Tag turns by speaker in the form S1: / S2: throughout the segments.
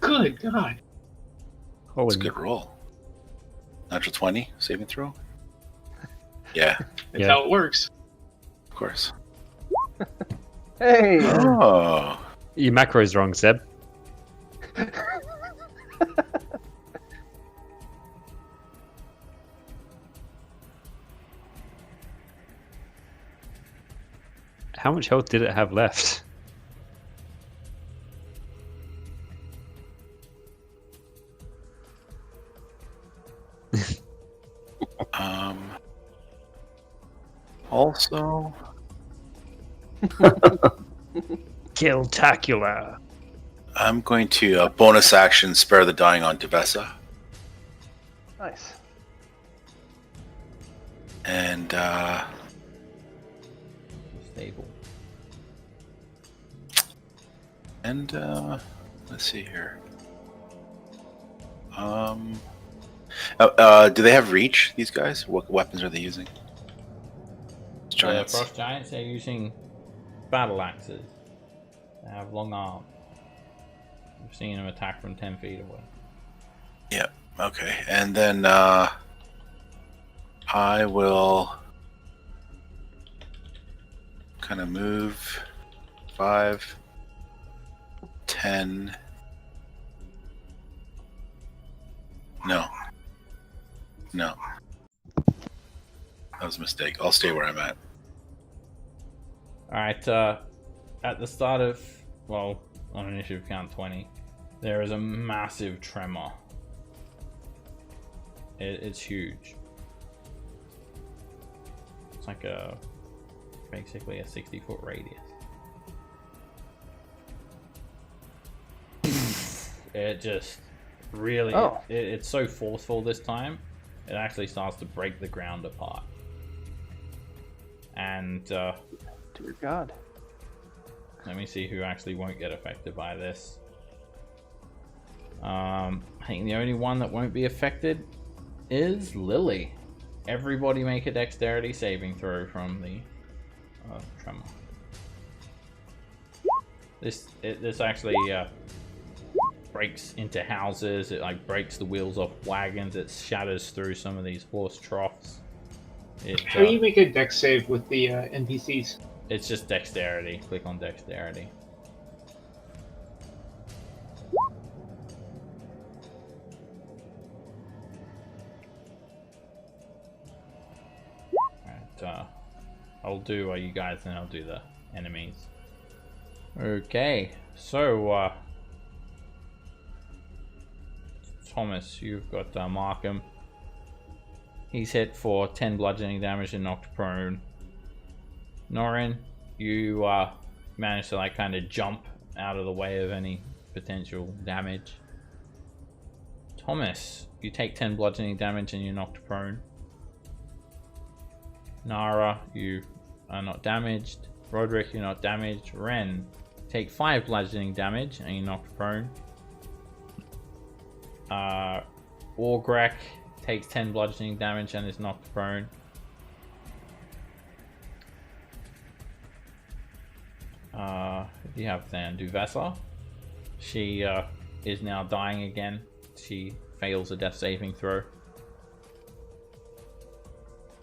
S1: Good God.
S2: That's a good roll. Natural 20 saving throw. Yeah,
S1: That's how it works.
S2: of course.
S3: Hey!
S2: Oh,
S4: Your macro's wrong, Seb. How much health did it have left?
S2: Also,
S4: Killtacular.
S2: I'm going to bonus action spare the dying on Devessa.
S3: Nice.
S2: And
S5: Stable.
S2: and let's see here. Do they have reach? These guys? What weapons are they using?
S5: The
S2: Giants.
S5: frost giants, they're using battle axes. They have long arms. We've seen them attack from 10 feet away.
S2: Yeah. Okay. And then I will kind of move 5, 10. No. That was a mistake. I'll stay where I'm at.
S5: Alright, at the start of, well, on initiative count 20, there is a massive tremor. It's huge. It's like basically a 60-foot radius. It just really, it's so forceful this time, it actually starts to break the ground apart. And
S3: Dear God.
S5: let me see who actually won't get affected by this. I think the only one that won't be affected is Lily. Everybody make a dexterity saving throw from the tremor. This actually breaks into houses. It like breaks the wheels off wagons. It shatters through some of these horse troughs.
S1: How do you make a dex save with the NPCs?
S5: It's just dexterity. Click on dexterity. Alright, I'll do you guys, and I'll do the enemies. Okay, so Thomas, you've got Markham. He's hit for 10 bludgeoning damage and knocked prone. Norin, you managed to like kind of jump out of the way of any potential damage. Thomas, you take 10 bludgeoning damage and you're knocked prone. Nara, you are not damaged. Roderick, you're not damaged. Ren, take 5 bludgeoning damage and you're knocked prone. Orgrek takes 10 bludgeoning damage and is knocked prone. Who do you have then? Duvessa. She is now dying again. She fails a death saving throw.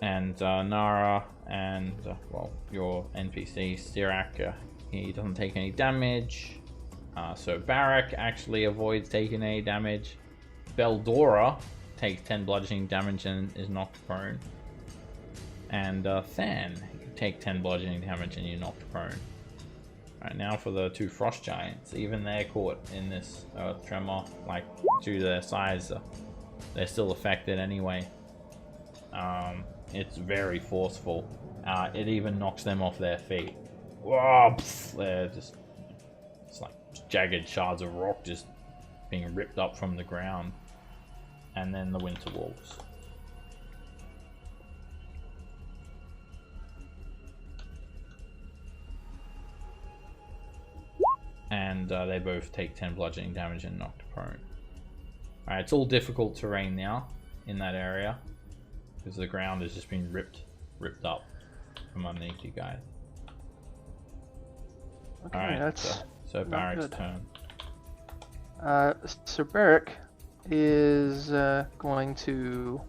S5: And Nara and, well, your NPC, Sirak, he doesn't take any damage. So Barak actually avoids taking any damage. Beldora takes 10 bludgeoning damage and is knocked prone. And Than, you take 10 bludgeoning damage and you're knocked prone. Alright, now for the 2 frost giants. Even they're caught in this tremor, like due to their size, they're still affected anyway. It's very forceful. It even knocks them off their feet. Whoa, they're just, it's like jagged shards of rock just being ripped up from the ground. And then the winter wolves. And they both take 10 bludgeoning damage and knocked prone. Alright, it's all difficult terrain now in that area, because the ground has just been ripped up from underneath you guys.
S3: Okay,
S5: Alright,
S3: that's
S5: so Barak's turn.
S3: Sir Beric is going to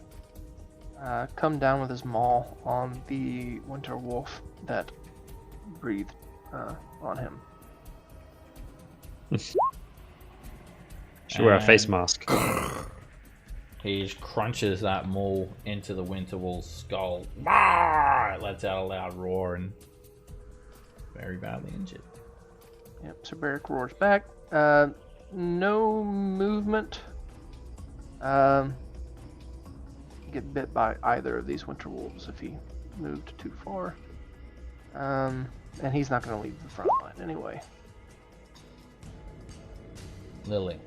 S3: come down with his maul on the winter wolf that breathed on him.
S4: Should wear a face
S5: And-
S4: mask.
S5: He just crunches that maul into the winter wolf's skull. It lets out a loud roar and very badly injured.
S3: Yep, Sir Beric roars back. No movement. Get bit by either of these winter wolves if he moved too far. And he's not going to leave the front line anyway.
S5: Lily.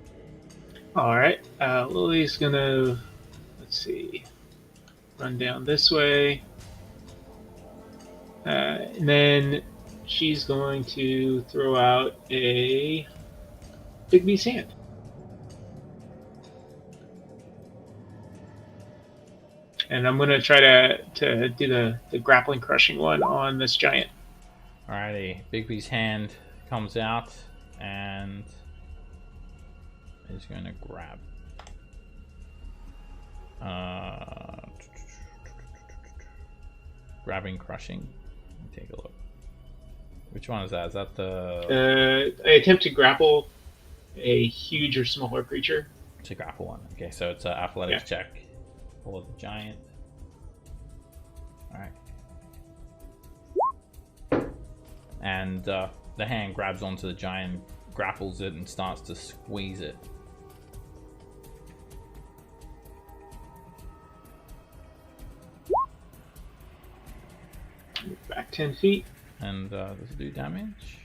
S1: Alright, Lily's gonna, let's see, run down this way. And then she's going to throw out a Bigby's hand. And I'm gonna try to do the grappling crushing one on this giant.
S5: Alrighty, Bigby's hand comes out and is going to grab. Grabbing, crushing. Let me take a look. Which one is that? Is that the
S1: I attempt to grapple a huge or smaller creature.
S5: to grapple one? Okay, so it's an athletics check for the giant. All right. And the hand grabs onto the giant, grapples it, and starts to squeeze it.
S1: Move back 10 feet.
S5: And does it do damage?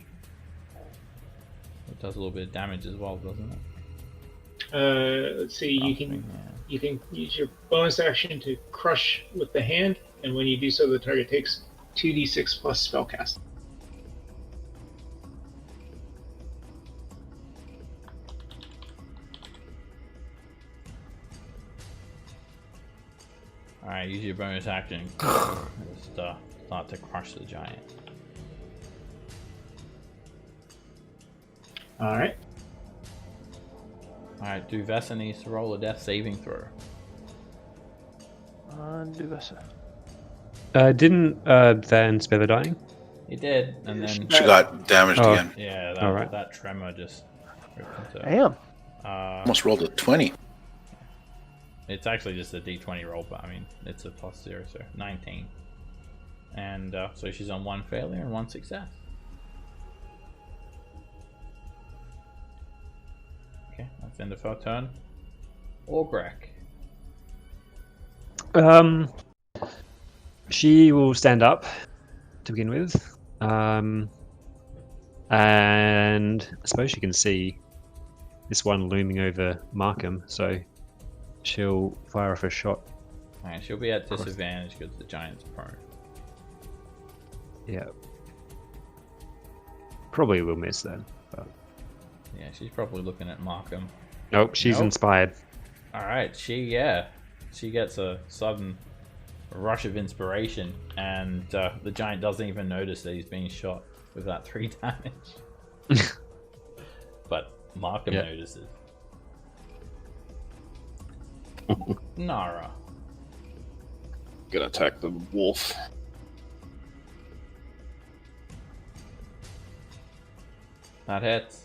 S5: It does a little bit of damage as well, doesn't it?
S1: Let's see. You can
S5: Yeah.
S1: you can use your bonus action to crush with the hand, and when you do so, the target takes 2d6 plus spellcast.
S5: Alright, use your bonus action. Just start to crush the giant.
S1: All right.
S5: Alright, Duvessa needs to roll a death saving throw.
S3: Duvessa.
S4: Didn't then spare the dying?
S5: He did, and then
S2: She got damaged
S4: Oh.
S2: again.
S5: yeah,
S4: Alright.
S5: that tremor just ripped into her.
S3: Damn.
S2: Almost rolled a 20.
S5: It's actually just a d20 roll, but I mean, it's a plus 0, so 19. And so she's on one failure and one success. Okay, that's the end of her turn. Orgrek.
S4: She will stand up to begin with. And I suppose she can see this one looming over Markham, so she'll fire off a shot.
S5: Alright, she'll be at disadvantage because the giant's prone.
S4: Yeah. Probably will miss then. But...
S5: Yeah, she's probably looking at Markham.
S4: Nope, she's
S5: Nope.
S4: inspired.
S5: Alright, she gets a sudden rush of inspiration, and the giant doesn't even notice that he's being shot with that 3 damage. But Markham notices. Nara.
S6: Gonna attack the wolf.
S5: That hits.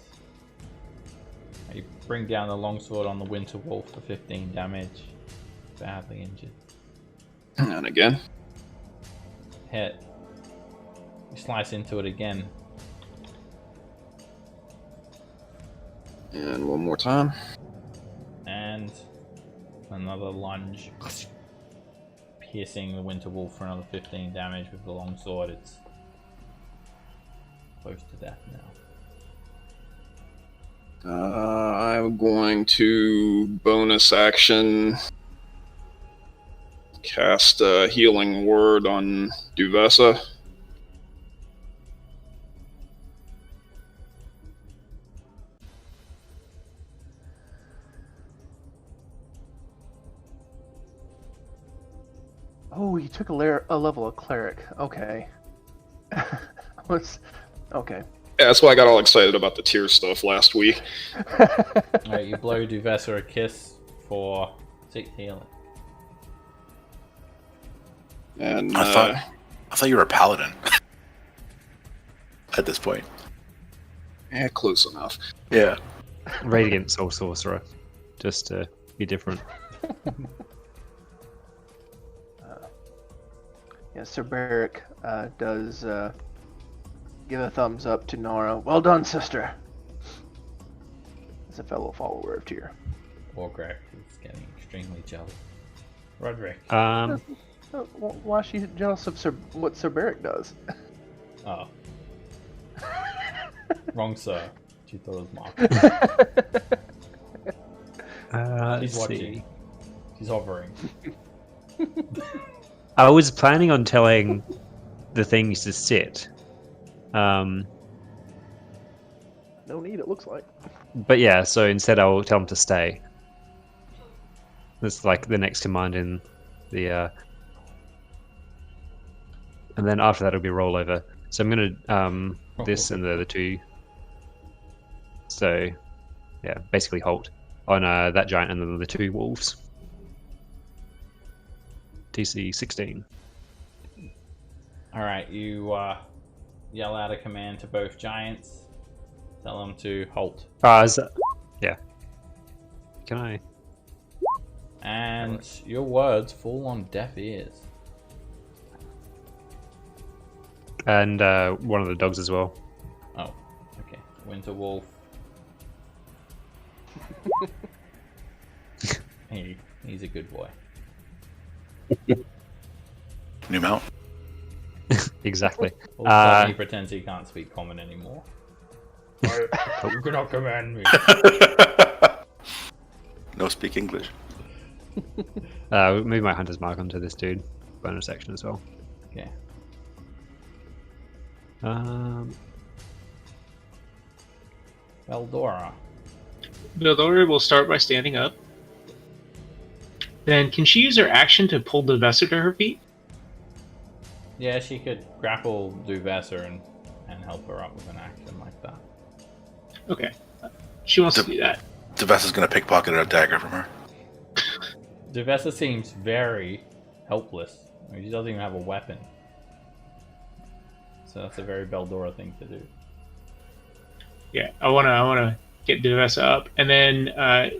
S5: You bring down the longsword on the winter wolf for 15 damage. Badly injured.
S6: And again.
S5: Hit. You slice into it again.
S6: And one more time.
S5: And another lunge. Piercing the winter wolf for another 15 damage with the longsword. It's close to death now.
S6: I'm going to bonus action cast a healing word on Duvessa.
S3: Oh, you took a level of cleric. Okay. Okay.
S6: Yeah, that's why I got all excited about the tier stuff last week.
S5: Alright, you blow Duvessa a kiss for 6 healing.
S6: And
S2: I thought you were a paladin. At this point.
S6: close enough.
S2: Yeah.
S4: Radiant Soul Sorcerer, just to be different.
S3: Yeah, Sir Barrick does give a thumbs up to Nara. Well done, sister. As a fellow follower of Tyr.
S5: Wargrave is getting extremely jealous. Roderick.
S3: Why is she jealous of what Sir Barrick does?
S5: Oh. Wrong, sir. She thought it was Mark. She's watching. She's hovering.
S4: I was planning on telling the things to sit.
S3: No need, it looks like.
S4: But yeah, so instead I'll tell them to stay. That's like the next command in the... And then after that it'll be rollover. So I'm gonna this and the two. So yeah, basically halt on that giant and then the two wolves. TC 16.
S5: Alright, you yell out a command to both giants. Tell them to halt.
S4: Is that... Yeah. Can I?
S5: And your words fall on deaf ears.
S4: And one of the dogs as well.
S5: Oh, okay. Winter Wolf. He's a good boy.
S2: New mount.
S4: Exactly.
S5: All of a sudden he pretends he can't speak common anymore. You cannot command me.
S2: No speak English.
S4: Move my hunter's mark onto this dude. Bonus action as well.
S5: Okay. Eldora.
S1: Vildora will start by standing up. Then, can she use her action to pull Duvessa to her feet?
S5: Yeah, she could grapple Duvessa and help her up with an action like that.
S1: Okay. She wants to do that.
S2: Duvessa's gonna pickpocket a dagger from her.
S5: Duvessa seems very helpless. I mean, she doesn't even have a weapon. So that's a very Beldora thing to do.
S1: Yeah, I wanna get Duvessa up, and then I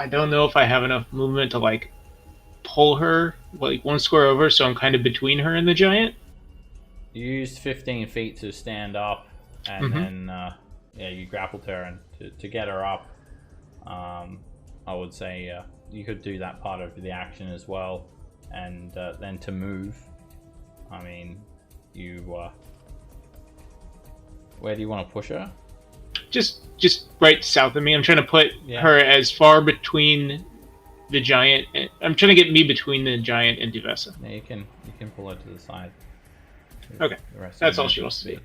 S1: don't know if I have enough movement to like pull her like one square over, so I'm kind of between her and the giant.
S5: You used 15 feet to stand up, and then you grappled her, and to get her up, I would say you could do that part of the action as well, and then to move. I mean, you where do you want to push her?
S1: Just right south of me. I'm trying to put her as far between the giant. I'm trying to get me between the giant and Duvessa.
S5: Yeah, you can pull her to the side.
S1: Okay, that's all she wants to do.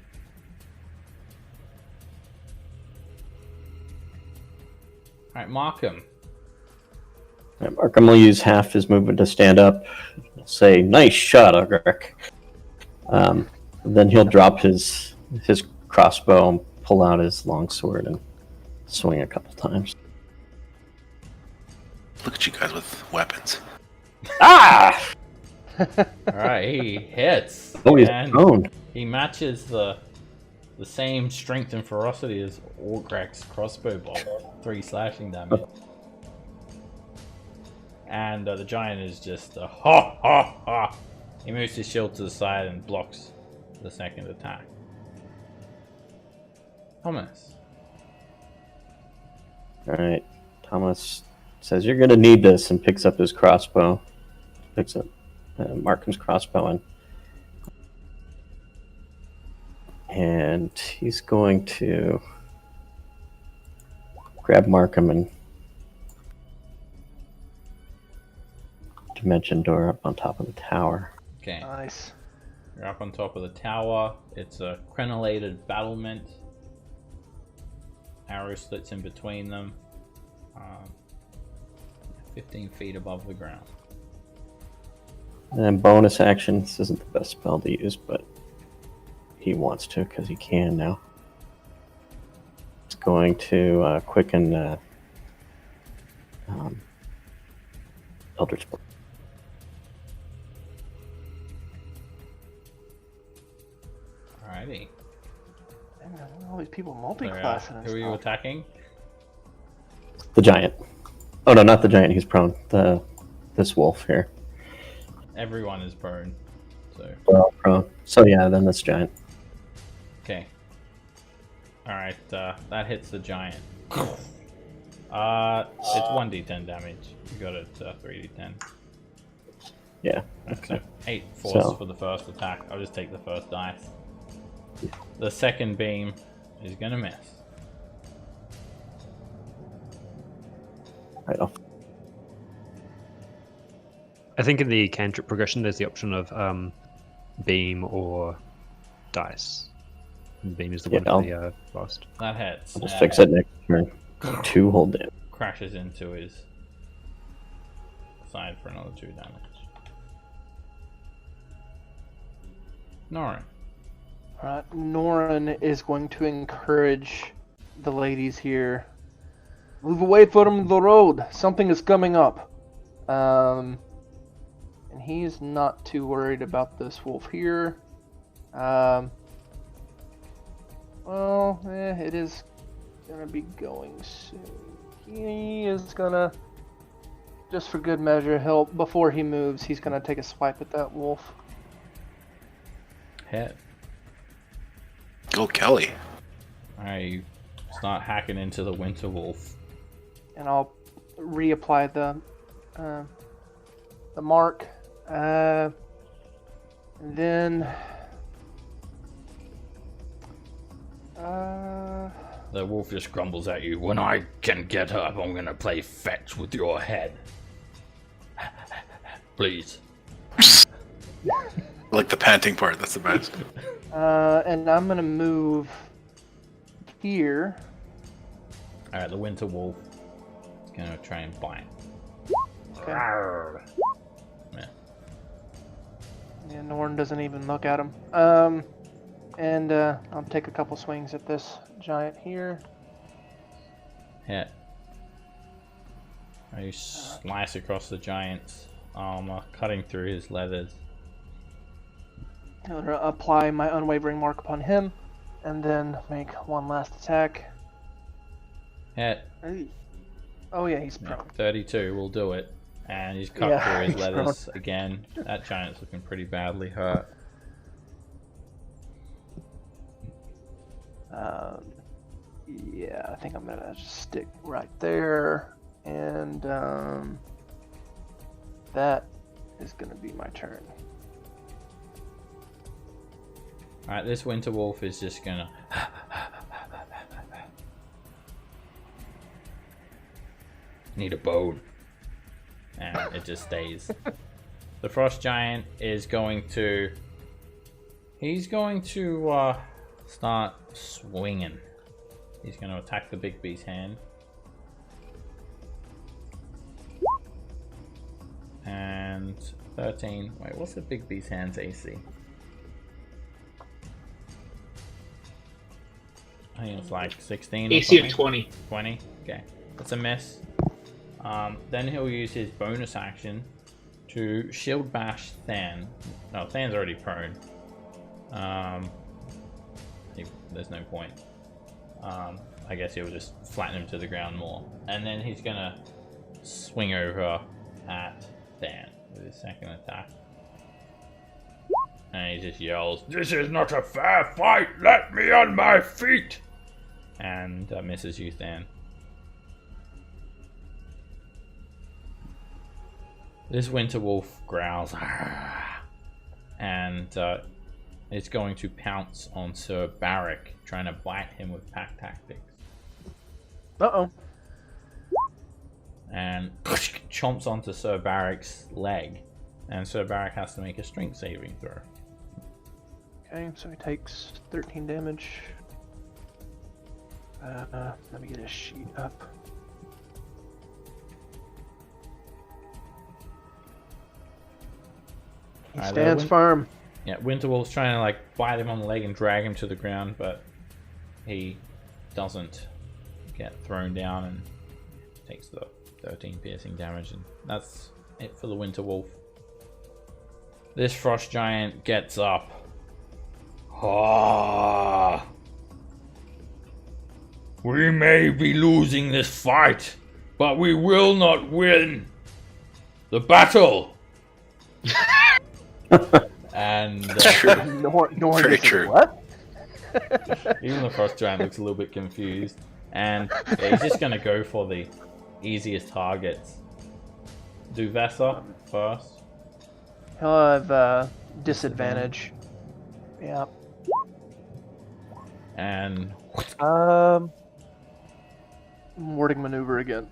S5: Alright, Markham.
S7: Right, Markham will use half his movement to stand up. He'll say, "Nice shot, Ugrek." Then he'll drop his crossbow and pull out his longsword and swing a couple times.
S2: Look at you guys with weapons.
S7: Ah!
S5: Alright, he hits.
S7: Oh, he's
S5: and
S7: prone.
S5: he matches the same strength and ferocity as Orgrek's crossbow bolt. 3 slashing damage. And the giant is just ha ha ha. He moves his shield to the side and blocks the second attack. Thomas.
S7: Alright, Thomas says, "You're going to need this," and picks up his crossbow. Picks up Markham's crossbow and he's going to grab Markham and dimension door up on top of the tower.
S5: Okay.
S3: Nice.
S5: You're up on top of the tower. It's a crenellated battlement. Arrow slits in between them. 15 feet above the ground.
S7: And bonus action, this isn't the best spell to use, but he wants to because he can now. It's going to quicken Eldritch Blast.
S5: Alrighty.
S3: Damn, all these people multi-classing and
S5: Who are you
S3: stuff.
S5: attacking?
S7: The giant. Oh no, not the giant. He's prone. This wolf here.
S5: Everyone is prone. So.
S7: Well, prone. So yeah, then this giant.
S5: Okay. Alright, that hits the giant. It's 1d10 damage. You got it 3d10.
S7: Yeah.
S5: So 8 force
S7: So-
S5: for the first attack. I'll just take the first dice. The second beam is gonna miss.
S7: Right off.
S4: I think in the cantrip progression, there's the option of beam or dice. And beam is the
S7: Yeah,
S4: one for the blast.
S5: That hits.
S7: I'll just fix it next turn. 2 hold damage.
S5: Crashes into his side for another 2 damage. Norin.
S3: Alright, Norin is going to encourage the ladies here. Move away from the road. Something is coming up. And he's not too worried about this wolf here. It is gonna be going soon. He is gonna, just for good measure, before he moves, he's gonna take a swipe at that wolf.
S5: Hit.
S2: Go Kelly.
S5: Alright, you start hacking into the winter wolf.
S3: And I'll reapply the mark. And then
S5: The wolf just grumbles at you. When I can get up, I'm gonna play fetch with your head. Please.
S2: I like the panting part. That's the best.
S3: and I'm gonna move here.
S5: Alright, the winter wolf is gonna try and bite.
S3: Okay.
S5: Yeah.
S3: Yeah, Norn doesn't even look at him. And I'll take a couple swings at this giant here.
S5: Hit. You slice across the giant's armor, cutting through his leathers.
S3: I'm gonna apply my unwavering mark upon him, and then make one last attack.
S5: Hit.
S3: Oh yeah, he's
S5: Yeah,
S3: prone.
S5: 32 will do it. And he's cut
S3: Yeah,
S5: through his
S3: he's
S5: leathers again. That giant's looking pretty badly hurt.
S3: Yeah, I think I'm gonna just stick right there, and that is gonna be my turn.
S5: Alright, this winter wolf is just gonna need a bone. And it just stays. The frost giant is going to start swinging. He's going to attack the big beast's hand. And 13. Wait, what's the big beast's hand's AC? I think it's like 16 or
S1: AC of
S5: something.
S1: 20.
S5: 20? Okay. That's a miss. Then he'll use his bonus action to shield bash Than. No, Than's already prone. There's no point. I guess he'll just flatten him to the ground more. And then he's gonna swing over at Than with his second attack. And he just yells, "This is not a fair fight! Let me on my feet!" And misses you, Than. This winter wolf growls and it's going to pounce on Sir Barrack, trying to bite him with pack tactics.
S3: Uh-oh.
S5: And chomps onto Sir Barrack's leg, and Sir Barrack has to make a strength saving throw.
S3: Okay, so he takes 13 damage. Let me get his sheet up. He stands firm.
S5: Yeah, Winterwolf's trying to like bite him on the leg and drag him to the ground, but he doesn't get thrown down and takes the 13 piercing damage, and that's it for the Winterwolf. This frost giant gets up. Ah! We may be losing this fight, but we will not win the battle. And
S3: Very
S2: true.
S3: What?
S5: even the frost giant looks a little bit confused, and yeah, he's just gonna go for the easiest targets. Duvessa first.
S3: He'll have disadvantage. Yeah.
S5: And
S3: Warding maneuver again.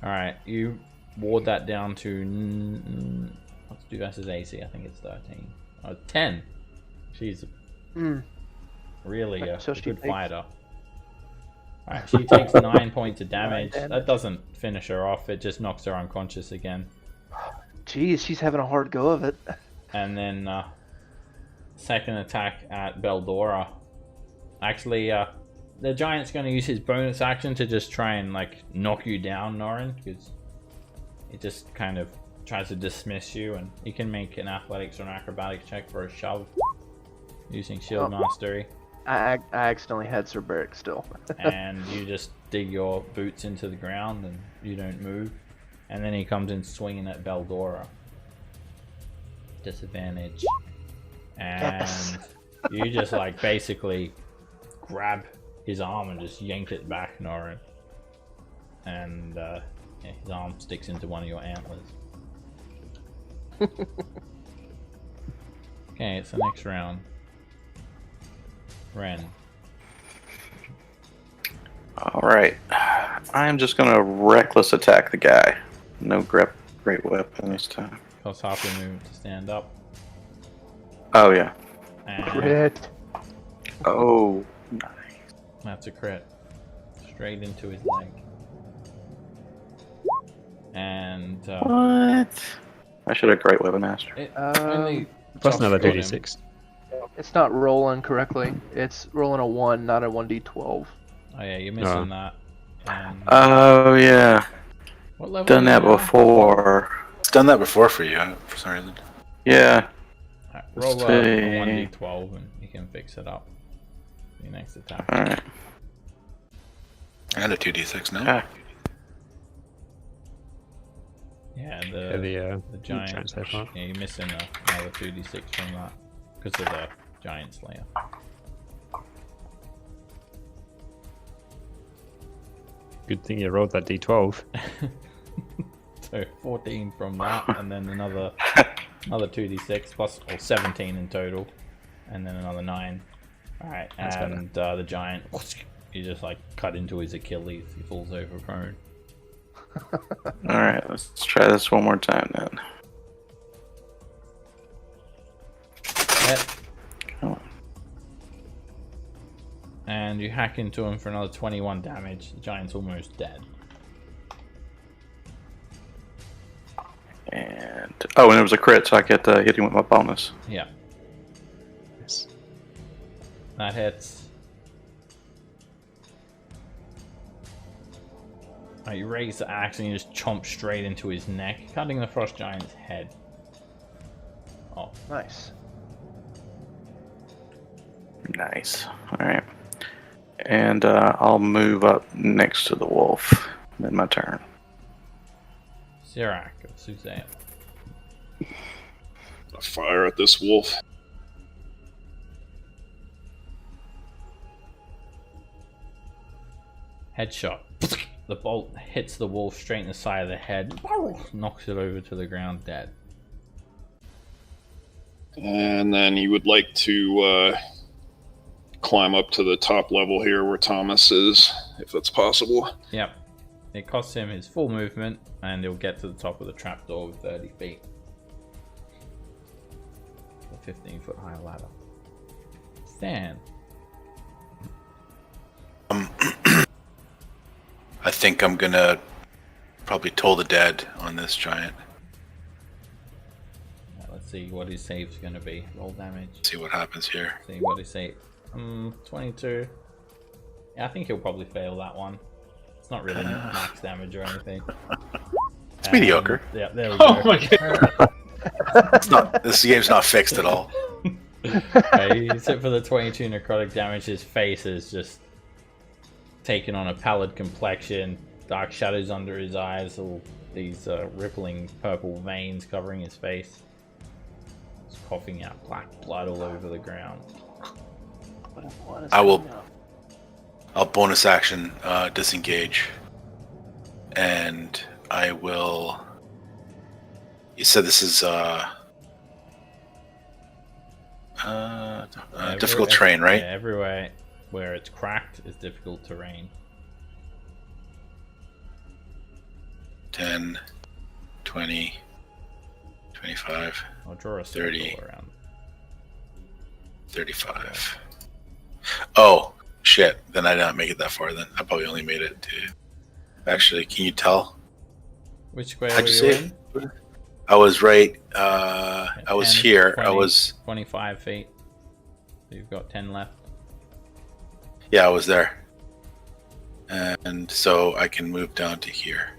S5: alright, you ward that down to what's Duvessa's AC? I think it's 13. Oh, 10. She's really a good fighter. Alright, she takes 9 points of damage. That doesn't finish her off, it just knocks her unconscious again.
S3: Jeez, she's having a hard go of it.
S5: And then second attack at Beldora. Actually, the giant's going to use his bonus action to just try and like knock you down, Norin, because it just kind of tries to dismiss you, and you can make an athletics or an acrobatics check for a shove using shield mastery.
S3: I accidentally had Sir Beric still.
S5: And you just dig your boots into the ground and you don't move. And then he comes in swinging at Beldora. Disadvantage. And you just like basically grab his arm and just yank it back, Norin. And yeah, his arm sticks into one of your antlers. Okay, it's the next round. Bryn.
S7: Alright. I'm just gonna reckless attack the guy. No great weapon this time.
S5: Costs half your movement to stand up.
S7: Oh, yeah.
S5: And
S3: Crit.
S7: Oh, nice.
S5: that's a crit. Straight into his leg. And
S7: What? I should have great weapon master.
S5: it only
S4: Plus
S5: just
S4: another
S5: got him.
S4: 2d6.
S3: It's not rolling correctly. It's rolling a 1, not a 1d12.
S5: Oh yeah, you're missing that. And
S7: Oh, yeah.
S5: what level
S7: Done
S5: are
S7: that
S5: you at?
S7: before.
S2: It's done that before for you, for some reason.
S7: Yeah.
S5: Alright, roll
S7: Let's
S5: a
S7: see.
S5: 1d12 and you can fix it up. Your next attack.
S7: Alright.
S2: And a 2d6 now.
S7: Ah.
S5: Yeah,
S4: The
S5: the giant.
S4: giant so far.
S5: Yeah, you're missing another 2d6 from that because of the giant slayer.
S4: Good thing you rolled that d12.
S5: So 14 from that, and then another 2d6 plus, or 17 in total, and then another 9. All right, and the giant, you just like cut into his Achilles. He falls over prone.
S7: Alright, let's try this one more time then.
S5: Yep.
S7: Come on.
S5: And you hack into him for another 21 damage. The giant's almost dead.
S7: And oh, and it was a crit, so I get hitting with my bonus.
S5: Yeah,
S4: Yes.
S5: that hits. Right, you raise the axe and you just chomp straight into his neck, cutting the frost giant's head. Oh,
S3: Nice.
S7: Nice. Alright. And I'll move up next to the wolf. In my turn.
S5: Sirac of Suzanne.
S6: Fire at this wolf.
S5: Headshot. The bolt hits the wolf straight in the side of the head, knocks it over to the ground dead.
S6: And then he would like to climb up to the top level here where Thomas is, if that's possible.
S5: Yep. It costs him his full movement, and he'll get to the top of the trapdoor with 30 feet. A 15-foot high ladder. Stan.
S2: I think I'm gonna probably toll the dead on this giant.
S5: Let's see what his save's gonna be. Roll damage.
S2: See what happens here.
S5: See what his save. 22. Yeah, I think he'll probably fail that one. It's not really max damage or anything.
S2: It's mediocre.
S5: Yeah, there we go.
S1: Oh my god.
S2: This game's not fixed at all.
S5: Okay, except for the 22 necrotic damage, his face is just taken on a pallid complexion, dark shadows under his eyes, all these rippling purple veins covering his face. He's coughing out black blood all over the ground.
S2: I'll bonus action disengage, and I will. You said this is difficult terrain, right?
S5: Yeah, everywhere where it's cracked is difficult terrain.
S2: 10, 20, 25,
S5: I'll draw a
S2: 30,
S5: circle around.
S2: 35. Oh, shit. Then I did not make it that far then. I probably only made it to... Actually, can you tell?
S5: Which square
S2: How'd
S5: were
S2: you
S5: you
S2: say
S5: in?
S2: it? I was right. I was
S5: 10,
S2: here.
S5: 20,
S2: I was...
S5: 25 feet. So you've got 10 left.
S2: Yeah, I was there. And so I can move down to here.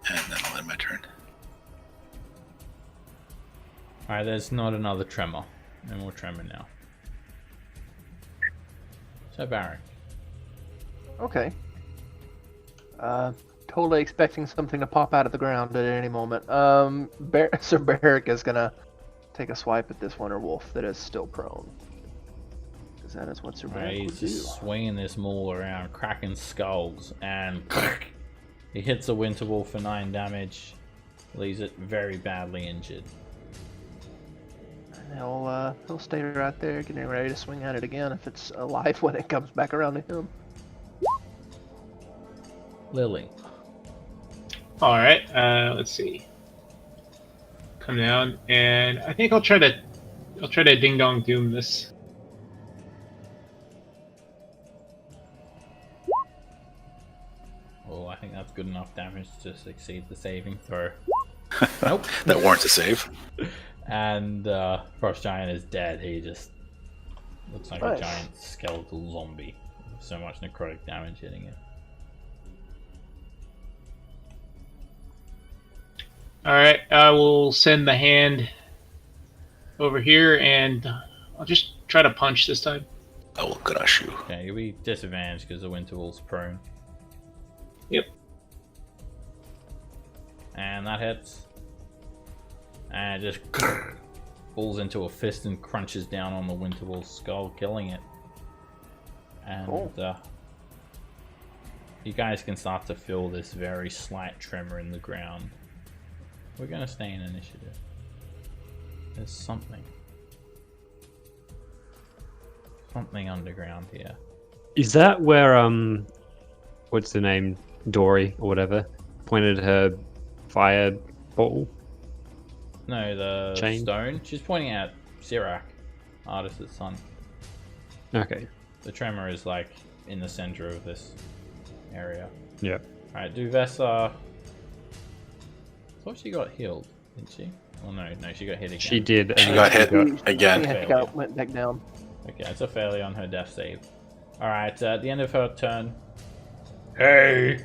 S2: And then I'll end my turn.
S5: Alright, there's not another tremor. No more tremor now. So Baron.
S3: Okay. Totally expecting something to pop out of the ground at any moment. Sir Barrick is gonna take a swipe at this Winter Wolf that is still prone. Because that is what Sir Barrick would
S5: He's
S3: do.
S5: just swinging this maul around, cracking skulls, and he hits the Winter Wolf for 9 damage, leaves it very badly injured.
S3: And he'll stay right there, getting ready to swing at it again if it's alive when it comes back around to him.
S5: Lily.
S1: All right. Let's see. Come down, and I think I'll try to ding dong doom this.
S5: Oh, I think that's good enough damage to succeed the saving throw. Nope.
S2: That warrants a save.
S5: And Frost Giant is dead. He just looks like
S3: Nice.
S5: a giant skeletal zombie. So much necrotic damage hitting it.
S1: All right. I will send the hand over here, and I'll just try to punch this time.
S2: I will crush you.
S5: Okay, you'll be disadvantaged because the Winter Wolf's prone.
S1: Yep.
S5: And that hits. And it just falls into a fist and crunches down on the Winter Wolf's skull, killing it. And
S3: Cool.
S5: You guys can start to feel this very slight tremor in the ground. We're gonna stay in initiative. There's something underground here.
S4: Is that where what's the name, Dory or whatever, pointed her fireball?
S5: No, the
S4: Chain?
S5: stone. She's pointing at Sirac, Artis's son.
S4: Okay.
S5: The tremor is like in the center of this area.
S4: Yeah.
S5: Alright, Duvessa. I thought she got healed, didn't she? Oh no, she got hit again.
S4: She did.
S2: She
S4: and
S2: got
S4: then
S2: hit again.
S3: Yeah, went back down.
S5: Okay, it's a failure on her death save. Alright, at the end of her turn. Hey!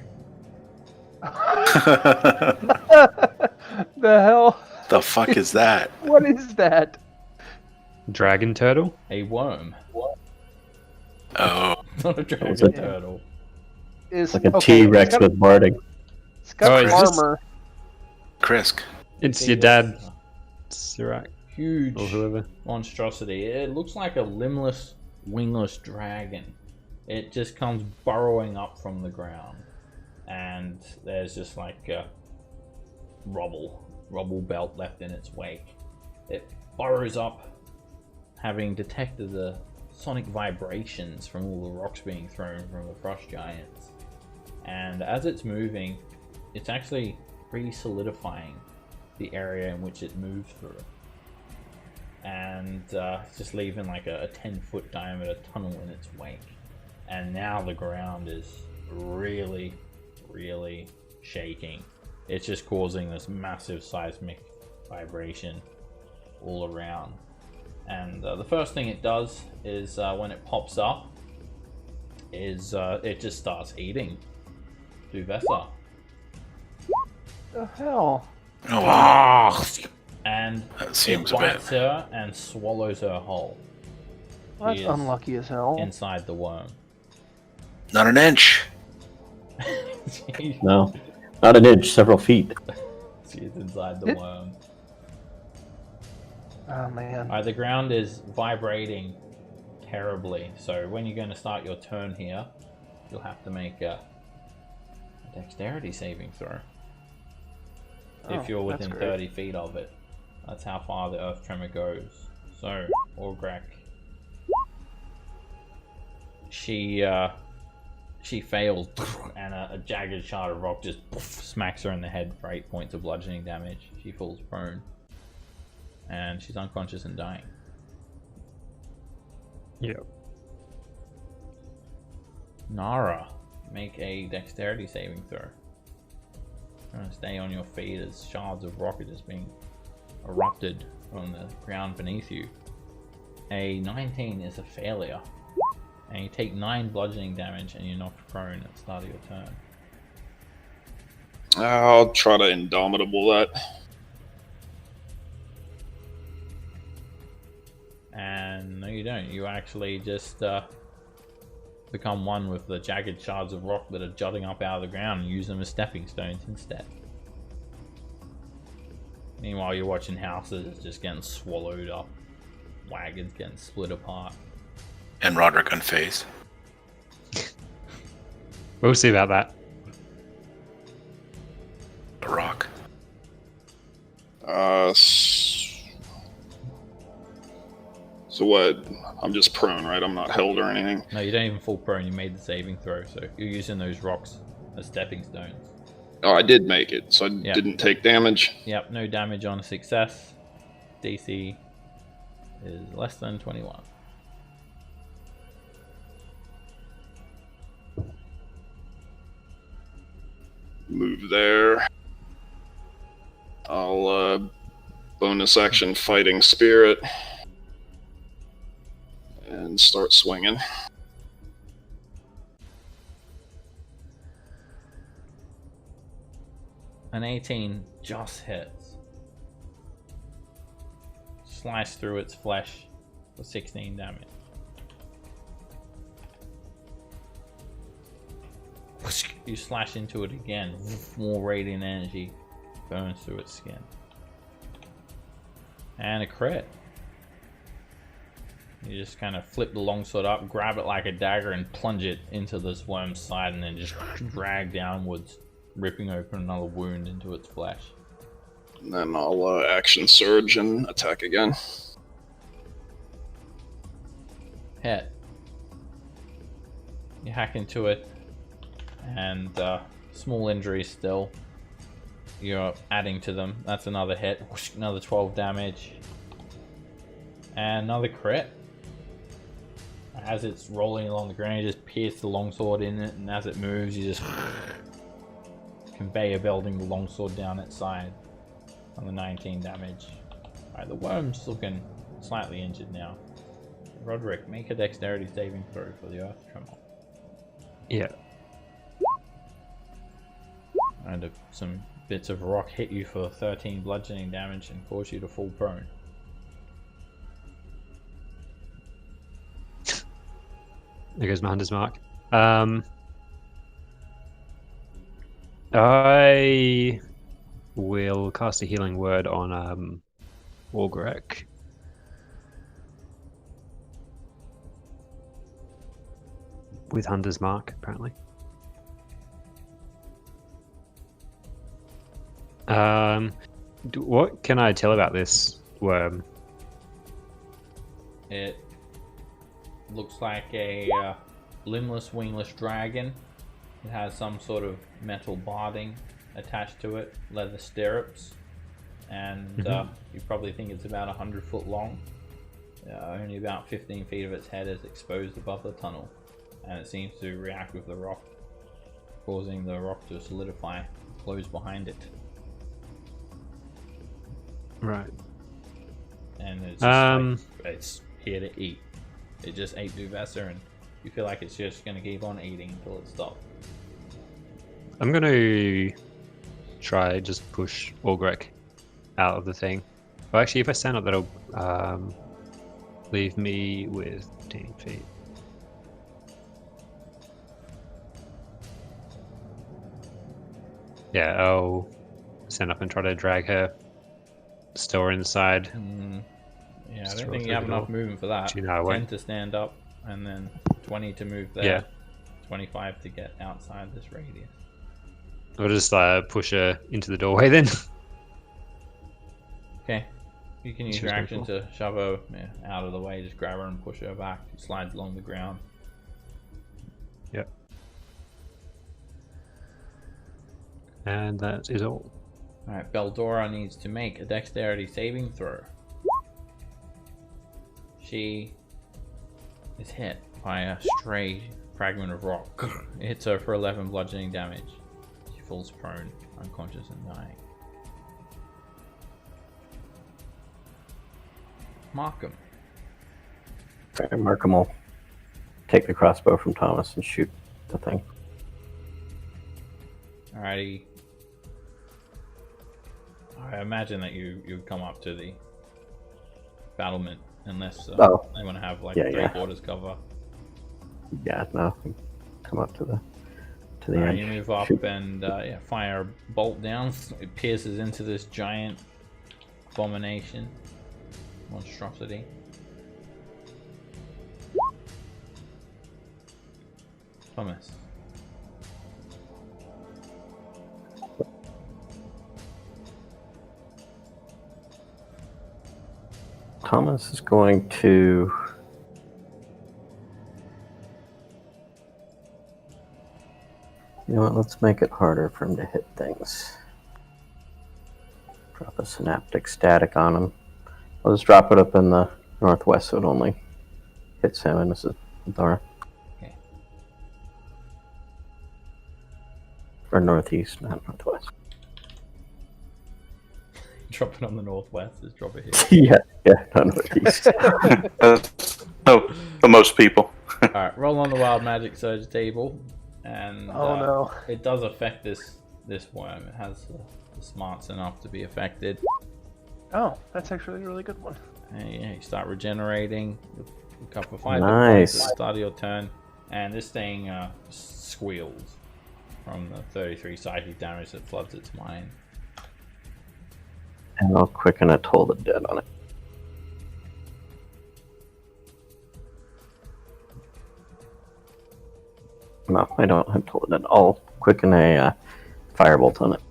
S3: The hell?
S2: The fuck is that?
S3: What is that?
S4: Dragon turtle.
S5: A worm.
S2: Oh,
S5: Not a dragon
S7: Is it?
S5: turtle.
S3: Is
S7: Like a
S3: okay,
S7: T-Rex with barding.
S3: It's got
S4: Oh, is this-
S3: armor.
S2: Krisk.
S4: It's your dad, Sirac,
S5: Huge
S4: or whoever.
S5: monstrosity. It looks like a limbless, wingless dragon. It just comes burrowing up from the ground. And there's just like a rubble belt left in its wake. It burrows up, having detected the sonic vibrations from all the rocks being thrown from the frost giants. And as it's moving, it's actually re-solidifying the area in which it moved through. And just leaving like a 10-foot diameter tunnel in its wake. And now the ground is really shaking. It's just causing this massive seismic vibration all around. And the first thing it does is when it pops up is it just starts eating Duvessa.
S3: The hell?
S2: Oh, wow.
S5: And
S2: That seems
S5: it
S2: a bit.
S5: bites her and swallows her whole.
S3: Well, that's
S5: She is
S3: unlucky as hell.
S5: inside the worm.
S2: Not an inch.
S7: No, not an inch, several feet.
S5: She is inside the worm.
S3: Oh man.
S5: The ground is vibrating terribly, so when you're going to start your turn here, you'll have to make a dexterity saving throw. If you're
S3: that's
S5: within
S3: great.
S5: 30 feet of it. That's how far the earth tremor goes. So, Orgrak. She fails, and a jagged shard of rock just smacks her in the head for 8 points of bludgeoning damage. She falls prone. And she's unconscious and dying.
S4: Yep.
S5: Nara, make a dexterity saving throw. Trying to stay on your feet as shards of rock are just being erupted from the ground beneath you. A 19 is a failure. And you take 9 bludgeoning damage and you're knocked prone at the start of your turn.
S6: I'll try to indomitable that.
S5: And no, you don't. You actually just become one with the jagged shards of rock that are jutting up out of the ground and use them as stepping stones instead. Meanwhile, you're watching houses just getting swallowed up, wagons getting split apart.
S2: And Roderick unfazed.
S4: We'll see about that.
S2: The rock.
S6: So what? I'm just prone, right? I'm not held or anything.
S5: No, you don't even fall prone. You made the saving throw, so you're using those rocks as stepping stones.
S6: Oh, I did make it, so I didn't take damage.
S5: Yep, no damage on a success. DC is less than 21.
S6: Move there. I'll bonus action fighting spirit and start swinging.
S5: An 18 just hits. Slice through its flesh for 16 damage. You slash into it again. More radiant energy burns through its skin. And a crit. You just kind of flip the longsword up, grab it like a dagger, and plunge it into this worm's side, and then just drag downwards, ripping open another wound into its flesh.
S6: And then I'll action surge and attack again.
S5: Hit. You hack into it, and small injuries still. You're adding to them. That's another hit. Another 12 damage. And another crit. As it's rolling along the ground, you just pierce the longsword in it, and as it moves, you just conveyor belting the longsword down its side on the 19 damage. Alright, the worm's looking slightly injured now. Roderick, make a dexterity saving throw for the earth tremor.
S4: Yeah.
S5: And some bits of rock hit you for 13 bludgeoning damage and cause you to fall prone.
S4: There goes my hunter's mark. I will cast a healing word on Orgrak. With hunter's mark, apparently. What can I tell about this worm?
S5: It looks like a limbless, wingless dragon. It has some sort of metal barding attached to it, leather stirrups, and you probably think it's about 100 foot long. Only about 15 feet of its head is exposed above the tunnel, and it seems to react with the rock, causing the rock to solidify, close behind it.
S4: Right.
S5: And it's just it's here to eat. It just ate Duvessa, and you feel like it's just going to keep on eating until it stops.
S4: I'm going to try just push Orgrek out of the thing. Well, actually, if I stand up, that'll leave me with 15 feet. Yeah, I'll stand up and try to drag her, stow her inside.
S5: Yeah, I don't think you have enough movement for that.
S4: You know, I
S5: 10 to stand up, and then 20 to move there.
S4: Yeah.
S5: 25 to get outside this radius.
S4: I'll just push her into the doorway then.
S5: Okay. You can use your action to shove her out of the way. Just grab her and push her back. She slides along the ground.
S4: Yep. And that is all.
S5: Alright, Beldora needs to make a dexterity saving throw. She is hit by a stray fragment of rock. It hits her for 11 bludgeoning damage. She falls prone, unconscious and dying. Markham.
S7: Okay, Markham will take the crossbow from Thomas and shoot the thing.
S5: Alrighty. I imagine that you'd come up to the battlement unless they want to have like three-quarters cover.
S7: Yeah, no. Come up to the
S5: Alright,
S7: edge.
S5: you move up
S7: Shoot.
S5: and fire a bolt down. It pierces into this giant abomination. Monstrosity. Thomas.
S7: Thomas is going to you know what, let's make it harder for him to hit things. Drop a synaptic static on him. I'll just drop it up in the northwest so it only hits him and misses Dora.
S5: Okay.
S7: Or northeast, not northwest.
S5: Drop it on the northwest, just drop it here.
S7: yeah, not northeast.
S2: No, for most people.
S5: Alright, roll on the wild magic surge table. And
S3: no.
S5: it does affect this worm. It has the smarts enough to be affected.
S3: Oh, that's actually a really good one.
S5: And yeah, you start regenerating with a couple of 5
S7: Nice.
S5: at the start of your turn. And this thing squeals from the 33 psychic damage that floods its mind.
S7: And I'll quicken a Toll the Dead on it. No, I don't have Toll the Dead. I'll quicken a Firebolt on it.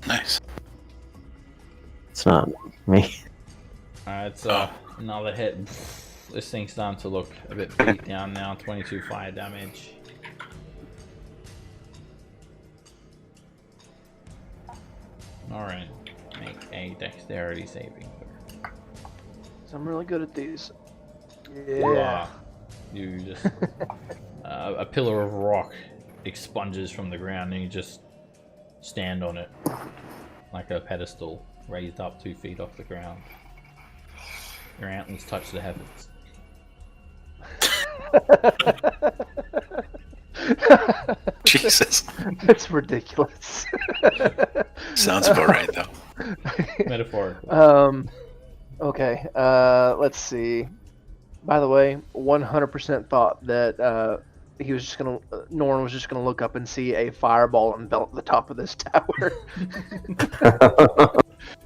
S2: Nice.
S7: It's not me.
S5: It's another hit. This thing's starting to look a bit beat down now. 22 fire damage. Alright, make a dexterity saving throw.
S3: So I'm really good at these.
S5: Yeah. You just a pillar of rock expunges from the ground and you just stand on it like a pedestal raised up 2 feet off the ground. Your antlers touch the heavens.
S2: Jesus.
S3: That's ridiculous.
S2: Sounds about right, though.
S5: Metaphorically.
S3: Okay. Let's see. By the way, 100% thought that he was just gonna. Norn was just gonna look up and see a fireball envelop the top of this tower.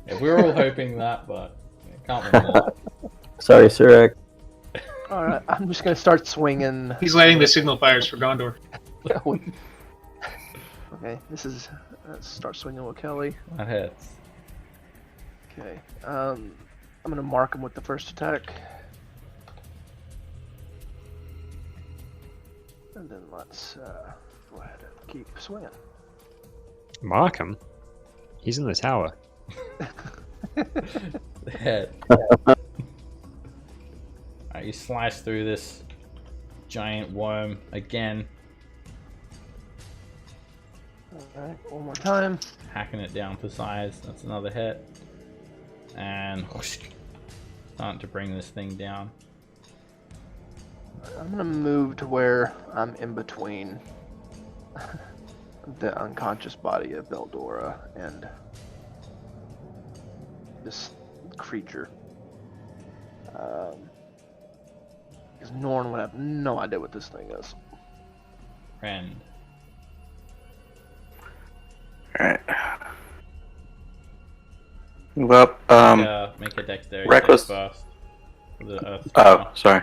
S5: Yeah, we were all hoping that, but can't win that.
S7: Sorry, Surak.
S3: All right, I'm just gonna start swinging.
S1: He's lighting the signal fires for Gondor.
S3: Okay, this is. Let's start swinging with Kelly.
S5: That hits.
S3: Okay. I'm gonna mark him with the first attack. And then let's go ahead and keep swinging.
S4: Markham? He's in the tower.
S5: The head. Alright, you slice through this giant worm again.
S3: Alright, one more time.
S5: Hacking it down for size. That's another hit. And starting to bring this thing down.
S3: I'm gonna move to where I'm in between the unconscious body of Beldora and this creature. Because Norn would have no idea what this thing is.
S5: Friend.
S2: Alright. Move up.
S5: Make a dexterity
S2: Reckless.
S5: first.
S2: Oh, sorry.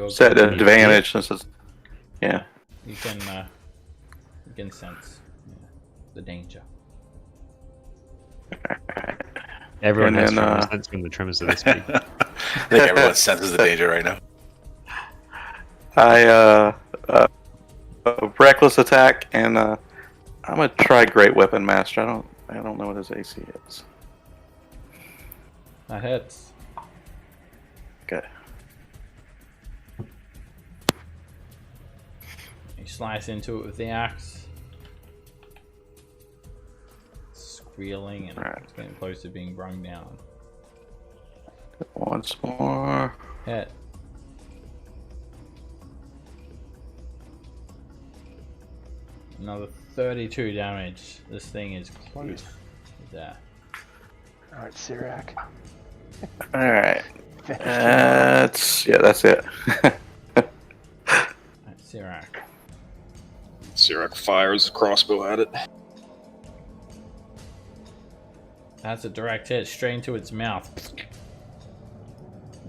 S2: Set an advantage since it's. Yeah.
S5: You can sense the danger.
S4: Everyone has
S2: And then,
S4: tremor sense when the tremors are this big.
S2: I think everyone senses the danger right now. Reckless attack, and I'm gonna try Great Weapon Master. I don't know what his AC is.
S5: That hits.
S2: Okay.
S5: You slice into it with the axe. Squealing and it's getting close to being brung down.
S2: Once more.
S5: Hit. Another 32 damage. This thing is close to death.
S3: Alright, Sirac.
S2: Alright. That's it.
S5: Sirac.
S6: Sirac fires a crossbow at it.
S5: That's a direct hit straight into its mouth.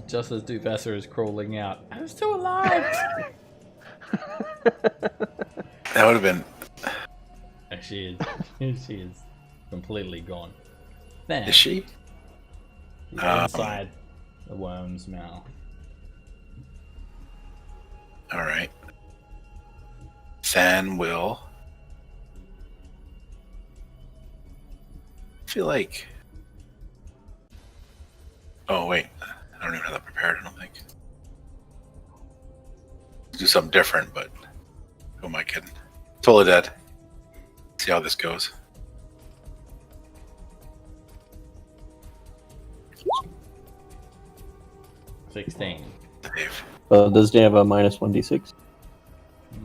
S5: Just as Duvessa is crawling out. I'm still alive!
S2: That would have been.
S5: She is completely gone. Then
S2: Is she?
S5: inside the worm's mouth.
S2: Alright. Than will. I feel like. Oh, wait. I don't even have that prepared, I don't think. Do something different, but. Who am I kidding? Totally dead. See how this goes.
S5: $16.
S2: Dave.
S7: Does he have a minus 1d6?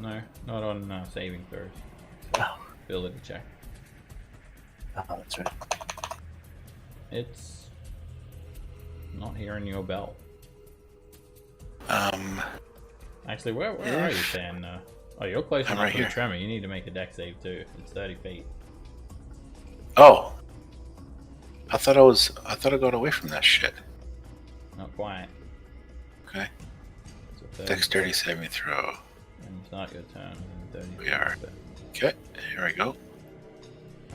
S5: No, not on saving throws.
S7: Oh.
S5: Ability check.
S7: Oh, that's right.
S5: It's not here in your belt. Actually, where are you, Stan? Oh, you're close
S2: I'm
S5: enough
S2: right
S5: to the
S2: here.
S5: Tremor. You need to make a dex save too. It's 30 feet.
S2: Oh! I thought I got away from that shit.
S5: Not quite.
S2: Okay.
S5: It's a 30
S2: Dexterity saving throw.
S5: And start your turn. In 30
S2: We are.
S5: feet.
S2: Okay, here we go.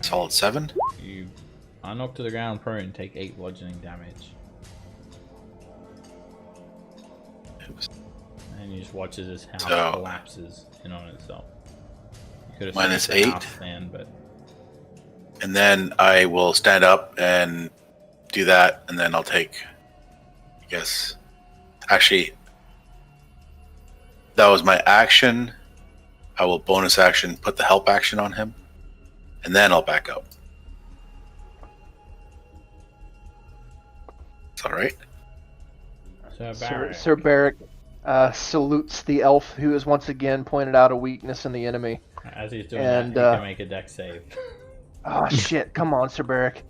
S2: Solid 7.
S5: You are knocked to the ground prone and take 8 bludgeoning damage.
S2: Oops.
S5: And you just watch as this house
S2: So-
S5: collapses in on itself. You could have
S2: Minus
S5: saved the
S2: 8.
S5: house then, but
S2: And then I will stand up and do that, and then I'll take, I guess, actually, that was my action. I will bonus action, put the help action on him, and then I'll back up. It's alright?
S5: so
S3: Sir Barrick salutes the elf who has once again pointed out a weakness in the enemy.
S5: as he's doing
S3: And,
S5: that, you can make a dex save.
S3: Oh shit, come on, Sir Barrick.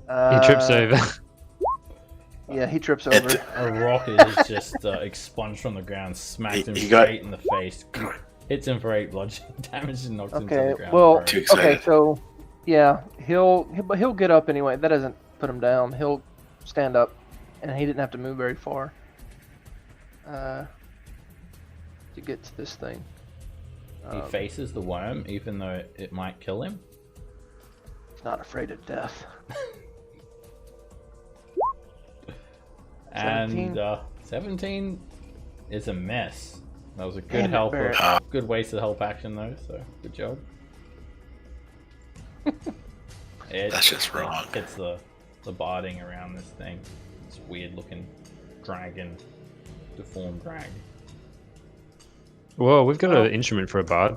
S4: He trips over.
S3: Yeah, he trips over.
S5: A rock is just expunged from the ground, smacks him
S2: He got-
S5: straight in the face, hits him for 8 bludgeoning damage, and knocks him to
S3: Okay,
S5: the ground.
S3: well,
S5: prone.
S2: Too excited.
S3: okay, so yeah, he'll get up anyway. That doesn't put him down. He'll stand up, and he didn't have to move very far to get to this thing.
S5: He faces the worm, even though it might kill him.
S3: He's not afraid of death.
S5: And
S3: 17.
S5: 17 is a mess. That was a good
S3: Damn it,
S5: help,
S3: Barrett.
S5: good waste of help action though. So good job.
S2: That's just wrong.
S5: Hits the barding around this thing. This weird looking dragon, deformed drag.
S4: Whoa, we've got an instrument for a bard.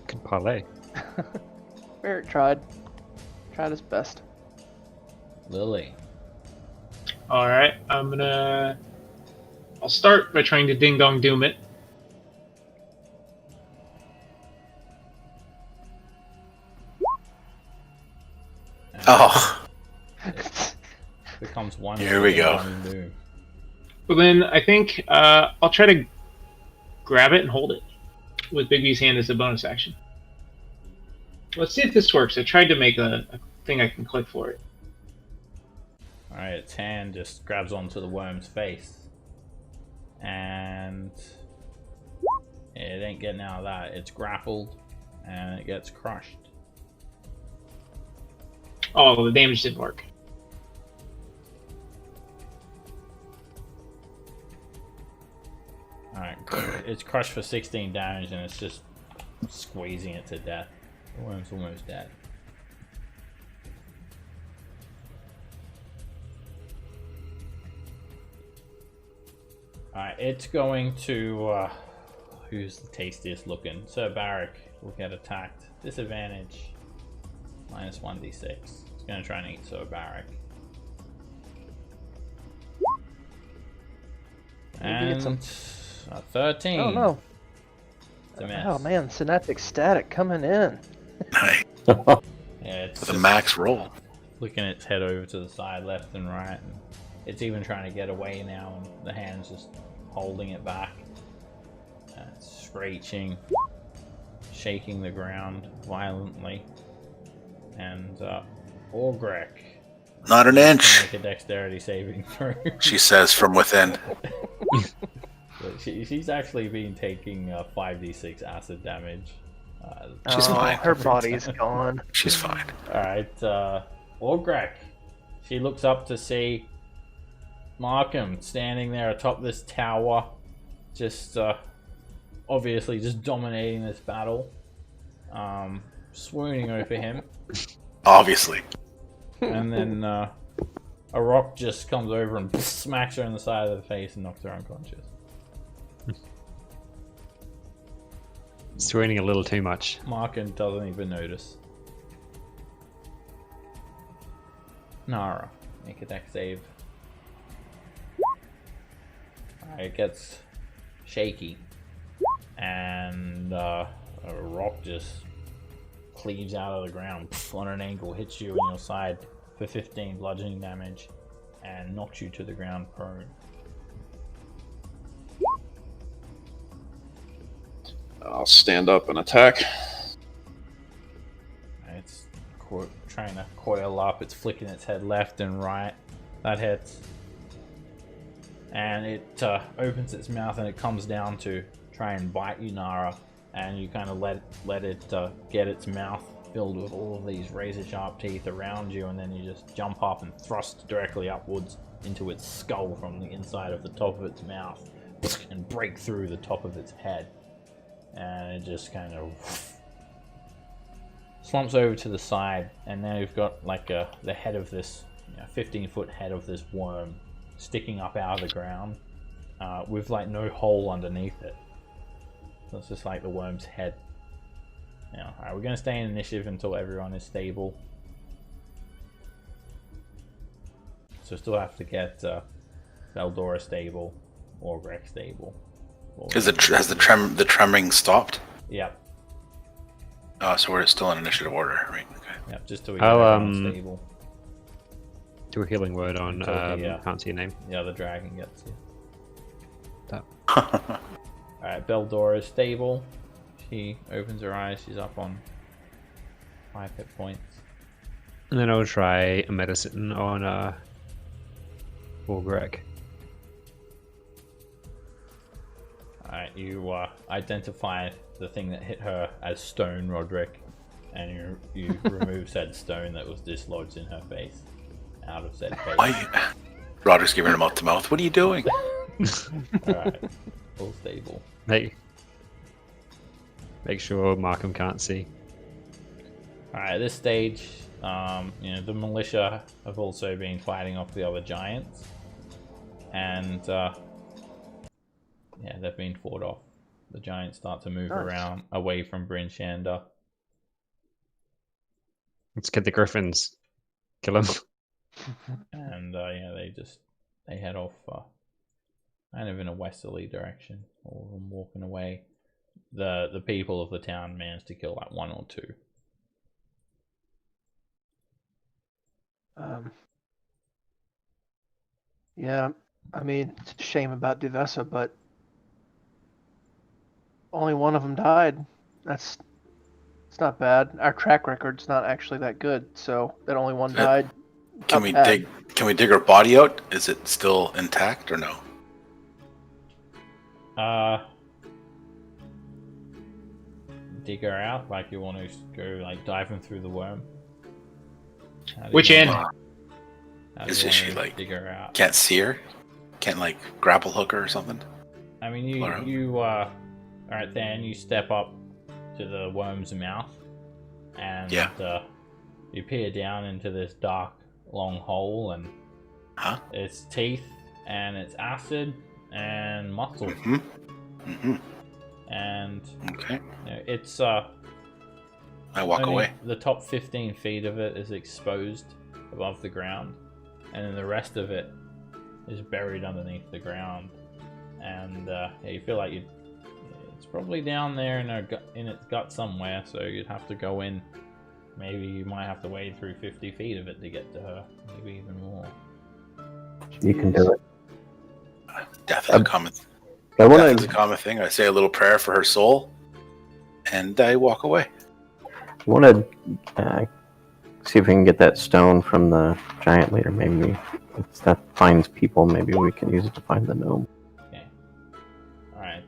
S4: Could parlay.
S3: Eric tried his best.
S5: Lily.
S1: All right, I'll start by trying to ding dong doom it.
S2: Oh,
S5: Becomes one.
S2: Here we go.
S5: Doom.
S1: Well, then I think I'll try to grab it and hold it with Big B's hand as a bonus action. Let's see if this works. I tried to make a thing I can click for it.
S5: Alright, its hand just grabs onto the worm's face. And it ain't getting out of that. It's grappled and it gets crushed.
S1: Oh, the damage didn't work.
S5: Alright, it's crushed for 16 damage and it's just squeezing it to death. The worm's almost dead. Alright, it's going to... who's the tastiest looking? Sir Barrack will get attacked. Disadvantage. Minus 1d6. It's going to try and eat Sir Barrack.
S3: Maybe it's
S5: And... 13.
S3: Oh no.
S5: It's a miss.
S3: Oh man, Synaptic Static coming in.
S2: nice.
S5: Yeah, it's
S2: With a
S5: just
S2: max roll.
S5: flicking its head over to the side, left and right. And it's even trying to get away now, and the hand's just holding it back. It's screeching, shaking the ground violently. And Orgrek
S2: Not an inch,
S5: make a dexterity saving throw.
S2: she says from within.
S5: She's actually been taking 5d6 acid damage.
S2: She's fine.
S3: Her body's gone.
S2: She's fine.
S5: Alright, Orgrek. She looks up to see Markham standing there atop this tower, just obviously just dominating this battle, swooning over him.
S2: Obviously.
S5: And then a rock just comes over and smacks her in the side of the face and knocks her unconscious.
S4: Swooning a little too much.
S5: Markham doesn't even notice. Nara, make a dex save. It gets shaky, and a rock just cleaves out of the ground on an angle, hits you in your side for 15 bludgeoning damage, and knocks you to the ground prone.
S6: I'll stand up and attack.
S5: It's trying to coil up, it's flicking its head left and right. That hits. And it opens its mouth and it comes down to try and bite you, Nara. And you kind of let it get its mouth filled with all of these razor sharp teeth around you, and then you just jump up and thrust directly upwards into its skull from the inside of the top of its mouth and break through the top of its head. And it just kind of slumps over to the side, and now you've got like the head of this 15-foot head of this worm sticking up out of the ground with like no hole underneath it. So it's just like the worm's head. Now, alright, we're going to stay in initiative until everyone is stable. So still have to get Veldora stable or Greg stable.
S2: Has the treming stopped?
S5: Yep.
S2: So we're still in initiative order, right? Okay.
S5: Yep, just till we get everyone stable.
S4: Do a healing word on can't see your name.
S5: Yeah, the dragon gets you.
S4: That.
S5: Alright, Veldora is stable. She opens her eyes, she's up on 5 hit points.
S4: And then I'll try a medicine on Orgrek.
S5: Alright, you identify the thing that hit her as stone, Roderick, and you remove said stone that was dislodged in her face out of said face.
S2: Why? Roderick's giving him mouth to mouth. What are you doing?
S5: Alright, all stable.
S4: Make sure Markham can't see.
S5: Alright, at this stage, the militia have also been fighting off the other giants, and they've been fought off. the giants start to move
S3: Nice.
S5: around away from Bryn Shander.
S4: Let's get the griffins. Kill them.
S5: And yeah, they head off kind of in a westerly direction, all of them walking away. The people of the town managed to kill like 1 or 2.
S3: Yeah, I mean, it's a shame about Duvessa, but only one of them died. It's not bad. Our track record's not actually that good, so that only one died.
S2: Can
S3: not
S2: we
S3: bad.
S2: dig her body out? Is it still intact or no?
S5: Dig her out? Like you want to go like diving through the worm?
S1: Which end?
S2: Is she like
S5: dig her out?
S2: can't see her? Can't like grapple hook her or something?
S5: I mean, you alright then, you step up to the worm's mouth, and you peer down into this dark, long hole, and it's teeth, and it's acid, and muscle. And
S2: okay.
S5: You know, it's
S2: I walk away.
S5: The top 15 feet of it is exposed above the ground, and then the rest of it is buried underneath the ground. And you feel like it's probably down there in its gut somewhere, so you'd have to go in. Maybe you might have to wade through 50 feet of it to get to her, maybe even more.
S7: You can do it.
S2: Death is a common.
S7: Death
S2: is a common thing. I say a little prayer for her soul, and I walk away.
S7: I want to see if we can get that stone from the giant leader. Maybe if that finds people, maybe we can use it to find the gnome.
S5: Okay. Alright,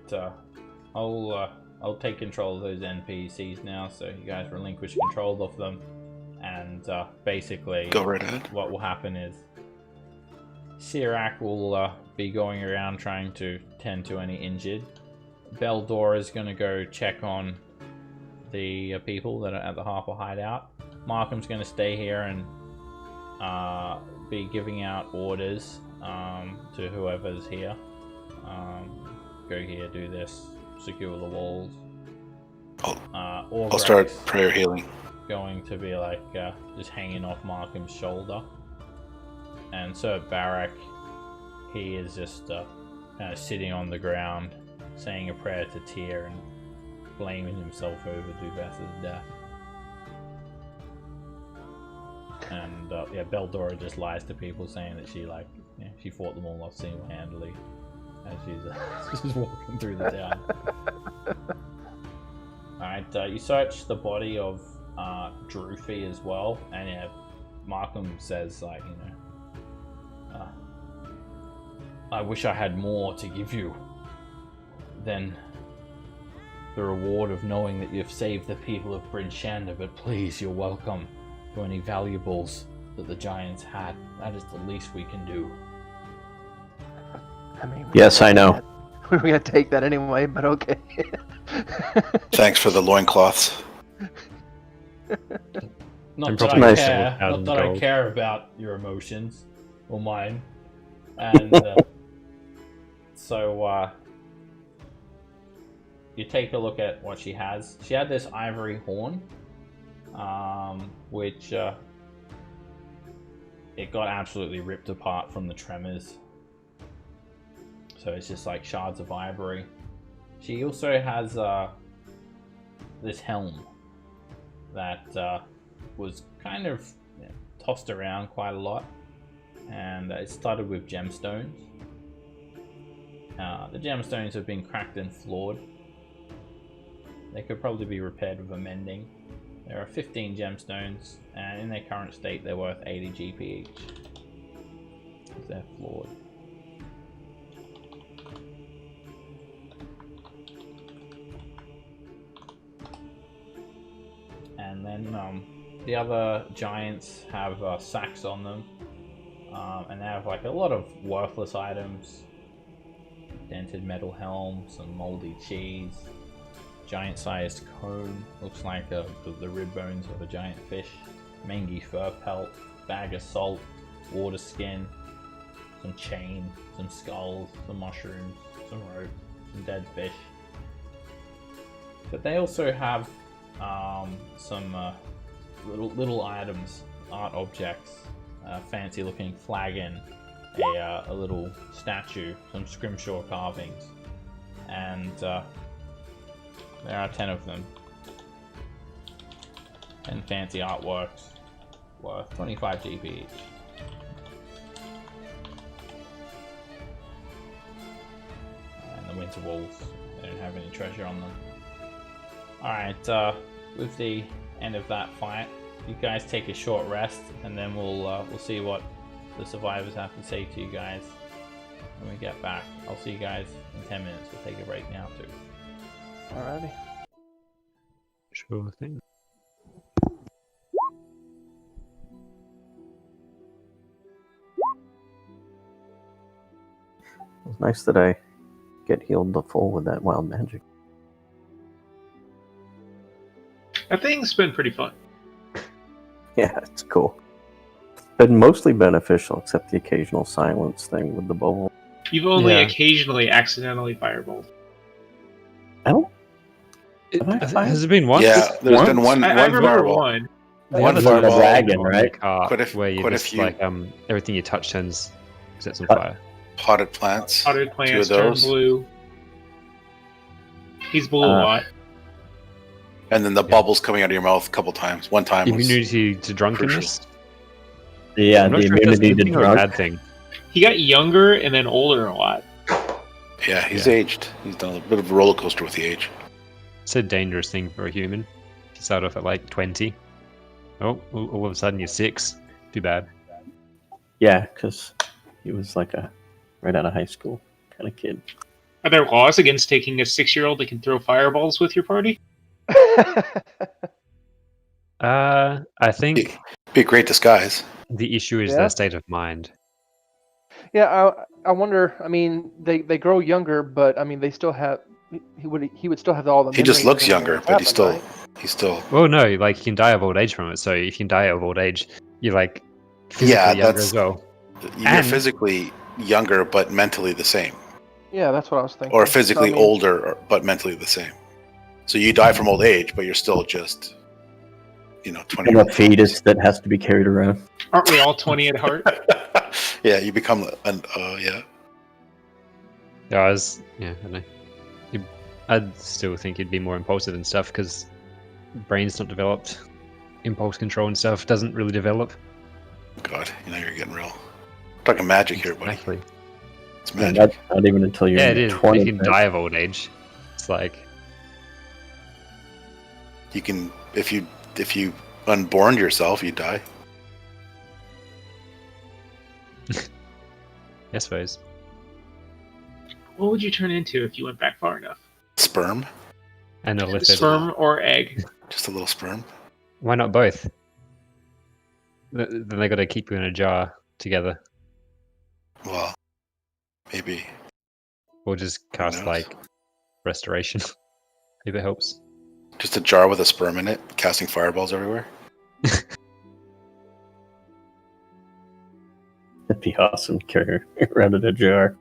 S5: I'll take control of those NPCs now, so you guys relinquish control of them, and basically
S2: go right ahead.
S5: What will happen is Sirac will be going around trying to tend to any injured. Beldor is going to go check on the people that are at the Harper hideout. Markham's going to stay here and be giving out orders to whoever's here. Go here, do this, secure the walls.
S2: I'll start prayer healing.
S5: Going to be like just hanging off Markham's shoulder. And Sir Barak, he is just kind of sitting on the ground, saying a prayer to Tyr and blaming himself over Duvessa's death. And Beldora just lies to people, saying that she fought them all off single-handedly as she's just walking through the town. Alright, you search the body of Droofy as well, and Markham says, I wish I had more to give you than the reward of knowing that you've saved the people of Bryn Shander, but please, you're welcome to any valuables that the giants had. That is the least we can do.
S3: I mean,
S7: yes, I know.
S3: We're gonna take that anyway, but okay.
S2: Thanks for the loincloths.
S5: Not
S4: probably
S5: that I
S4: nice.
S5: care. Not that I care about your emotions or mine. And so you take a look at what she has. She had this ivory horn, which it got absolutely ripped apart from the tremors. So it's just like shards of ivory. She also has this helm that was kind of tossed around quite a lot, and it started with gemstones. The gemstones have been cracked and flawed. They could probably be repaired with a mending. There are 15 gemstones, and in their current state they're worth 80 GP each, because they're flawed. And then the other giants have sacks on them, and they have like a lot of worthless items. Dented metal helm, some moldy cheese, giant-sized comb, looks like the rib bones of a giant fish, mangy fur pelt, bag of salt, water skin, some chain, some skulls, some mushrooms, some rope, some dead fish, But they also have some little items, art objects, fancy looking flagon, a little statue, some scrimshaw carvings, and there are 10 of them. And fancy artworks worth 25 GP each. And the winter wolves, they don't have any treasure on them. Alright, with the end of that fight, you guys take a short rest, and then we'll see what the survivors have to say to you guys when we get back. I'll see you guys in 10 minutes. We'll take a break now too.
S3: Alrighty.
S4: Sure thing.
S7: It was nice that I get healed to full with that wild magic.
S1: That thing's been pretty fun.
S7: Yeah, it's cool. It's been mostly beneficial, except the occasional silence thing with the bubble.
S1: You've only
S3: Yeah.
S1: occasionally accidentally fireballed.
S7: I don't. Have I fired?
S4: Has it been once?
S2: Yeah, there's been
S7: Once?
S2: one
S1: I remember
S2: fireball.
S1: one.
S2: One
S7: I've learned a
S2: fireball.
S7: dragon,
S4: on
S7: right?
S4: the cart
S2: Quite a-
S4: where you
S2: quite a
S4: just
S2: few.
S4: like everything you touch sets on
S7: Uh,
S4: fire.
S2: Potted plants.
S1: Potted plants
S2: Two of
S1: turn
S2: those.
S1: blue. He's blue a lot.
S2: And then the bubbles coming out of your mouth a couple times. One time was
S4: Immunity to drunkenness.
S7: Yeah,
S4: I'm not
S7: the
S4: sure if that's a
S7: immunity
S4: good
S7: to
S4: thing or a
S7: drunk.
S4: bad thing.
S1: He got younger and then older a lot.
S2: yeah, he's
S4: Yeah.
S2: aged. He's done a bit of a roller coaster with the age.
S4: It's a dangerous thing for a human. You start off at like 20. Oh, all of a sudden you're 6. Too bad.
S7: Yeah, because he was like a right out of high school kind of kid.
S1: Are there laws against taking a 6-year-old that can throw fireballs with your party?
S4: I think
S2: Be a great disguise.
S4: the issue is
S3: Yeah.
S4: their state of mind.
S3: Yeah, I wonder. I mean, they grow younger, but I mean, they still have. He would still have all the.
S2: He just
S3: memories
S2: looks
S3: of
S2: younger,
S3: what's
S2: but he's still
S3: happened, right?
S2: he's still
S4: Well, no, like you can die of old age from it. So if you can die of old age, you're like physically
S2: Yeah,
S4: younger
S2: that's-
S4: as well.
S2: you're
S4: And-
S2: physically younger but mentally the same.
S3: Yeah, that's what I was thinking.
S2: Or physically
S3: So, I mean,
S2: older but mentally the same. So you die from old age, but you're still just 20
S7: And a fetus that has to be carried around.
S1: Aren't we all 20 at heart?
S2: Yeah, you become yeah.
S4: Yeah, I don't know. I'd still think he'd be more impulsive and stuff because brain's not developed. Impulse control and stuff doesn't really develop.
S2: God, you're getting real. We're talking magic here, buddy.
S4: Exactly.
S2: It's
S7: And
S2: magic.
S7: that's not even until you're
S4: Yeah,
S7: in
S4: it
S7: your
S4: is. But
S7: 20s.
S4: you can die of old age. It's like
S2: You can if you unborn yourself, you die.
S4: I suppose.
S1: What would you turn into if you went back far enough?
S2: Sperm,
S4: And a lipid.
S1: Sperm or egg?
S2: just a little sperm.
S4: Why not both? Then they got to keep you in a jar together,
S2: Well, maybe.
S4: or just cast
S2: knows?
S4: like restoration if it helps.
S2: Just a jar with a sperm in it, casting fireballs everywhere.
S7: That'd be awesome. Carry around in a jar.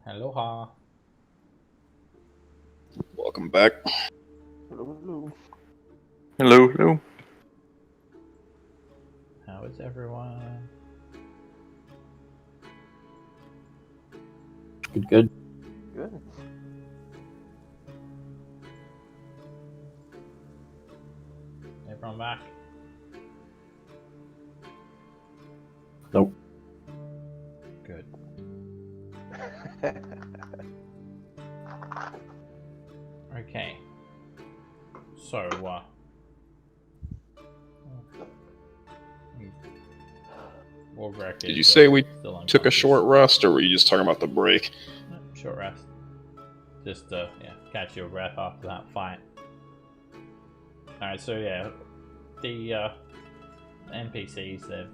S5: Aloha.
S6: Welcome back.
S3: Hello.
S2: Hello, hello.
S5: How is everyone?
S7: Good.
S3: Good.
S5: Everyone back?
S7: Nope.
S5: Good. Okay. So, Wargrek
S6: Did
S5: is,
S6: you say we
S5: still
S6: took a
S5: unconscious.
S6: short rest, or were you just talking about the break?
S5: No, short rest. Just, catch your breath after that fight. Alright, so yeah, the NPCs, they've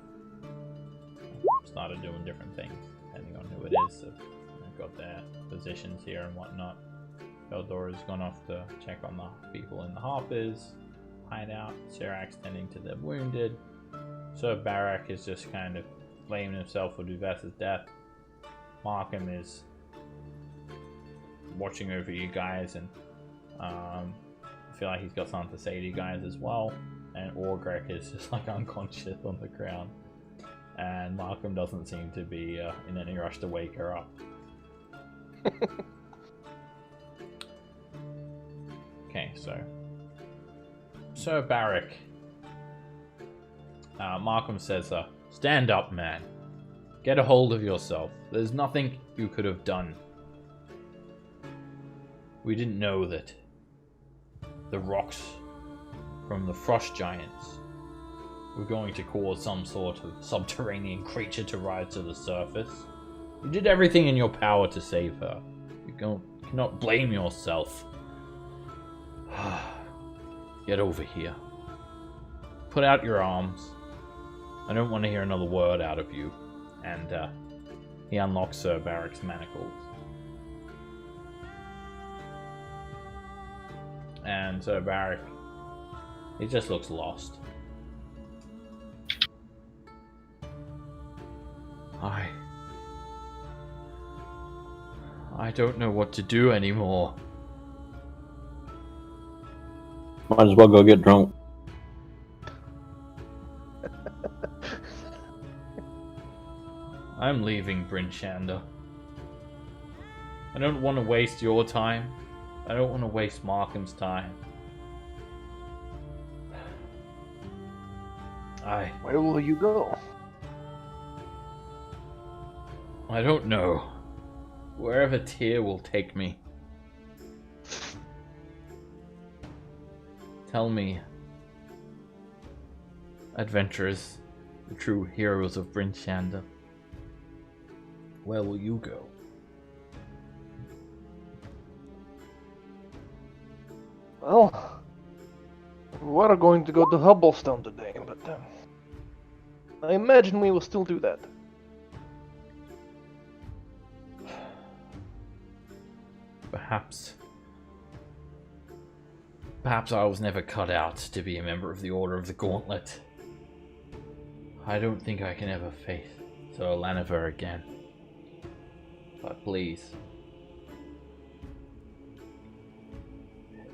S5: started doing different things, depending on who it is. So they've got their positions here and whatnot. Eldor has gone off to check on the people in the Harpers hideout. Sirac's tending to the wounded. So Barak is just kind of blaming himself for Duvess's death. Markham is watching over you guys, and I feel like he's got something to say to you guys as well. And Orgrek is just like unconscious on the ground, and Markham doesn't seem to be in any rush to wake her up. Okay, so Barak. Markham says, "Stand up, man. Get a hold of yourself. There's nothing you could have done. We didn't know that the rocks from the frost giants were going to cause some sort of subterranean creature to rise to the surface. You did everything in your power to save her. You cannot blame yourself. Get over here. Put out your arms. I don't want to hear another word out of you." And he unlocks Sir Barak's manacles. And Sir Barak, he just looks lost. I don't know what to do anymore.
S7: Might as well go get drunk.
S5: I'm leaving, Bryn Shander. I don't want to waste your time. I don't want to waste Markham's time.
S3: Where will you go?
S5: I don't know. Wherever Tyr will take me. Tell me, adventurers, the true heroes of Bryn Shander, where will you go?
S3: Well, we're going to go to Hubblestone today, but I imagine we will still do that.
S5: Perhaps I was never cut out to be a member of the Order of the Gauntlet. I don't think I can ever face Sir Laniver again. But please,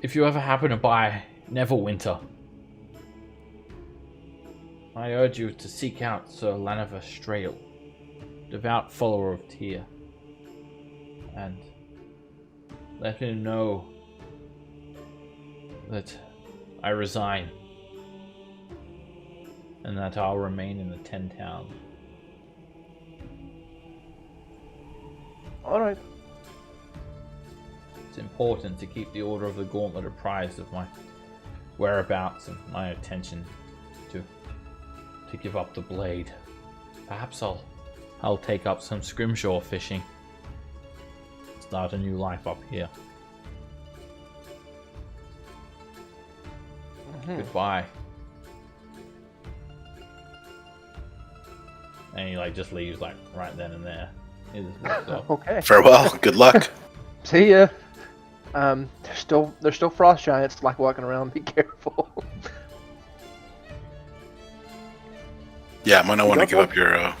S5: if you ever happen to buy Neverwinter, I urge you to seek out Sir Laniver Strail, devout follower of Tyr, and let him know that I resign and that I'll remain in the 10 Towns.
S3: Alright.
S5: It's important to keep the Order of the Gauntlet apprised of my whereabouts and my intention to give up the blade. Perhaps I'll take up some scrimshaw fishing. Start a new life up here. Goodbye. And he just leaves right then and there. He just walks off.
S3: Okay.
S2: Farewell. Good luck.
S3: See ya. There's still frost giants walking around. Be careful.
S2: Yeah, might not want to give up your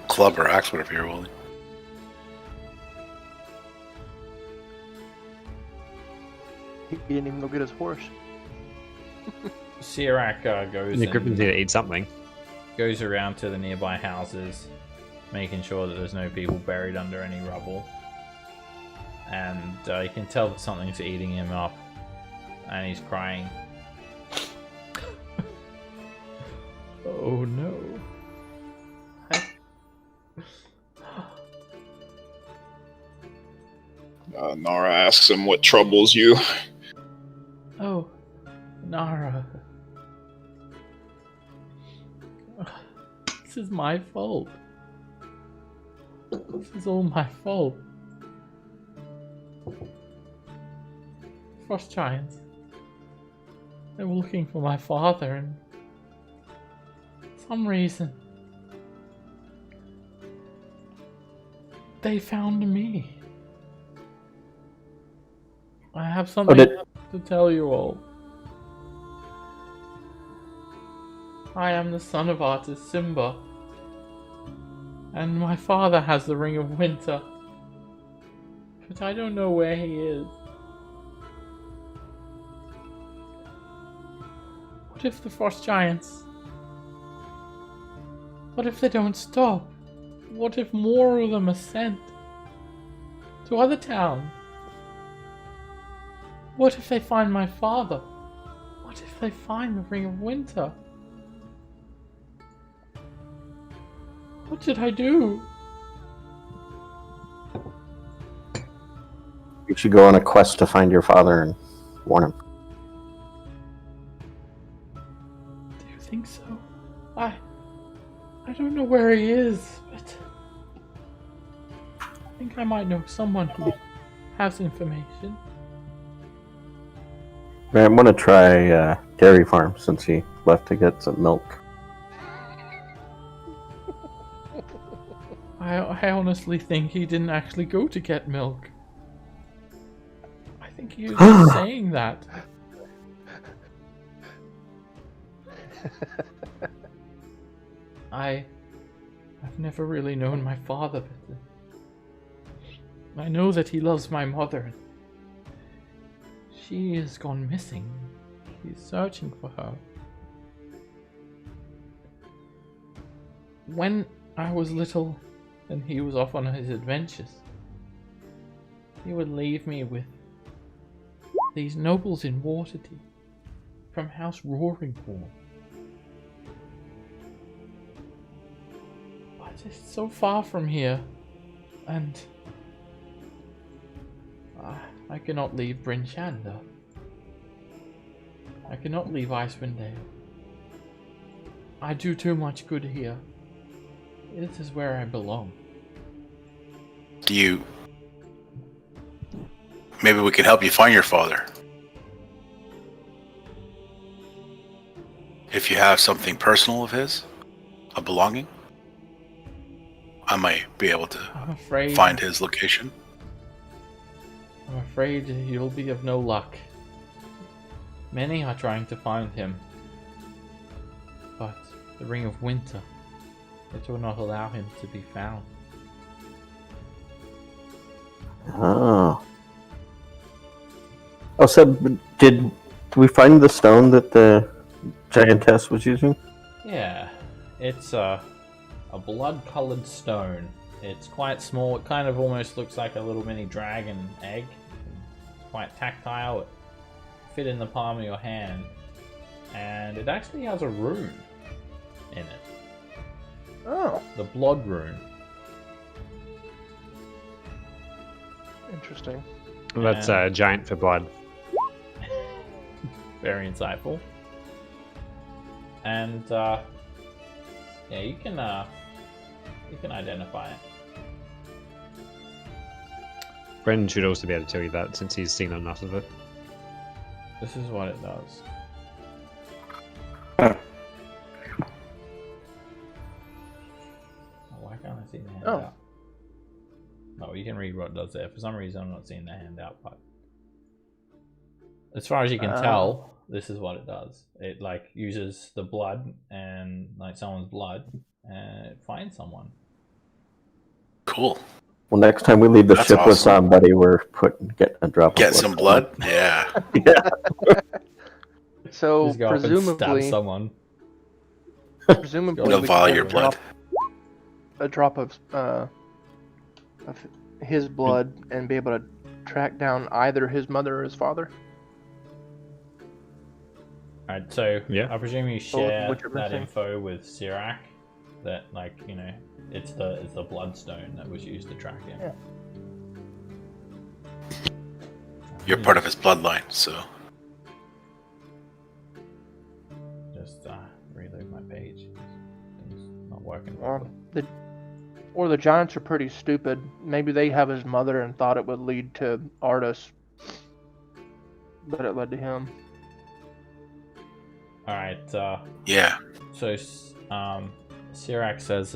S2: club or axe, whatever you're holding.
S3: He didn't even go get his horse.
S5: Sirac goes
S4: The Griffins need
S5: and
S4: to eat something.
S5: goes around to the nearby houses, making sure that there's no people buried under any rubble. And you can tell that something's eating him up, and he's crying. Oh no.
S6: Nara asks him what troubles you.
S5: Oh, Nara. This is my fault. This is all my fault. Frost Giants. They were looking for my father, and for some reason they found me. I have something to tell you all. I am the son of artist Simba, and my father has the Ring of Winter, but I don't know where he is. What if the Frost Giants? What if they don't stop? What if more of them are sent to other towns? What if they find my father? What if they find the Ring of Winter? What should I do?
S7: You should go on a quest to find your father and warn him.
S5: Do you think so? I don't know where he is, but I think I might know someone who has information.
S7: I want to try Dairy Farm since he left to get some milk.
S5: I honestly think he didn't actually go to get milk. I think he was just saying that. I've never really known my father better. I know that he loves my mother. She has gone missing. He's searching for her. When I was little and he was off on his adventures, he would leave me with these nobles in Waterdeep from House Roaringhorn. But it's so far from here, and I cannot leave Bryn Shander. I cannot leave Icewind Dale. I do too much good here. This is where I belong.
S2: Maybe we can help you find your father. If you have something personal of his, a belonging, I might be able to find his location.
S5: I'm afraid you'll be of no luck. Many are trying to find him, but the Ring of Winter, it will not allow him to be found.
S7: Oh. Oh, so did we find the stone that the giantess was using?
S5: Yeah, it's a blood-colored stone. It's quite small. It kind of almost looks like a little mini dragon egg. It's quite tactile. It fit in the palm of your hand, and it actually has a rune in it.
S3: Oh,
S5: The blood rune.
S3: interesting.
S4: That's giant for blood.
S5: Very insightful. And yeah, you can identify it.
S4: Bryn should also be able to tell you that since he's seen enough of it.
S5: This is what it does. Why can't I see the handout? No, you can read what it does there. For some reason, I'm not seeing the handout, but as far as you can tell, this is what it does. It like uses the blood and like someone's blood, and it finds someone.
S2: Cool.
S7: Well, next time we leave the
S2: That's
S7: ship with
S2: awesome.
S7: somebody, we're getting a drop.
S2: Get
S7: of
S2: some blood. Yeah.
S7: Yeah.
S3: So
S5: Just go up and stab
S3: presumably,
S5: someone.
S3: presumably
S2: They'll
S3: we
S2: volley
S3: can
S2: your
S3: get
S2: blood.
S3: a drop of his blood and be able to track down either his mother or his father.
S5: Alright, so
S4: Yeah.
S5: I presume you share
S3: what you're
S5: that
S3: missing.
S5: info with Sirac. That, like, you know, it's the bloodstone that was used to track him.
S3: Yeah.
S2: You're part of his bloodline, so.
S5: Just reload my page. Things not working.
S3: Or the giants are pretty stupid. Maybe they have his mother and thought it would lead to Artus, but it led to him.
S5: Alright,
S2: Yeah.
S5: so Sirac says,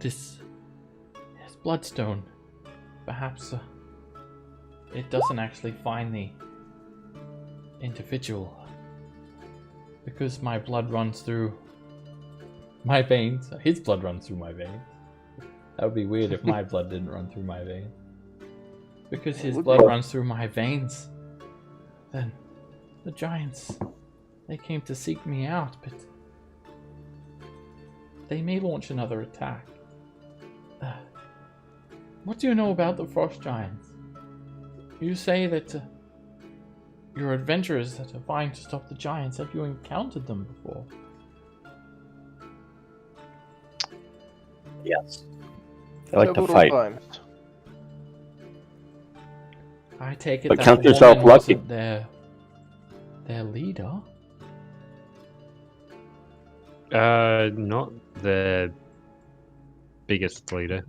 S5: this is bloodstone. Perhaps it doesn't actually find the individual. Because my blood runs through my veins. His blood runs through my veins. That would be weird if my blood didn't run through my veins. Because his blood runs through my veins. Then the giants, they came to seek me out, but they may launch another attack. What do you know about the frost giants? You say that you're adventurers that are vying to stop the giants. Have you encountered them before?
S7: Yes. They like to
S3: Several
S7: fight.
S3: times.
S5: I take it
S7: But
S5: that
S7: count
S5: the
S7: yourself
S5: woman
S7: lucky.
S5: wasn't their leader.
S4: Not the biggest leader.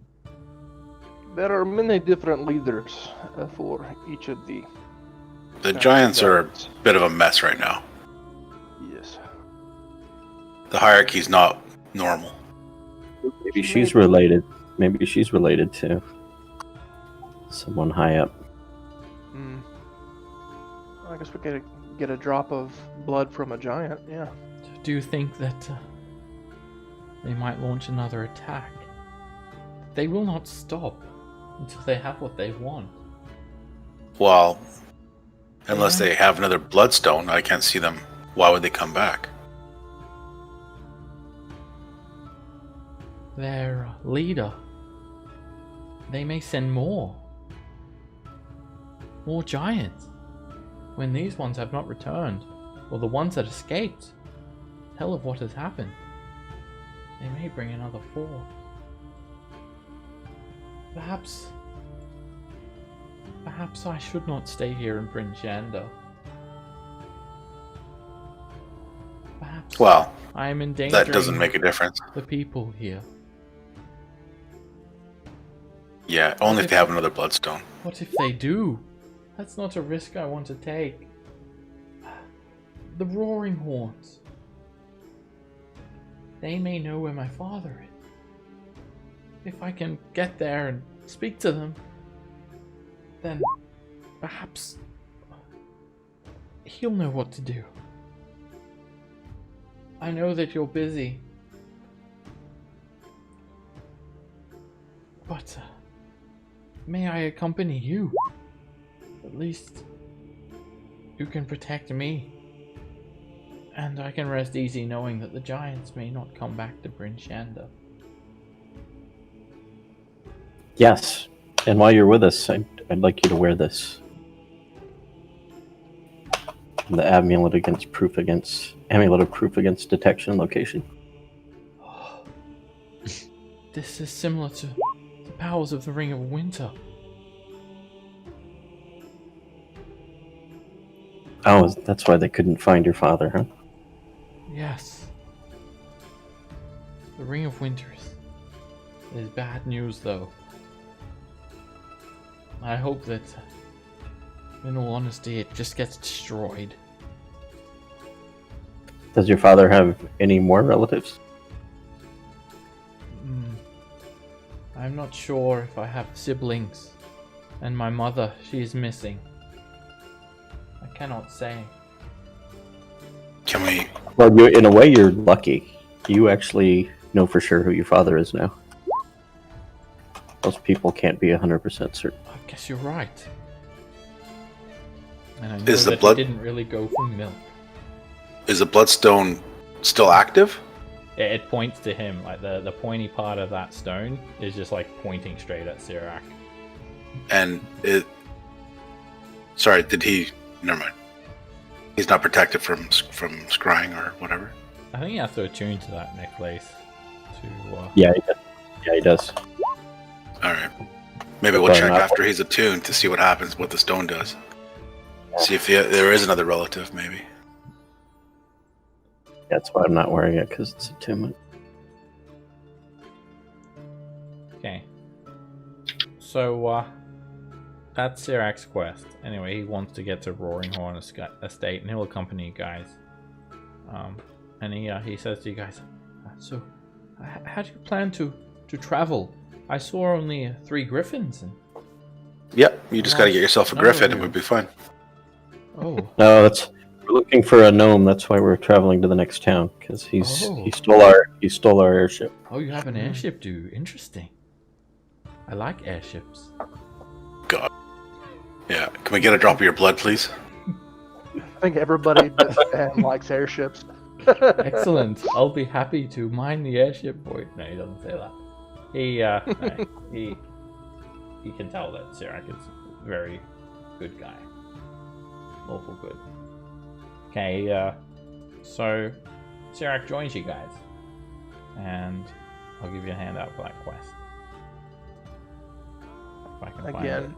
S3: There are many different leaders for each of the.
S2: The giants are a bit of a mess right now.
S3: Yes.
S2: The hierarchy's not normal.
S7: Maybe she's related. Maybe she's related to someone high up.
S3: I guess we could get a drop of blood from a giant. Yeah.
S5: Do you think that they might launch another attack? They will not stop until they have what they want.
S2: Well, unless they have another bloodstone, I can't see them. Why would they come back?
S5: Their leader. They may send more. More giants. When these ones have not returned, or the ones that escaped, tell of what has happened. They may bring another force. Perhaps I should not stay here in Bryn Shander. Perhaps
S2: Well,
S5: I am endangering
S2: that doesn't make a difference.
S5: the people here.
S2: Yeah, only if they have another bloodstone.
S5: What if they do? That's not a risk I want to take. The Roaring Horns. They may know where my father is. If I can get there and speak to them, then perhaps he'll know what to do. I know that you're busy, but may I accompany you? At least you can protect me, and I can rest easy knowing that the giants may not come back to Bryn Shander.
S7: Yes. And while you're with us, I'd like you to wear this. The amulet of proof against detection and location.
S5: This is similar to the powers of the Ring of Winter.
S7: Oh, that's why they couldn't find your father, huh?
S5: Yes. The Ring of Winter is bad news, though. I hope that, in all honesty, it just gets destroyed.
S7: Does your father have any more relatives?
S5: I'm not sure if I have siblings. And my mother, she is missing. I cannot say.
S2: Can we?
S7: Well, in a way, you're lucky. You actually know for sure who your father is now. Most people can't be 100% certain.
S5: I guess you're right. And I know
S2: Is the
S5: that
S2: blood-
S5: he didn't really go for milk.
S2: Is the bloodstone still active?
S5: Yeah, it points to him. Like the pointy part of that stone is just like pointing straight at Sirac.
S2: And it. Sorry, did he? Never mind. He's not protected from scrying or whatever.
S5: I think you have to attune to that necklace to.
S7: Yeah, he does.
S2: All right. Maybe we'll
S7: But
S2: check
S7: not-
S2: after he's attuned to see what happens, what the stone does. See if there is another relative, maybe.
S7: That's why I'm not wearing it, because it's attunement.
S5: Okay. So that's Sirac's quest. Anyway, he wants to get to Roaring Horn Estate, and he'll accompany you guys. And he says to you guys, "So, how do you plan to travel? I saw only 3 griffins." And...
S2: Yep, you just got to get yourself a
S5: No,
S2: griffin,
S5: no.
S2: and we'll be fine.
S5: Oh,
S7: No, we're looking for a gnome. That's why we're traveling to the next town, because he
S5: Oh.
S7: stole our airship.
S5: oh, you have an airship, do you? Interesting. I like airships.
S2: God. Yeah, can we get a drop of your blood, please?
S3: I think everybody but Stan likes airships.
S5: Excellent. I'll be happy to mine the airship boy. No, he doesn't say that. He can tell that Sirac is a very good guy. Lawful good. Okay, so Sirac joins you guys, and I'll give you a handout for that quest. If I can find it.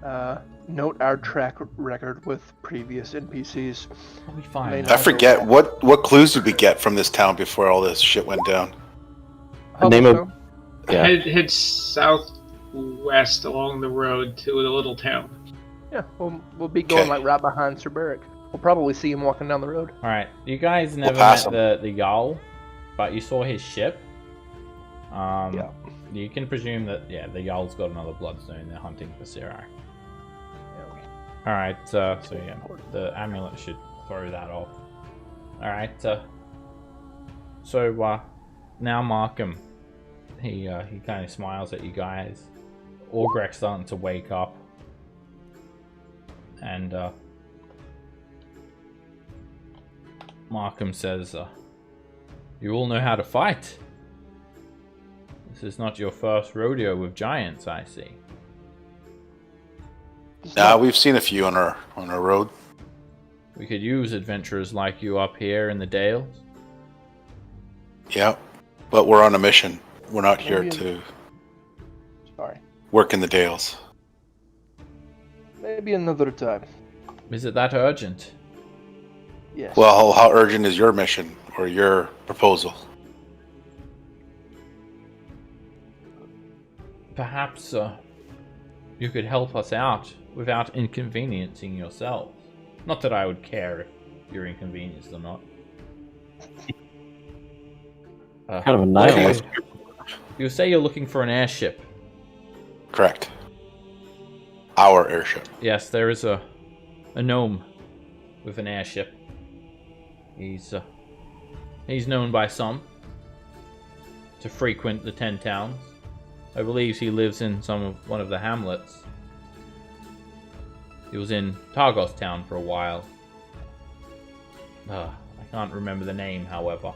S3: Again, note our track record with previous NPCs.
S5: I'll be fine.
S3: May
S2: I
S3: not-
S2: forget, what clues did we get from this town before all this shit went down?
S7: The name of- Yeah.
S1: Head southwest along the road to the little town.
S3: Yeah, we'll be going
S2: Okay.
S3: like right behind Sir Beric. We'll probably see him walking down the road.
S5: Alright, you guys never
S2: pass
S5: met the Jarl, but you saw his ship.
S3: Yeah.
S5: You can presume that, the Jarl's got another bloodstone. They're hunting for Sirac. Alright, so yeah, the amulet should throw that off. Alright, so now Markham, he kind of smiles at you guys. Orgrek's starting to wake up. And Markham says, "You all know how to fight. This is not your first rodeo with giants, I see."
S2: We've seen a few on our road.
S5: We could use adventurers like you up here in the Dales.
S2: Yeah, but we're on a mission. We're not here
S3: Maybe-
S2: to
S3: Sorry.
S2: work in the Dales.
S3: Maybe another time.
S5: Is it that urgent?
S3: Yes.
S2: Well, how urgent is your mission or your proposal?
S5: Perhaps you could help us out without inconveniencing yourselves. Not that I would care if you're inconvenienced or not.
S7: Kind of a nihilist.
S5: You say you're looking for an airship.
S2: Correct. Our airship.
S5: Yes, there is a gnome with an airship. He's known by some to frequent the 10 towns. I believe he lives in one of the hamlets. He was in Targos town for a while. I can't remember the name, however.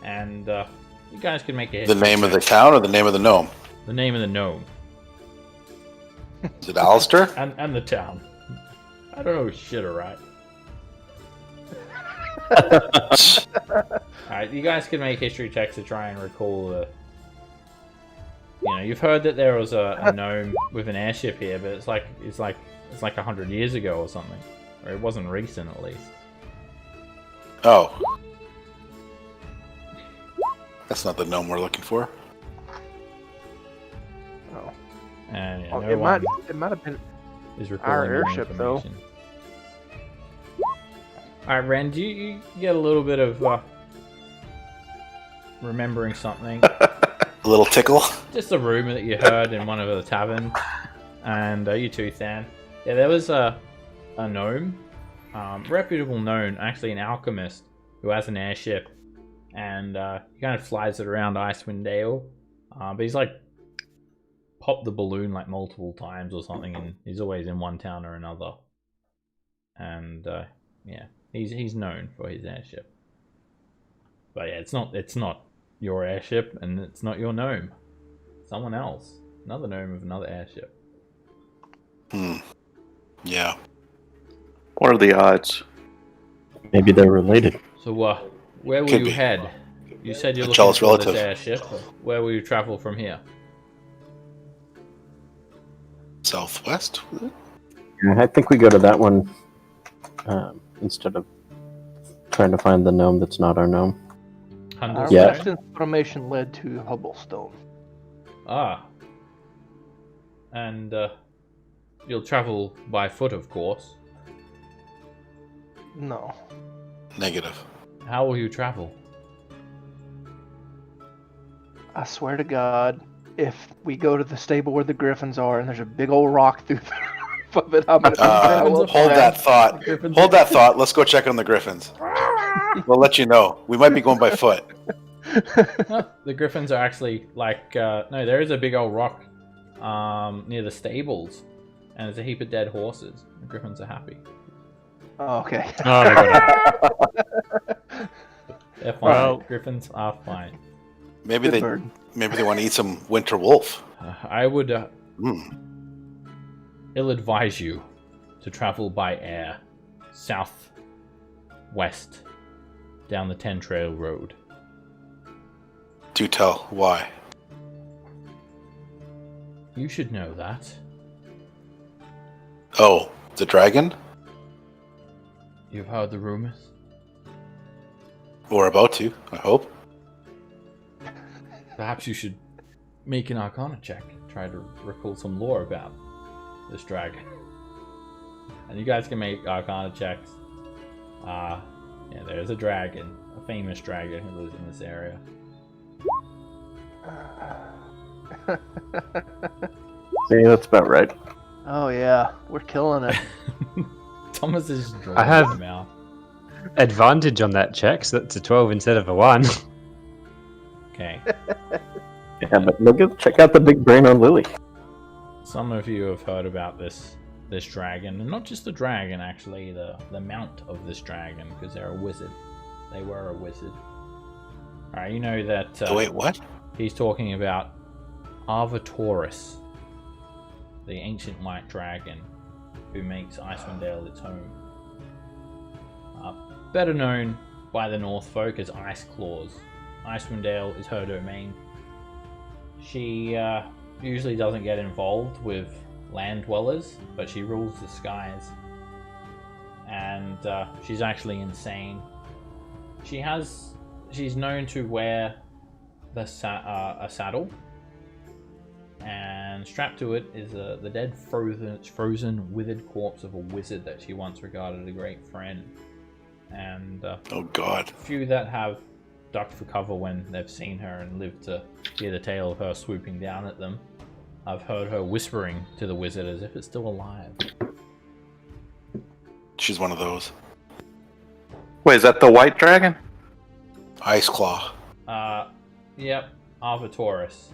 S5: And you guys can make a
S2: The name of the town or the name of the gnome?
S5: the name of the gnome
S2: Is it Alistair?
S5: and the town. I don't know shit, alright. Alright, you guys can make history checks to try and recall the. You've heard that there was a gnome with an airship here, but it's like 100 years ago or something, or it wasn't recent at least.
S2: Oh. That's not the gnome we're looking for.
S3: Oh.
S5: And
S3: Oh,
S5: no
S3: it
S5: one
S3: might have been.
S5: is
S3: our
S5: recalling your
S3: airship, though.
S5: information. Alright, Ren, do you get a little bit of remembering something?
S2: A little tickle.
S5: Just a rumor that you heard in one of the taverns, and you too, Than. Yeah, there was a gnome, reputable gnome, actually an alchemist who has an airship, and he kind of flies it around Icewind Dale. But he's like popped the balloon like multiple times or something, and he's always in one town or another. And yeah, he's known for his airship. But yeah, it's not your airship, and it's not your gnome. Someone else, another gnome of another airship.
S2: Yeah.
S8: What are the odds?
S7: Maybe they're related.
S5: So where will
S2: Could
S5: you
S2: be.
S5: head? You said you're
S2: A
S5: looking
S2: jealous
S5: for
S2: relative.
S5: this airship. Where will you travel from here?
S2: Southwest?
S7: Yeah, I think we go to that one instead of trying to find the gnome that's not our gnome.
S5: Hundred
S7: Yeah.
S3: This information led to Hubblestone.
S5: Ah. And you'll travel by foot, of course.
S3: No.
S2: Negative.
S5: How will you travel?
S3: I swear to God, if we go to the stable where the griffins are and there's a big old rock through the roof of it, I'm gonna
S2: Hold that thought. Hold that thought. Let's go check on the griffins. We'll let you know. We might be going by foot.
S5: No, the griffins are actually like no, there is a big old rock near the stables, and there's a heap of dead horses. The griffins are happy.
S3: Oh, okay.
S4: Oh, they got it.
S5: They're fine.
S4: Well-
S5: Griffins are fine.
S2: Maybe
S3: Good
S2: they
S3: bird.
S2: want to eat some winter wolf.
S5: I would
S2: Mm.
S5: ill-advise you to travel by air, south-west, down the 10 Trail Road.
S2: Do tell. Why?
S5: You should know that.
S2: Oh, the dragon?
S5: You've heard the rumors.
S2: We're about to, I hope.
S5: Perhaps you should make an Arcana check. Try to recall some lore about this dragon. And you guys can make Arcana checks. Yeah, there's a dragon, a famous dragon who lives in this area.
S7: See, that's about right.
S3: Oh yeah, we're killing it.
S5: Thomas is just drawing
S4: I have-
S5: his mouth.
S4: Advantage on that check, so that's a 12 instead of a 1.
S5: Okay.
S7: Yeah, but check out the big brain on Lily.
S5: Some of you have heard about this dragon, and not just the dragon, actually, the mount of this dragon, because they're a wizard. They were a wizard. Alright, you know that
S2: Wait, what?
S5: he's talking about Arvataurus, the ancient white dragon who makes Icewind its home. Better known by the North folk as Ice Claws. Icewind is her domain. She usually doesn't get involved with land dwellers, but she rules the skies. And she's actually insane. She's known to wear a saddle, and strapped to it is the dead, frozen, withered corpse of a wizard that she once regarded a great friend. And
S2: Oh God.
S5: few that have ducked for cover when they've seen her and lived to hear the tale of her swooping down at them. I've heard her whispering to the wizard as if it's still alive.
S2: She's one of those.
S8: Wait, is that the white dragon?
S2: Ice Claw.
S5: Yep, Arvataurus.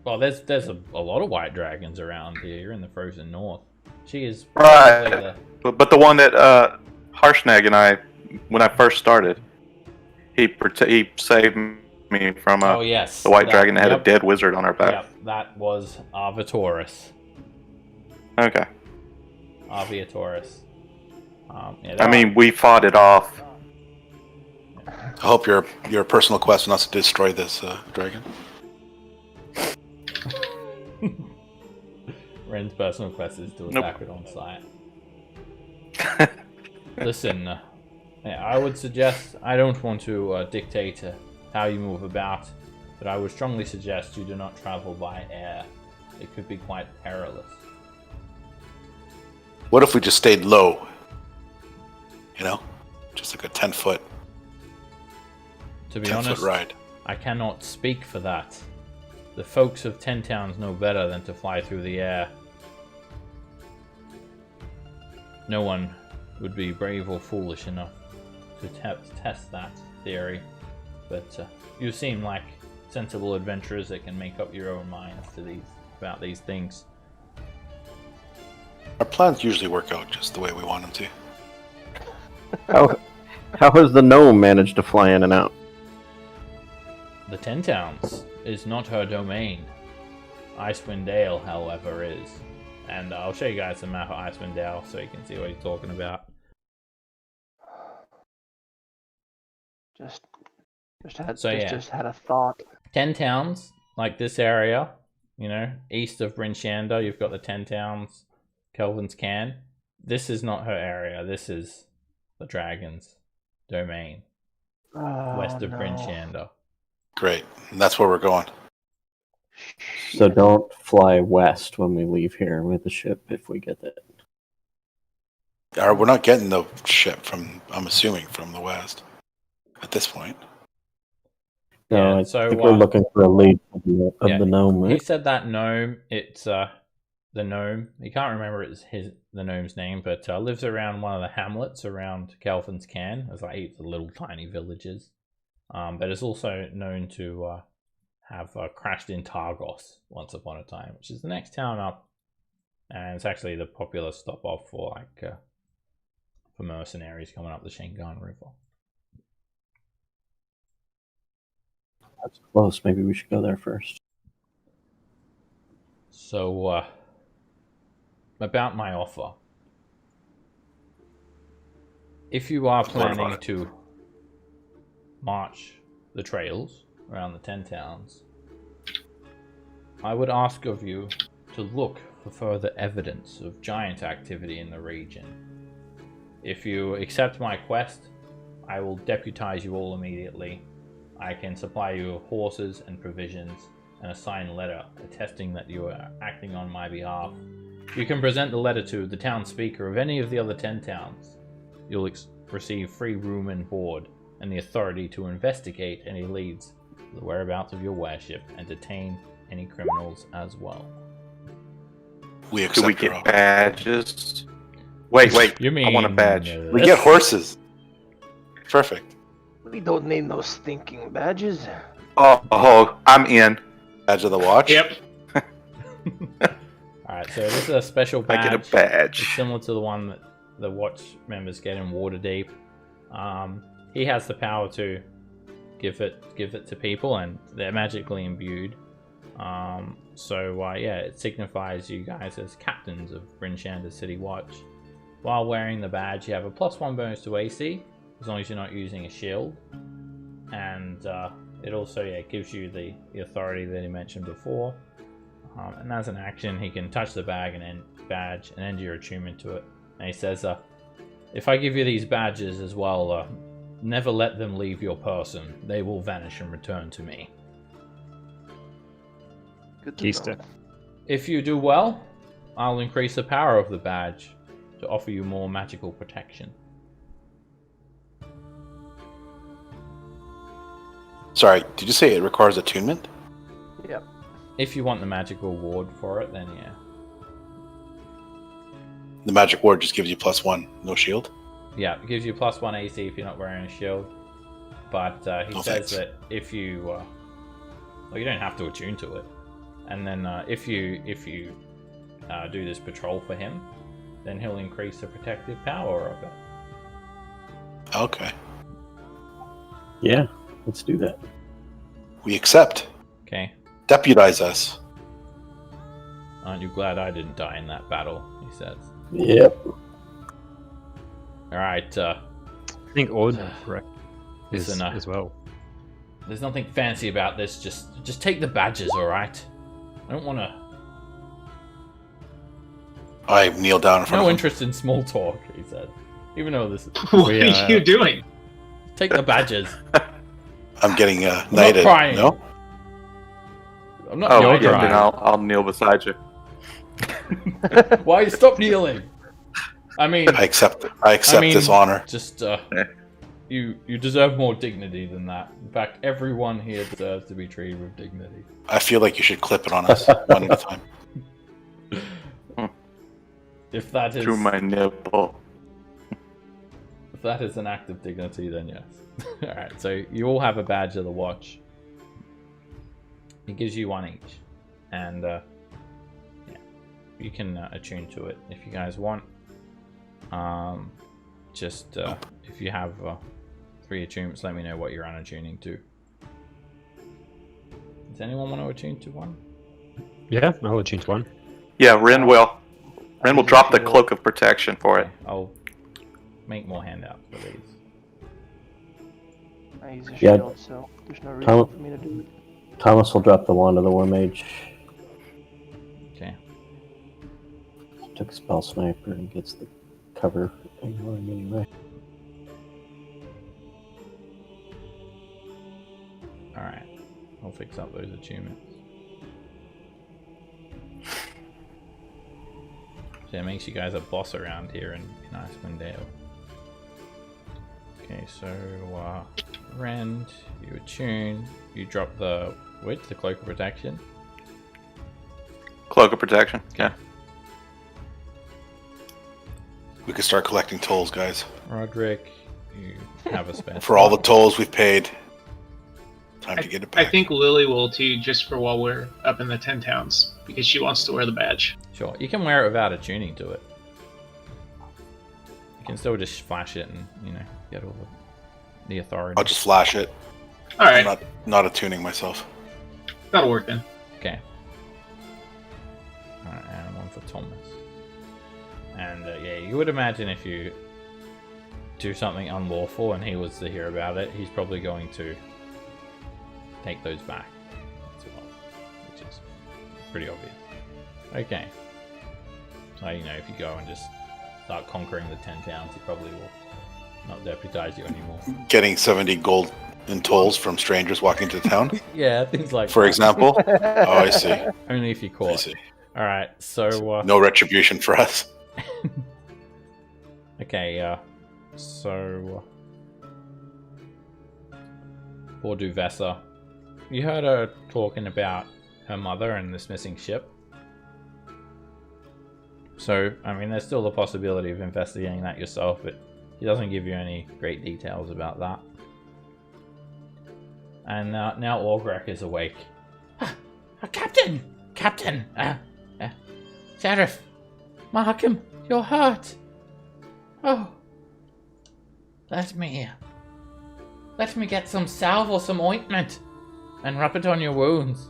S5: Well, there's a lot of white dragons around here. You're in the frozen north. She is
S8: Right.
S5: probably
S8: But the one that Harshnag and I, when I first started, he saved me from
S5: oh yes,
S8: the white dragon that had
S5: yep,
S8: a dead wizard on her back.
S5: Yep, that was Arvataurus.
S8: Okay.
S5: Arvataurus.
S8: I mean, we fought it off.
S2: I hope your personal quest wants to destroy this dragon.
S5: Ren's personal quest is to
S8: Nope.
S5: attack it on sight. Listen, I would suggest, I don't want to dictate how you move about, but I would strongly suggest you do not travel by air. It could be quite perilous.
S2: What if we just stayed low? You know? Just like a 10-foot,
S5: To be
S2: 10-foot
S5: honest,
S2: ride.
S5: I cannot speak for that. The folks of 10 Towns know better than to fly through the air. No one would be brave or foolish enough to test that theory, but you seem like sensible adventurers that can make up your own minds to these out these things.
S2: Our plans usually work out just the way we want them to.
S7: How has the gnome managed to fly in and out?
S5: The 10 Towns is not her domain. Icewind Dale, however, is. And I'll show you guys a map of Icewind Dale so you can see what he's talking about.
S3: Just had a thought.
S5: 10 Towns, like this area, you know, east of Bryn Shander, you've got the 10 Towns, Kelvin's Can. This is not her area. This is the Dragon's domain, west of Bryn Shander.
S2: Great. And that's where we're going.
S7: So don't fly west when we leave here with the ship if we get it.
S2: We're not getting the ship from, I'm assuming, from the west at this point.
S7: No,
S5: Yeah,
S7: I
S5: so,
S7: think we're looking for a lead of the gnome,
S5: He
S7: right?
S5: said that gnome, it's the gnome, he can't remember the gnome's name, but lives around one of the hamlets around Kelvin's Can. There's like 8 little tiny villages. But it's also known to have crashed in Targos once upon a time, which is the next town up, and it's actually the popular stop off for for mercenaries coming up the Shengan River.
S7: That's close. Maybe we should go there first.
S5: So, about my offer. If you are planning to march the trails around the 10 Towns, I would ask of you to look for further evidence of giant activity in the region. If you accept my quest, I will deputize you all immediately. I can supply you with horses and provisions and a signed letter attesting that you are acting on my behalf. You can present the letter to the town speaker of any of the other 10 towns. You'll receive free room and board and the authority to investigate any leads to the whereabouts of your warship and detain any criminals as well.
S2: We accept.
S8: Do we get badges? Wait.
S5: You mean
S8: I want a badge.
S2: We get horses. Perfect.
S3: We don't need no stinking badges.
S8: Oh, I'm in.
S2: Badge of the watch.
S1: Yep.
S5: Alright, so this is a special badge.
S8: I get a badge.
S5: It's similar to the one that the watch members get in Waterdeep. He has the power to give it to people, and they're magically imbued. Yeah, it signifies you guys as captains of Bryn Shander City Watch. While wearing the badge, you have a +1 bonus to AC, as long as you're not using a shield. And it also gives you the authority that he mentioned before. And as an action, he can touch the badge and end your attunement to it. And he says, if I give you these badges as well, never let them leave your person. They will vanish and return to me.
S3: Good to
S4: Keister.
S3: know.
S5: If you do well, I'll increase the power of the badge to offer you more magical protection.
S2: Sorry, did you say it requires attunement?
S3: Yep.
S5: If you want the magical ward for it, then yeah.
S2: The magic ward just gives you +1, no shield.
S5: Yeah, it gives you +1 AC if you're not wearing a shield. But he says
S2: thanks.
S5: that if you... well, you don't have to attune to it. And then if you do this patrol for him, then he'll increase the protective power of it.
S2: Okay.
S7: Yeah, let's do that.
S2: We accept.
S5: Okay.
S2: Deputize us.
S5: Aren't you glad I didn't die in that battle? He says.
S7: Yep.
S5: Alright,
S4: I think Ord correct is
S5: listen,
S4: as well.
S5: there's nothing fancy about this, just take the badges, alright? I don't want to...
S2: I kneel down in front
S5: No
S2: of him.
S5: interest in small talk, he said. Even though this is...
S1: What
S4: We,
S1: are you doing?
S5: Take the badges.
S2: I'm getting
S5: not
S2: knighted.
S5: crying.
S2: No?
S5: I'm not
S8: Oh,
S5: kneeling.
S8: yeah, then I'll kneel beside you.
S5: Why stop kneeling? I mean,
S2: I accept this honor.
S5: just you deserve more dignity than that. In fact, everyone here deserves to be treated with dignity.
S2: I feel like you should clip it on us one at a time.
S5: If that is
S8: Through my nipple.
S5: if that is an act of dignity, then yes. All right, so you all have a badge of the watch. It gives you one each, and you can attune to it if you guys want. If you have 3 attunements, let me know what you're unattuning to. Does anyone want to attune to one?
S4: Yeah, I'll attune to one.
S8: Yeah, Ren will. Ren will
S3: use a
S8: drop the
S3: shield.
S8: cloak of protection for it.
S5: Okay, I'll make more handouts for these.
S3: I use a
S7: Yeah.
S3: shield, so there's no reason
S7: Tom-
S3: for me to do it.
S7: Thomas will drop the wand of the War Mage.
S5: Okay.
S7: Took spell sniper and gets the cover ignoring anyway.
S5: Alright. I'll fix up those attunements. So it makes you guys a boss around here in Icewind Dale. Okay, so Rend, you attune, you drop the the cloak of protection.
S8: Cloak of protection. Yeah.
S2: We can start collecting tolls, guys.
S5: Roderick, you have a spare.
S2: For all the tolls we've paid. Time to get it
S1: I
S2: back.
S1: think Lily will too, just for while we're up in the 10 towns, because she wants to wear the badge.
S5: Sure, you can wear it without attuning to it. You can still just flash it and, get all the authority.
S2: I'll just flash it.
S1: All right,
S2: I'm not attuning myself.
S1: that'll work then.
S5: Okay. Alright, and one for Thomas. And yeah, you would imagine if you do something unlawful and he was to hear about it, he's probably going to take those back as well, which is pretty obvious. Okay. So, if you go and just start conquering the 10 towns, he probably will not deputize you anymore.
S2: Getting 70 gold in tolls from strangers walking to town,
S5: Yeah, things like
S2: for
S5: that.
S2: example. Oh, I see.
S5: Only if you
S2: I
S5: caught.
S2: see.
S5: Alright, so
S2: No retribution for us.
S5: okay, so poor Duvessa. You heard her talking about her mother and this missing ship. So, there's still the possibility of investigating that yourself, but he doesn't give you any great details about that. And now Orgrek is awake. Captain! Captain! Sheriff! Markham, you're hurt! Oh. Let me get some salve or some ointment and rub it on your wounds.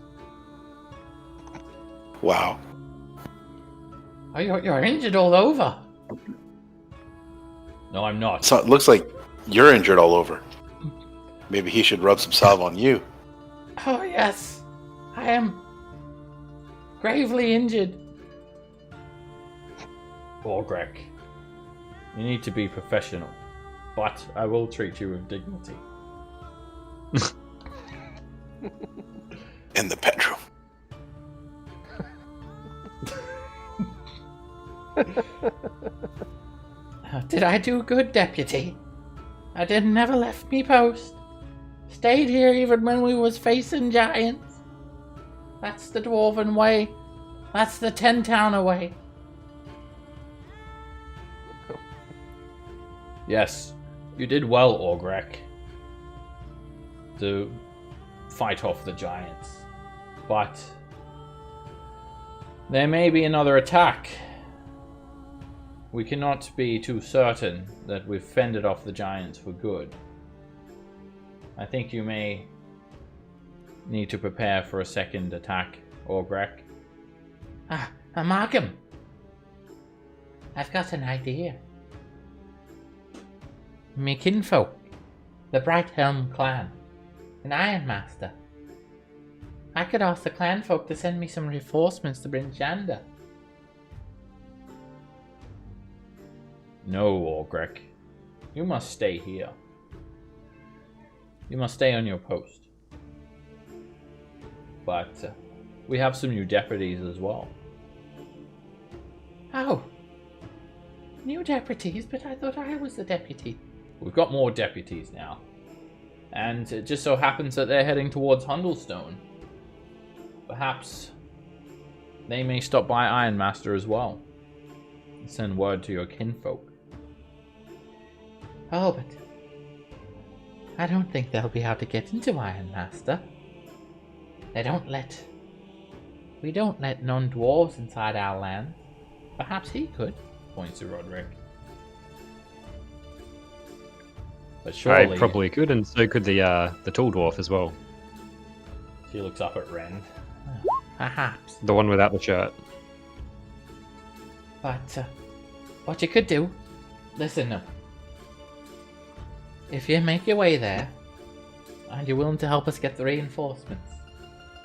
S2: Wow.
S5: Oh, you're injured all over. No, I'm not.
S2: So it looks like you're injured all over. Maybe he should rub some salve on you.
S5: Oh, yes. I am gravely injured. Orgrek, you need to be professional, but I will treat you with dignity.
S2: In the bedroom.
S5: Did I do good, deputy? I never left me post. Stayed here even when we was facing giants. That's the dwarven way. That's the 10-towner way. Yes, you did well, Orgrek, to fight off the giants. But there may be another attack. We cannot be too certain that we've fended off the giants for good. I think you may need to prepare for a second attack, Orgrek. Markham! I've got an idea. Me kinfolk, the Brighthelm clan, an Ironmaster. I could ask the clan folk to send me some reinforcements to bring Shander. No, Orgrek. You must stay here. You must stay on your post. But we have some new deputies as well. Oh. New deputies? But I thought I was the deputy. We've got more deputies now. And it just so happens that they're heading towards Hundlestone. Perhaps they may stop by Ironmaster as well. And send word to your kinfolk. Oh, but I don't think they'll be able to get into Ironmaster. They don't let We don't let non-dwarves inside our land. Perhaps he could, points to Roderick. But surely...
S4: I probably could, and so could the tall dwarf as well.
S5: She looks up at Ren. Perhaps.
S4: The one without the shirt.
S5: But, what you could do... Listen, if you make your way there, and you're willing to help us get the reinforcements,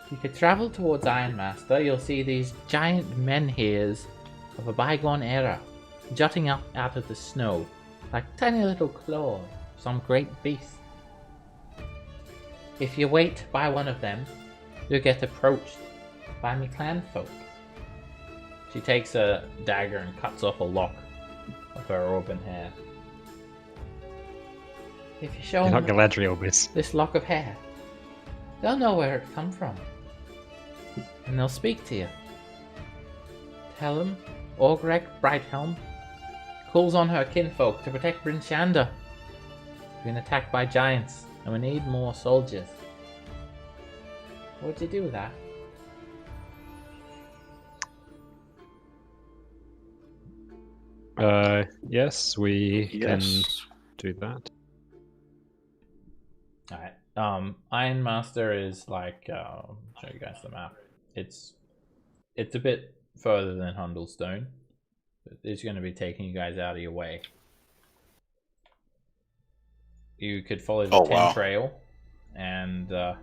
S5: you could travel towards Ironmaster. You'll see these giant menhirs of a bygone era, jutting up out of the snow, like tiny little claws of some great beast. If you wait by one of them, you'll get approached by me clan folk. She takes a dagger and cuts off a lock of her auburn hair. If you show
S4: You're not
S5: them
S4: Galadriel, miss.
S5: this lock of hair, they'll know where it come from, and they'll speak to you. Tell them Orgrek Brighthelm calls on her kinfolk to protect Bryn Shander. We've been attacked by giants, and we need more soldiers. Would you do that?
S4: Yes, we can
S2: Yes.
S4: do that.
S5: Alright. Ironmaster is like, show you guys the map. It's a bit further than Hundlestone. It's going to be taking you guys out of your way. You could follow the 10 trail, and yeah,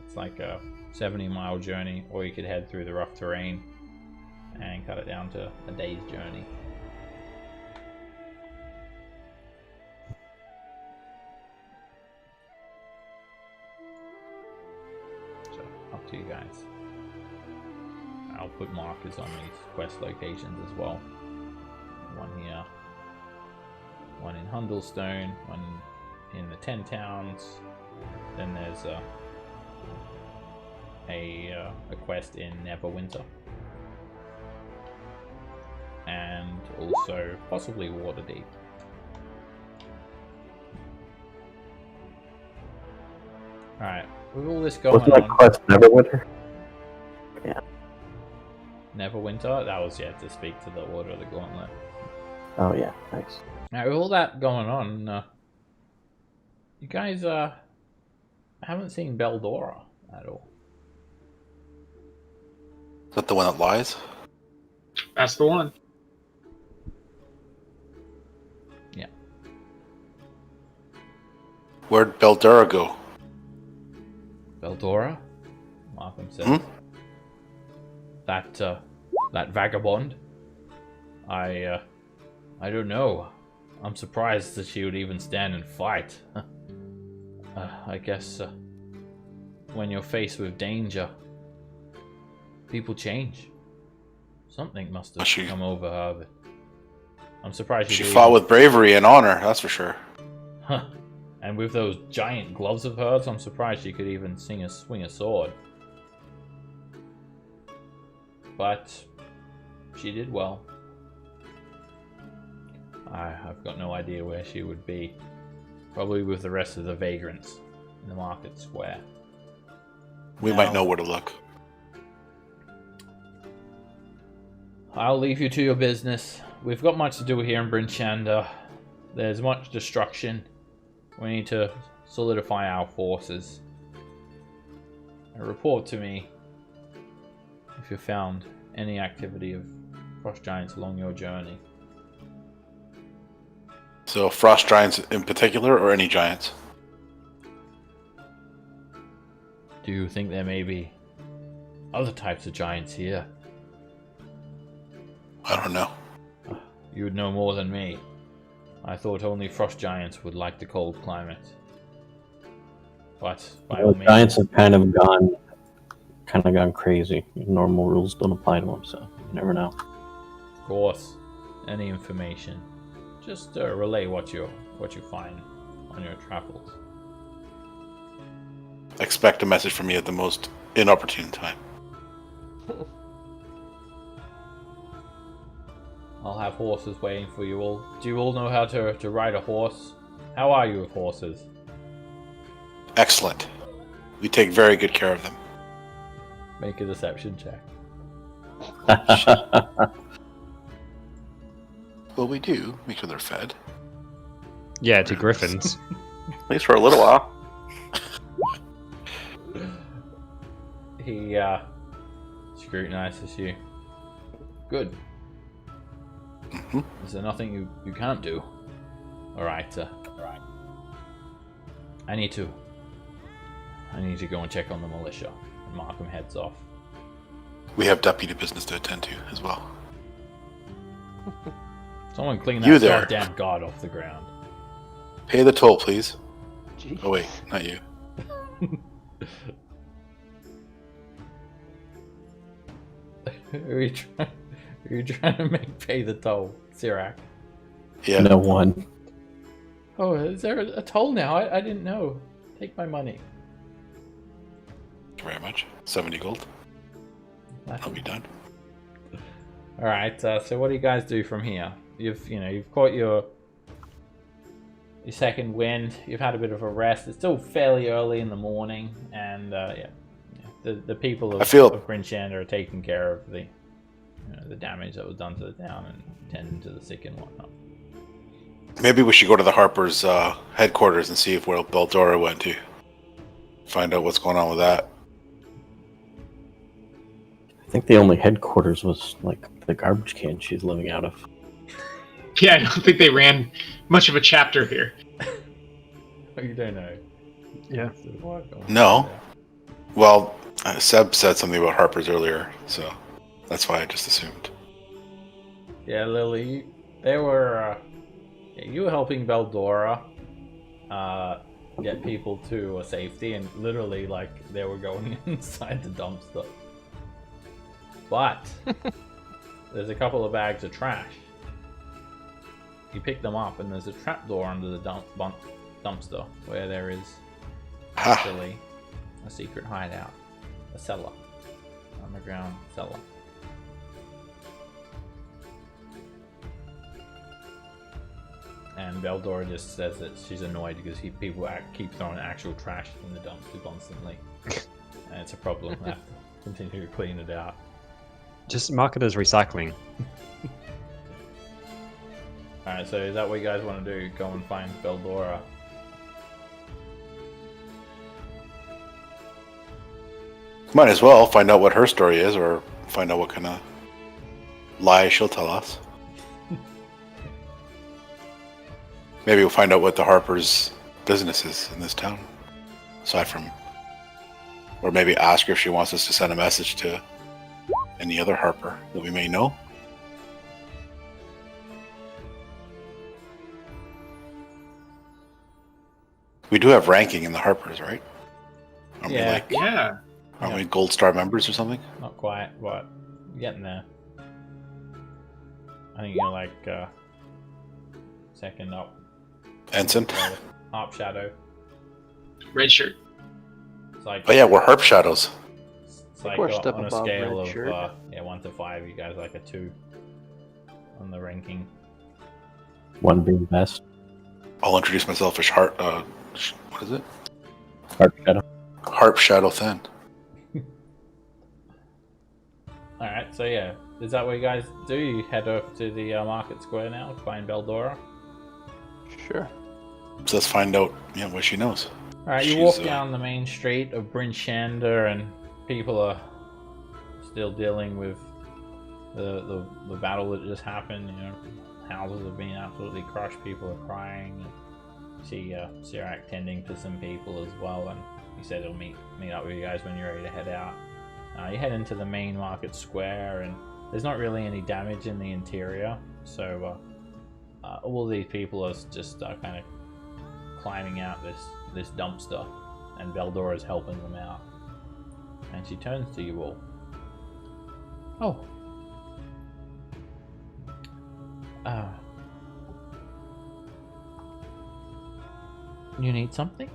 S5: it's like a 70-mile journey, or you could head through the rough terrain and cut it down to a day's journey. So, up to you guys. I'll put markers on these quest locations as well. One here, one in Hundlestone, one in the 10 towns. Then there's a quest in Neverwinter, and also possibly Waterdeep. Alright, with all this going
S7: Wasn't that
S5: on,
S7: quest Neverwinter? Yeah.
S5: Neverwinter, that was yet to speak to the Order of the Gauntlet.
S7: Oh yeah, nice.
S5: Now, with all that going on, you guys haven't seen Beldora at all.
S2: Is that the one that lies?
S1: That's the one.
S5: Yeah.
S2: Where'd Beldura go?
S5: Beldora? Markham says.
S2: Hmm?
S5: That vagabond? I don't know. I'm surprised that she would even stand and fight. I guess when you're faced with danger, people change. Something must have
S2: She-
S5: come over her. But I'm surprised
S2: She
S5: could
S2: fought
S5: even-
S2: with bravery and honor, that's for sure.
S5: Huh. And with those giant gloves of hers, I'm surprised she could even swing a sword. But she did well. I've got no idea where she would be. Probably with the rest of the vagrants in the market square.
S2: We might know where to look.
S5: I'll leave you to your business. We've got much to do here in Bryn Shander. There's much destruction. We need to solidify our forces. And report to me if you found any activity of frost giants along your journey.
S2: So frost giants in particular, or any giants?
S5: Do you think there may be other types of giants here?
S2: I don't know.
S5: You would know more than me. I thought only frost giants would like the cold climate. But by all
S7: The
S5: means,
S7: giants have kind of gone crazy. Normal rules don't apply to them, so you never know.
S5: of course, any information, just relay what you find on your travels.
S2: Expect a message from me at the most inopportune time.
S5: I'll have horses waiting for you all. Do you all know how to ride a horse? How are you with horses?
S2: Excellent. We take very good care of them.
S5: Make a deception check.
S2: Well, we do make sure they're fed.
S4: Yeah, to griffins.
S8: At least for a little while.
S5: He scrutinizes you. Good.
S2: Mm-hmm.
S5: Is there nothing you can't do? Alright, I need to go and check on the militia. And Markham heads off.
S2: We have deputy business to attend to as well.
S5: Someone clean
S2: You
S5: that
S2: there.
S5: goddamn god off the ground.
S2: Pay the toll, please.
S3: Jeez.
S2: Oh wait, not you.
S5: Who are you trying to make pay the toll? Sirac.
S2: Yeah.
S7: No one.
S5: Oh, is there a toll now? I didn't know. Take my money.
S2: Thank you very much. 70 gold. I'll be done.
S5: Alright, so what do you guys do from here? You've caught your second wind. You've had a bit of a rest. It's still fairly early in the morning, and the people of Bryn Shander are taking care of the damage that was done to the town and tending to the sick and whatnot.
S2: Maybe we should go to the Harper's headquarters and see if where Beldora went to. Find out what's going on with that.
S7: I think the only headquarters was like the garbage can she's living out of.
S1: Yeah, I don't think they ran much of a chapter here.
S5: Oh, you don't know.
S4: Yeah.
S2: No. Well, Seb said something about Harper's earlier, so that's why I just assumed.
S5: Yeah, Lily, they were. You were helping Beldora get people to safety, and literally, like, they were going inside the dumpster. But there's a couple of bags of trash. You pick them up, and there's a trapdoor under the dumpster where there is actually a secret hideout, a cellar, underground cellar. And Beldora just says that she's annoyed because people keep throwing actual trash in the dumpster constantly, and it's a problem. They have to continue to clean it out.
S4: Just mark it as recycling.
S5: Alright, so is that what you guys want to do? Go and find Beldora?
S2: Might as well find out what her story is, or find out what kind of lie she'll tell us. Maybe we'll find out what the Harper's business is in this town. Aside from... Or maybe ask her if she wants us to send a message to any other Harper that we may know. We do have ranking in the Harpers, right? Aren't
S5: Yeah.
S2: we like...
S1: Yeah.
S2: Aren't we gold star members or something?
S5: Not quite, but getting there. I think you're like second up.
S2: Ensign?
S5: Harp Shadow.
S1: Red shirt.
S5: It's like,
S2: Oh yeah, we're Harp Shadows.
S5: it's like
S3: we're a step
S5: on a
S3: above
S5: scale
S3: Red
S5: of
S3: Shirt.
S5: 1 to 5, you guys are like a 2 on the ranking.
S7: One being best.
S2: I'll introduce myself as what is it?
S7: Harp Shadow.
S2: Harp Shadow Thin.
S5: Alright, so yeah, is that what you guys do? You head over to the market square now, find Beldora.
S3: Sure.
S2: So let's find out, what she knows.
S5: Alright, you walk down the main street of Bryn Shander, and people are still dealing with the battle that just happened. Houses have been absolutely crushed, people are crying. You see Sirac tending to some people as well, and he said he'll meet up with you guys when you're ready to head out. You head into the main market square, and there's not really any damage in the interior, so all these people are just kind of climbing out this dumpster, and Beldora's helping them out. And she turns to you all. Oh. You need something?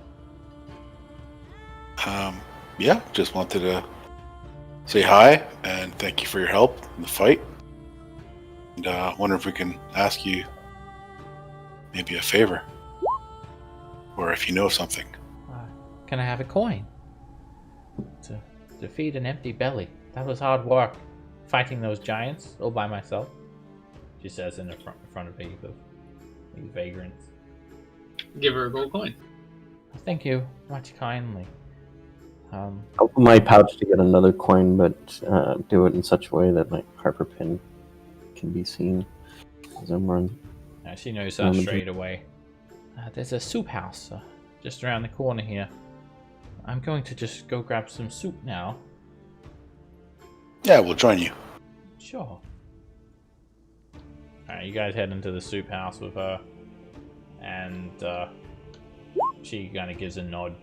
S2: Yeah, just wanted to say hi and thank you for your help in the fight. And wonder if we can ask you maybe a favor, or if you know something.
S5: Can I have a coin? defeat an empty belly. That was hard work, fighting those giants all by myself. She says in front of a heap of these vagrants.
S1: Give her a gold coin.
S5: Thank you much kindly.
S7: Open my pouch to get another coin, but do it in such a way that my Harper pin can be seen as I'm running.
S5: She knows straight away. There's a soup house just around the corner here. I'm going to just go grab some soup now.
S2: Yeah, we'll join you.
S5: Sure. Alright, you guys head into the soup house with her, and she kind of gives a nod.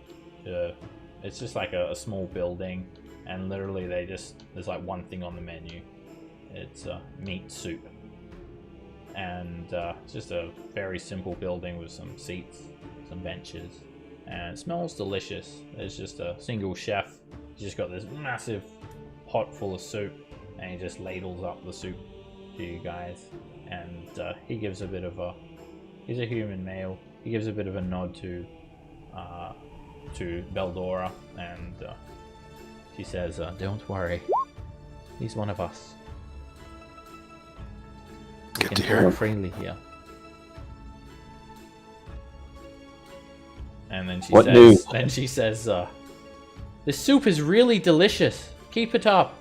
S5: It's just like a small building, and literally there's like one thing on the menu. It's meat soup. And it's just a very simple building with some seats, some benches, and it smells delicious. There's just a single chef. He's just got this massive pot full of soup, and he just ladles up the soup to you guys. And he gives a bit of a... He's a human male. He gives a bit of a nod to Beldora, and she says, "Don't worry, he's one of us.
S2: Good
S5: You
S2: to
S5: can
S2: hear.
S5: talk freely here." And then
S7: What news?
S5: she says, "This soup is really delicious. Keep it up."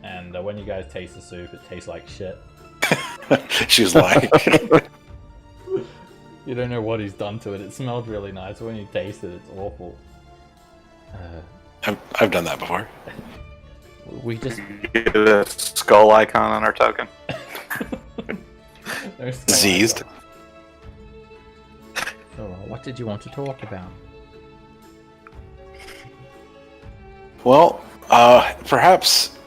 S5: And when you guys taste the soup, it tastes like shit.
S2: She's lying.
S5: You don't know what he's done to it. It smelled really nice. When you taste it, it's awful.
S2: I've done that before.
S5: We just...
S8: Get a skull icon on our token.
S5: There's no
S2: Diseased.
S5: idea. So, what did you want to talk about?
S2: Well, perhaps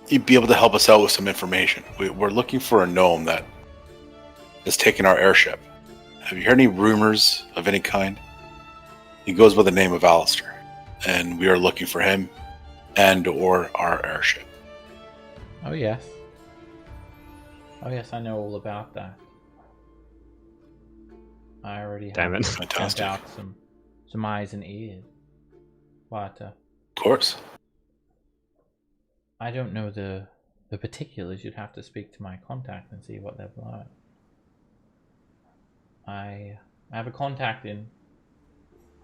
S2: you'd be able to help us out with some information. We're looking for a gnome that has taken our airship. Have you heard any rumors of any kind? He goes by the name of Alistair, and we are looking for him and or our airship.
S5: Oh yes. Oh yes, I know all about that. I already
S4: Damn
S5: have
S4: it.
S5: sent
S2: Fantastic.
S5: out some eyes and ears. But
S2: Of course.
S5: I don't know the particulars. You'd have to speak to my contact and see what they've learned. I have a contact in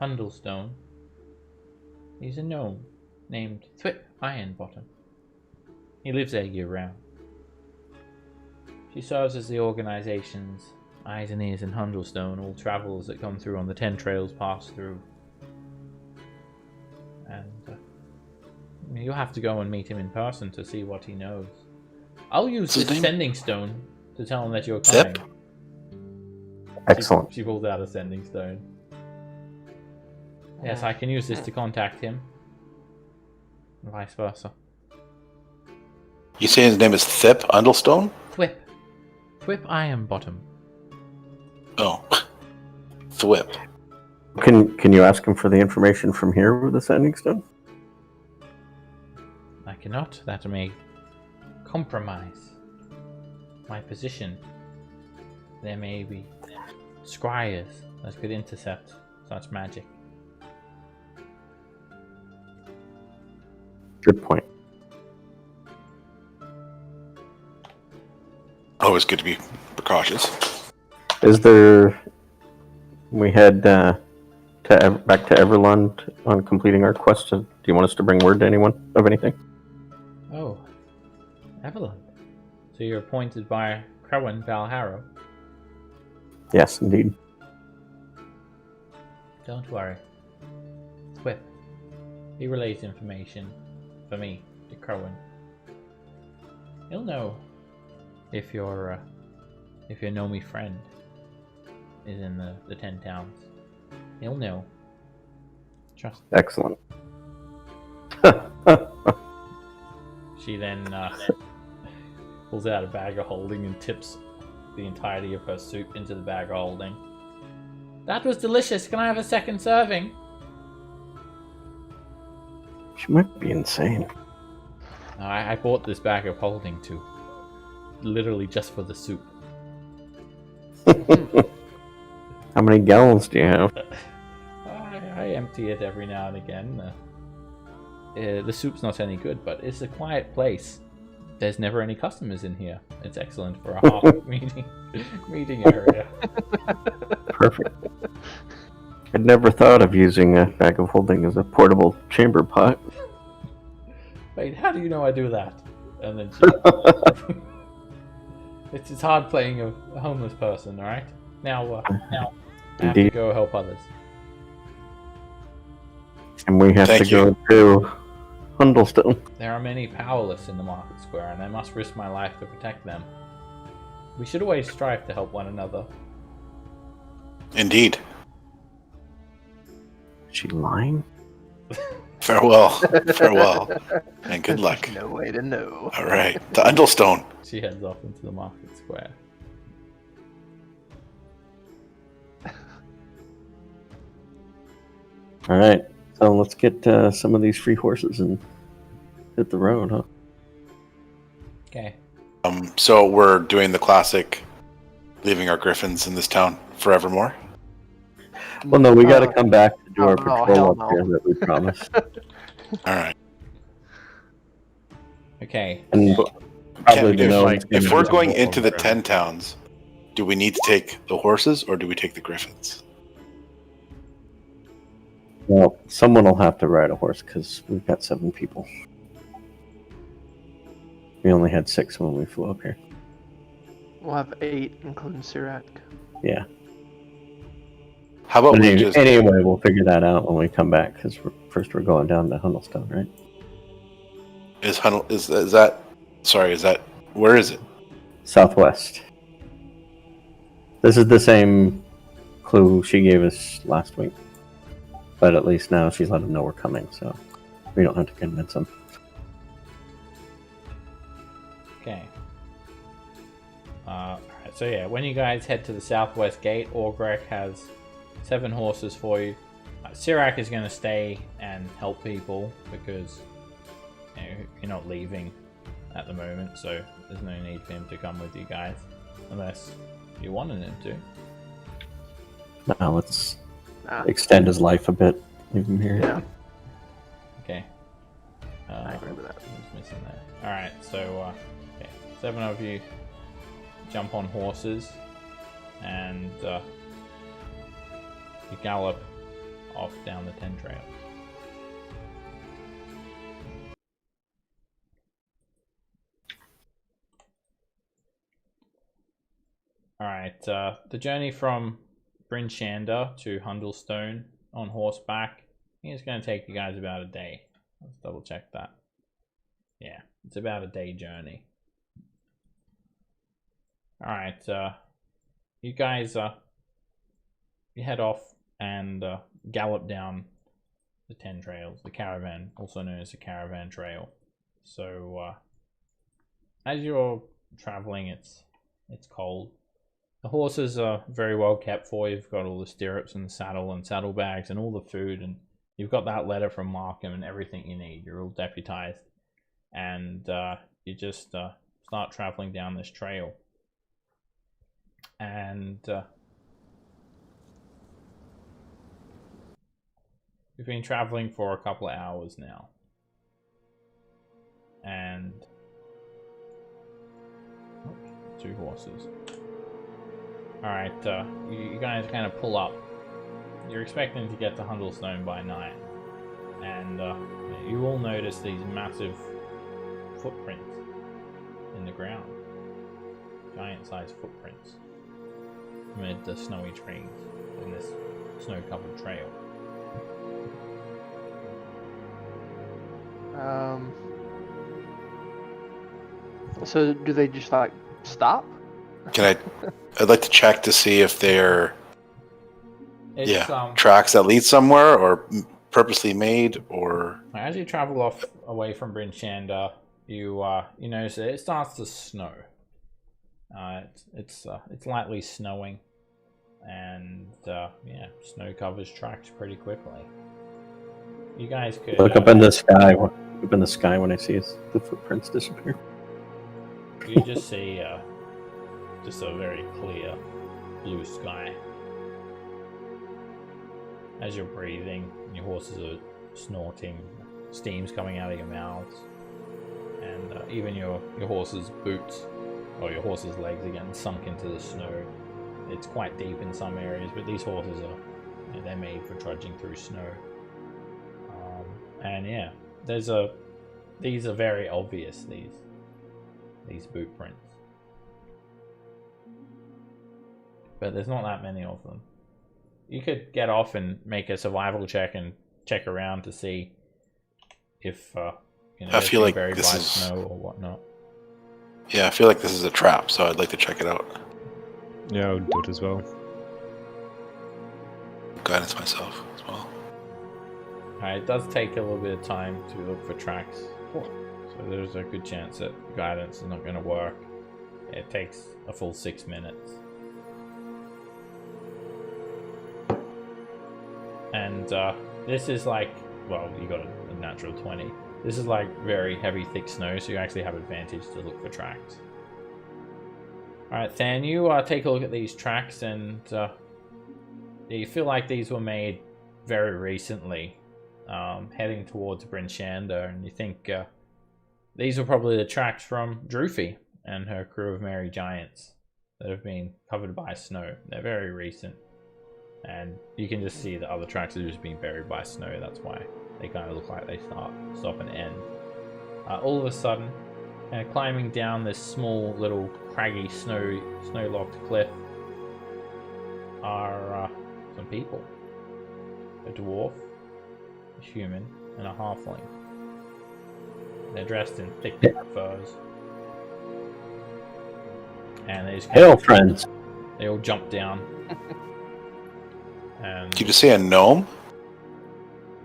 S5: Hundlestone. He's a gnome named Thwip Ironbottom. He lives there year round. She serves as the organization's eyes and ears in Hundlestone. All travelers that come through on the 10 trails pass through. And you'll have to go and meet him in person to see what he knows. I'll use
S2: What's his
S5: this
S2: name?
S5: sending stone to tell him that you're
S2: Zip?
S5: coming.
S7: Excellent.
S5: She pulls out a sending stone. Yes, I can use this to contact him. And vice versa.
S2: You say his name is Thip Undlestone?
S5: Thwip. Thwip Ironbottom.
S2: Oh. Thwip.
S7: Can you ask him for the information from here with the sending stone?
S5: I cannot. That may compromise my position. There may be scryers that could intercept such magic.
S7: Good point.
S2: Always good to be precautious.
S7: Is there? We head back to Everlund on completing our quest. Do you want us to bring word to anyone of anything?
S5: Oh, Evelyn. So you're appointed by Crowan Valharrow.
S7: Yes, indeed.
S5: Don't worry. Thwip. He relays information for me to Crowan. He'll know if your Nomi friend is in the 10 towns. He'll know. Trust me.
S7: Excellent.
S5: She then pulls out a bag of holding and tips the entirety of her soup into the bag of holding. That was delicious. Can I have a second serving?
S7: She might be insane.
S5: I bought this bag of holding too. Literally just for the soup.
S7: How many gallons do you have?
S5: empty it every now and again. The soup's not any good, but it's a quiet place. There's never any customers in here. It's excellent for a half meeting area.
S7: Perfect. I'd never thought of using a bag of holding as a portable chamber pot.
S5: Wait, how do you know I do that? And then it's hard playing a homeless person, alright? Now I have to
S7: Indeed.
S5: go help others.
S7: And we have
S2: Thank
S7: to go to Hundlestone.
S5: There are many powerless in the market square, and I must risk my life to protect them. We should always strive to help one another.
S2: Indeed.
S7: Is she lying?
S2: Farewell. Farewell. And good luck.
S3: No way to know.
S2: All right. To Undlestone.
S5: She heads off into the market square.
S7: All right. So let's get some of these free horses and hit the road, huh?
S5: Okay.
S2: So we're doing the classic leaving our griffins in this town forevermore.
S7: Well, no, we got to come back to do our
S3: no,
S7: patrol
S3: hell
S7: up
S3: no.
S7: here that we promised.
S2: All right.
S5: Okay.
S7: And probably
S2: If-
S7: to know
S4: like,
S2: If we're going
S4: Forever.
S2: into the 10 towns, do we need to take the horses or do we take the griffins?
S7: well, someone will have to ride a horse because we've got 7 people. We only had 6 when we flew up here.
S3: We'll have 8, including Sirac.
S7: Yeah.
S2: How about
S7: But
S2: we just
S7: anyway, we'll figure that out when we come back because first we're going down to Hundlestone, right?
S2: is that sorry, is that where is it?
S7: Southwest. This is the same clue she gave us last week. But at least now she's let him know we're coming, so we don't have to convince him.
S5: Okay. Alright, so yeah, when you guys head to the southwest gate, Orgrek has 7 horses for you. Sirac is going to stay and help people because you're not leaving at the moment, so there's no need for him to come with you guys unless you wanted him to.
S7: Now let's
S3: Nah,
S7: extend his life a bit. Leave him here.
S3: yeah,
S5: Okay.
S3: I agree with that.
S5: Who's missing there? Alright, so okay, 7 of you jump on horses and you gallop off down the 10 trails. Alright, the journey from Bryn Shander to Hundlestone on horseback, I think it's going to take you guys about a day. Let's double check that. Yeah, it's about a day journey. Alright, you guys you head off and gallop down the 10 trails, the caravan, also known as the caravan trail. So as you're traveling, it's cold. The horses are very well kept for you. You've got all the stirrups and the saddle and saddlebags and all the food, and you've got that letter from Markham and everything you need. You're all deputized, and you just start traveling down this trail. And we've been traveling for a couple of hours now, and 2 horses. Alright, you guys kind of pull up. You're expecting to get to Hundlestone by night, and you all notice these massive footprints in the ground. Giant-sized footprints amid the snowy trees in this snow-covered trail.
S3: So do they just like stop?
S2: I'd like to check to see if they're
S5: It's,
S2: tracks that lead somewhere or purposely made or
S5: as you travel off away from Bryn Shander, you notice that it starts to snow. It's lightly snowing, and yeah, snow covers tracks pretty quickly. You guys could
S7: Look up in the sky. Up in the sky when I see the footprints disappear.
S5: you just see just a very clear blue sky. as you're breathing, your horses are snorting, steam's coming out of your mouths, and even your horse's boots or your horse's legs are getting sunk into the snow. It's quite deep in some areas, but these horses are, they're made for trudging through snow. And yeah, these are very obvious, these boot prints. But there's not that many of them. You could get off and make a survival check and check around to see if
S2: I feel like
S5: buried by
S2: this is
S5: snow or whatnot.
S2: Yeah, I feel like this is a trap, so I'd like to check it out.
S4: Yeah, I would do it as well.
S2: Guidance myself as well.
S5: It does take a little bit of time to look for tracks, so there's a good chance that guidance is not going to work. It takes a full 6 minutes. And this is like, well, you got a natural 20. This is like very heavy, thick snow, so you actually have advantage to look for tracks. Alright, Than, you take a look at these tracks, and you feel like these were made very recently, heading towards Bryn, Shander, and you think these were probably the tracks from Droofy and her crew of merry giants that have been covered by snow. They're very recent. And you can just see the other tracks are just being buried by snow. That's why they kind of look like they stop and end. All of a sudden, climbing down this small little craggy snow-locked cliff are some people. A dwarf, a human, and a halfling. They're dressed in thick furs. And they just
S7: Hail, friends.
S5: They all jump down. And
S2: Did you just say a gnome?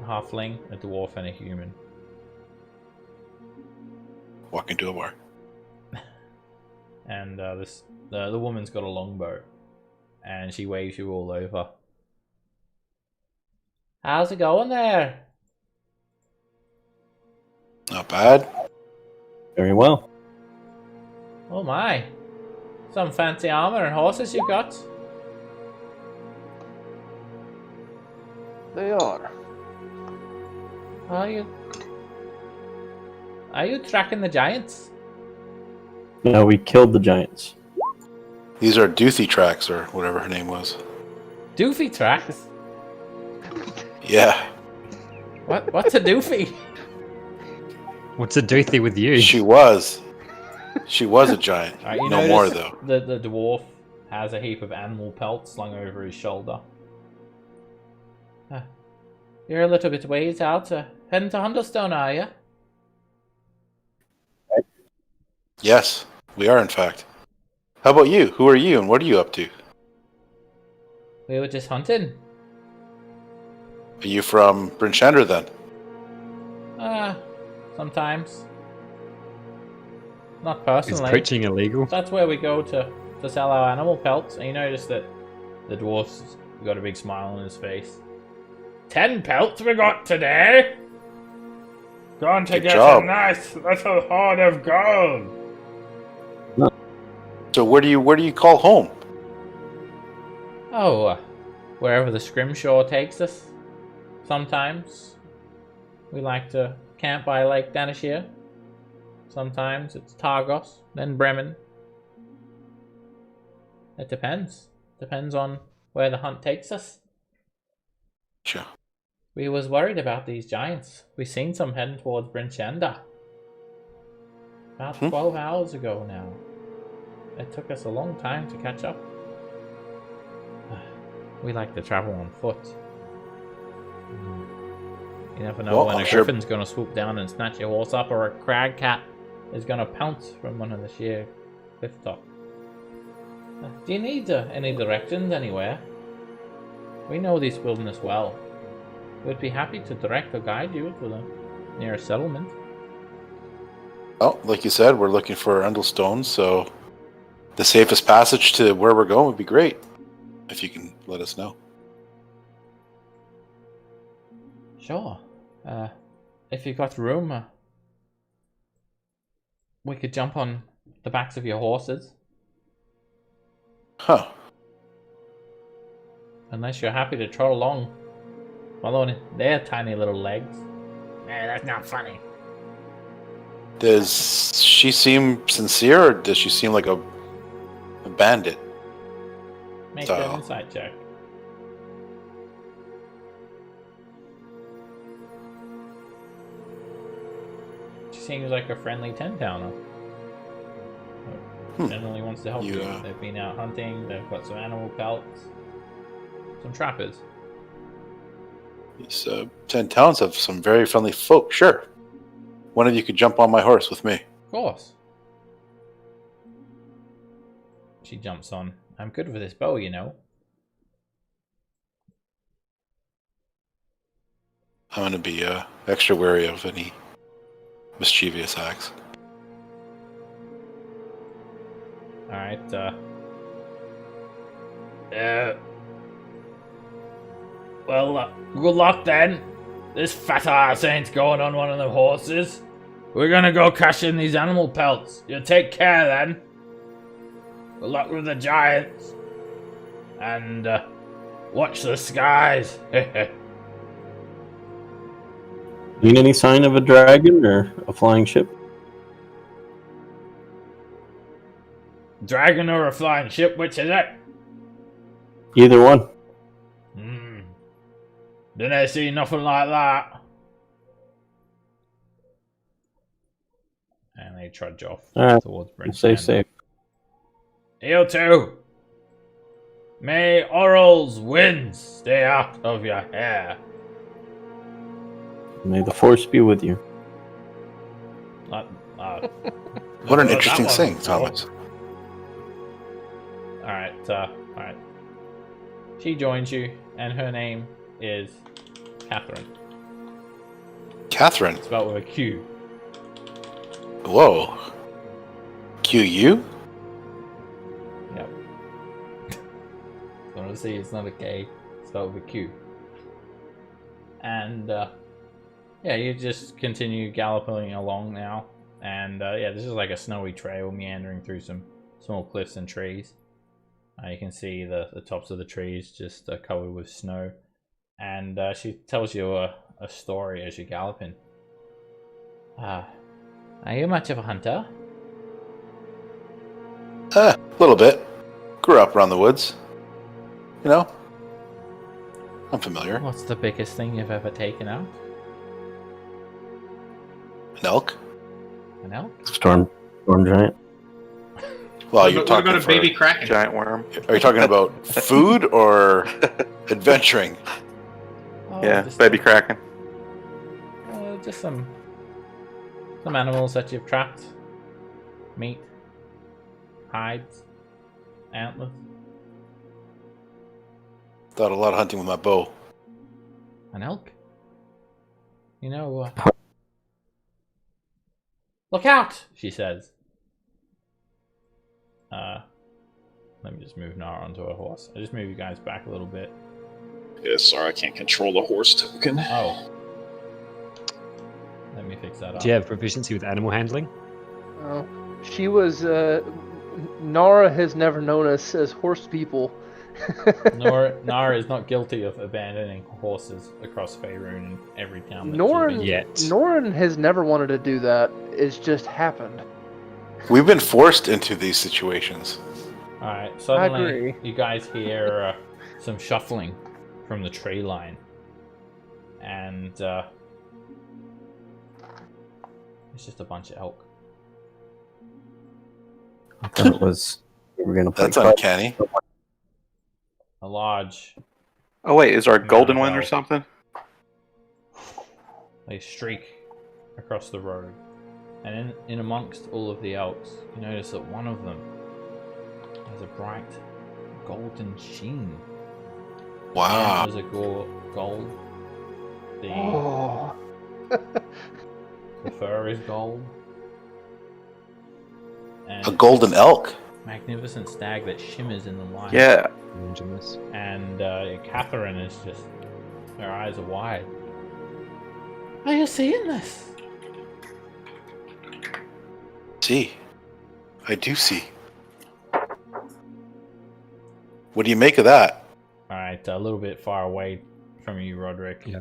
S5: a halfling, a dwarf, and a human.
S2: Walk into a bar.
S5: And the woman's got a longbow, and she waves you all over. How's it going there?
S2: Not bad.
S7: Very well.
S5: Oh my, some fancy armor and horses you got.
S3: They are.
S5: Are you tracking the giants?
S7: No, we killed the giants.
S2: These are Doothy tracks, or whatever her name was.
S5: Doofy tracks?
S2: Yeah,
S5: What's a doofy?
S4: What's a doothy with you?
S2: she was. She was a giant.
S5: You
S2: No more,
S5: notice
S2: though.
S5: The dwarf has a heap of animal pelts slung over his shoulder. You're a little bit ways out. Heading to Hunterstone, are you?
S2: Yes, we are, in fact. How about you? Who are you, and what are you up to?
S5: We were just hunting.
S2: Are you from Bryn Shander, then?
S5: Sometimes. Not
S4: Is
S5: personally.
S4: preaching illegal?
S5: That's where we go to sell our animal pelts. And you notice that the dwarf's got a big smile on his face. 10 pelts we got today! Going to
S2: Good
S5: get
S2: job.
S5: a nice little hoard of gold!
S2: So where do you call home?
S5: Oh, wherever the scrimshaw takes us. Sometimes we like to camp by Lake Danishir. Sometimes it's Targos, then Bremen. It depends. Depends on where the hunt takes us.
S2: Sure.
S5: We was worried about these giants. We seen some heading towards Bryn Shander. About 12 hours ago now. It took us a long time to catch up. We like to travel on foot. You never know
S2: Well,
S5: when
S2: I'm
S5: a
S2: sure-
S5: griffin's gonna swoop down and snatch your horse up, or a crag cat is gonna pounce from one of the sheer cliff top. Do you need any directions anywhere? We know this wilderness well. We'd be happy to direct or guide you to the nearest settlement.
S2: Well, like you said, we're looking for Understone, so the safest passage to where we're going would be great. If you can let us know.
S5: Sure. If you've got room, we could jump on the backs of your horses.
S2: Huh.
S5: Unless you're happy to trot along following their tiny little legs. Man, that's not funny.
S2: Does she seem sincere, or does she seem like a bandit?
S5: Make
S2: So-
S5: an insight check. She seems like a friendly 10-towner. Generally wants to help you.
S2: Yeah.
S5: They've been out hunting, they've got some animal pelts. Some trappers.
S2: These 10 towns have some very friendly folk. Sure. One of you could jump on my horse with me.
S5: Of course. She jumps on. I'm good with this bow, you know.
S2: I'm going to be extra wary of any mischievous acts.
S5: Alright, well, good luck then. This fat ass ain't going on one of them horses. We're gonna go cash in these animal pelts. You take care then. Good luck with the giants. And, watch the skies.
S7: Seen any sign of a dragon or a flying ship?
S5: Dragon or a flying ship, which is it?
S7: Either one.
S5: Didn't I see nothing like that? And they trudge off
S7: Alright,
S5: towards Bryn.
S7: Stay safe.
S5: You too. May Oral's winds stay out of your hair.
S7: May the force be with you.
S2: What an
S5: that
S2: interesting
S5: one.
S2: thing, Thomas.
S5: Alright. She joins you, and her name is Catherine.
S2: Catherine.
S5: Spelled with a Q.
S2: Whoa. QU?
S5: Yep. Honestly, it's not a K. Spelled with a Q. And, yeah, you just continue galloping along now. And, yeah, this is like a snowy trail meandering through some small cliffs and trees. You can see the tops of the trees just covered with snow. And she tells you a story as you're galloping. Are you much of a hunter?
S2: A little bit. Grew up around the woods. You know? I'm familiar.
S5: What's the biggest thing you've ever taken out?
S2: An elk?
S5: An elk?
S7: Storm giant.
S2: Well,
S1: What
S2: you're
S1: about
S2: talking
S1: a
S2: for,
S1: baby kraken?
S8: Giant worm.
S2: Are you talking about food or adventuring?
S5: Oh,
S8: Yeah,
S5: just,
S8: baby kraken.
S5: just some animals that you've trapped. Meat. Hides. Antlers.
S2: Thought a lot of hunting with my bow.
S5: An elk? You know, look out! She says. Let me just move Nara onto a horse. I just move you guys back a little bit.
S6: Yeah, sorry, I can't control the horse token.
S5: Oh. Let me fix that up.
S4: Do you have proficiency with animal handling?
S3: Oh, she was. Nara has never known us as horse people.
S5: Nara is not guilty of abandoning horses across Faerun in every town that she's been.
S4: Yet.
S3: Norin has never wanted to do that. It's just happened.
S2: We've been forced into these situations.
S5: Alright, suddenly
S3: agree.
S5: you guys hear some shuffling from the tree line. And it's just a bunch of elk.
S7: I thought it was we were gonna play.
S2: That's uncanny.
S5: A large,
S8: Oh wait, is our
S5: No,
S8: golden wind or
S5: no.
S8: something?
S5: they streak across the road. And in amongst all of the elks, you notice that one of them has a bright golden sheen.
S2: Wow.
S5: There's a gold. The,
S3: Oh.
S5: the fur is gold. And
S2: A golden elk.
S5: magnificent stag that shimmers in the light.
S8: Yeah.
S4: Imagine this.
S5: And Catherine is just, her eyes are wide. Are you seeing this?
S2: See. I do see. What do you make of that?
S5: Alright, a little bit far away from you, Roderick.
S4: Yeah.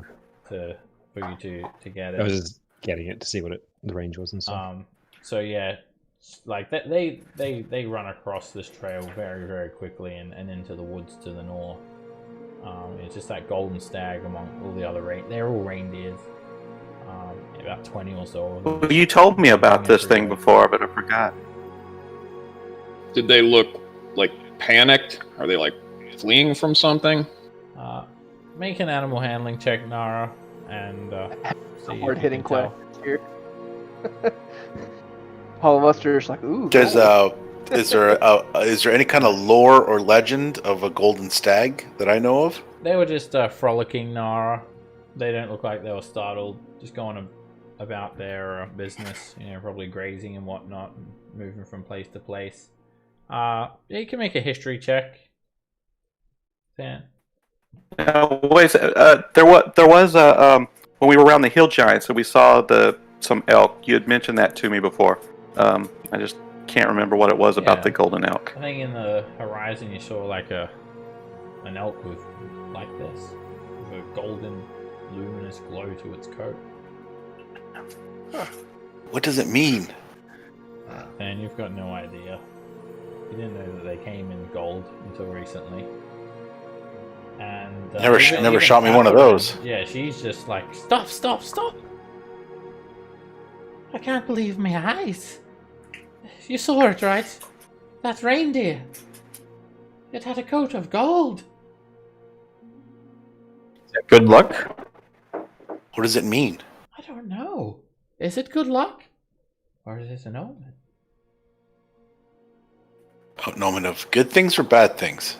S5: For you to get
S4: I was
S5: it.
S4: just getting it to see what the range was and stuff.
S5: So yeah, like they run across this trail very, very quickly and into the woods to the north. It's just that golden stag among all the other they're all reindeers. About 20 or so of them.
S8: Well, you told me about this thing before, but I forgot.
S6: Did they look like panicked? Are they like fleeing from something?
S5: Make an animal handling check, Nara, and see
S3: Hard
S5: if you
S3: hitting
S5: can tell.
S3: question here. All of us are just like, ooh.
S2: Does
S3: gold.
S2: is there any kind of lore or legend of a golden stag that I know of?
S5: They were just frolicking, Nara. They don't look like they were startled. Just going about their business, probably grazing and whatnot, and moving from place to place. You can make a history check. Dan.
S8: Wait, there was when we were around the hill giants and we saw some elk. You had mentioned that to me before. I just can't remember what it was about the golden elk.
S5: I think in the horizon you saw like an elk with like this, with a golden, luminous glow to its coat.
S2: What does it mean?
S5: And you've got no idea. You didn't know that they came in gold until recently. And
S2: Never
S5: even
S2: shot me one of
S5: Catherine,
S2: those.
S5: Yeah, she's just like, stop! I can't believe my eyes. You saw it, right? That reindeer. It had a coat of gold.
S7: Good luck.
S2: What does it mean?
S5: I don't know. Is it good luck? Or is it an omen?
S2: An omen of good things or bad things?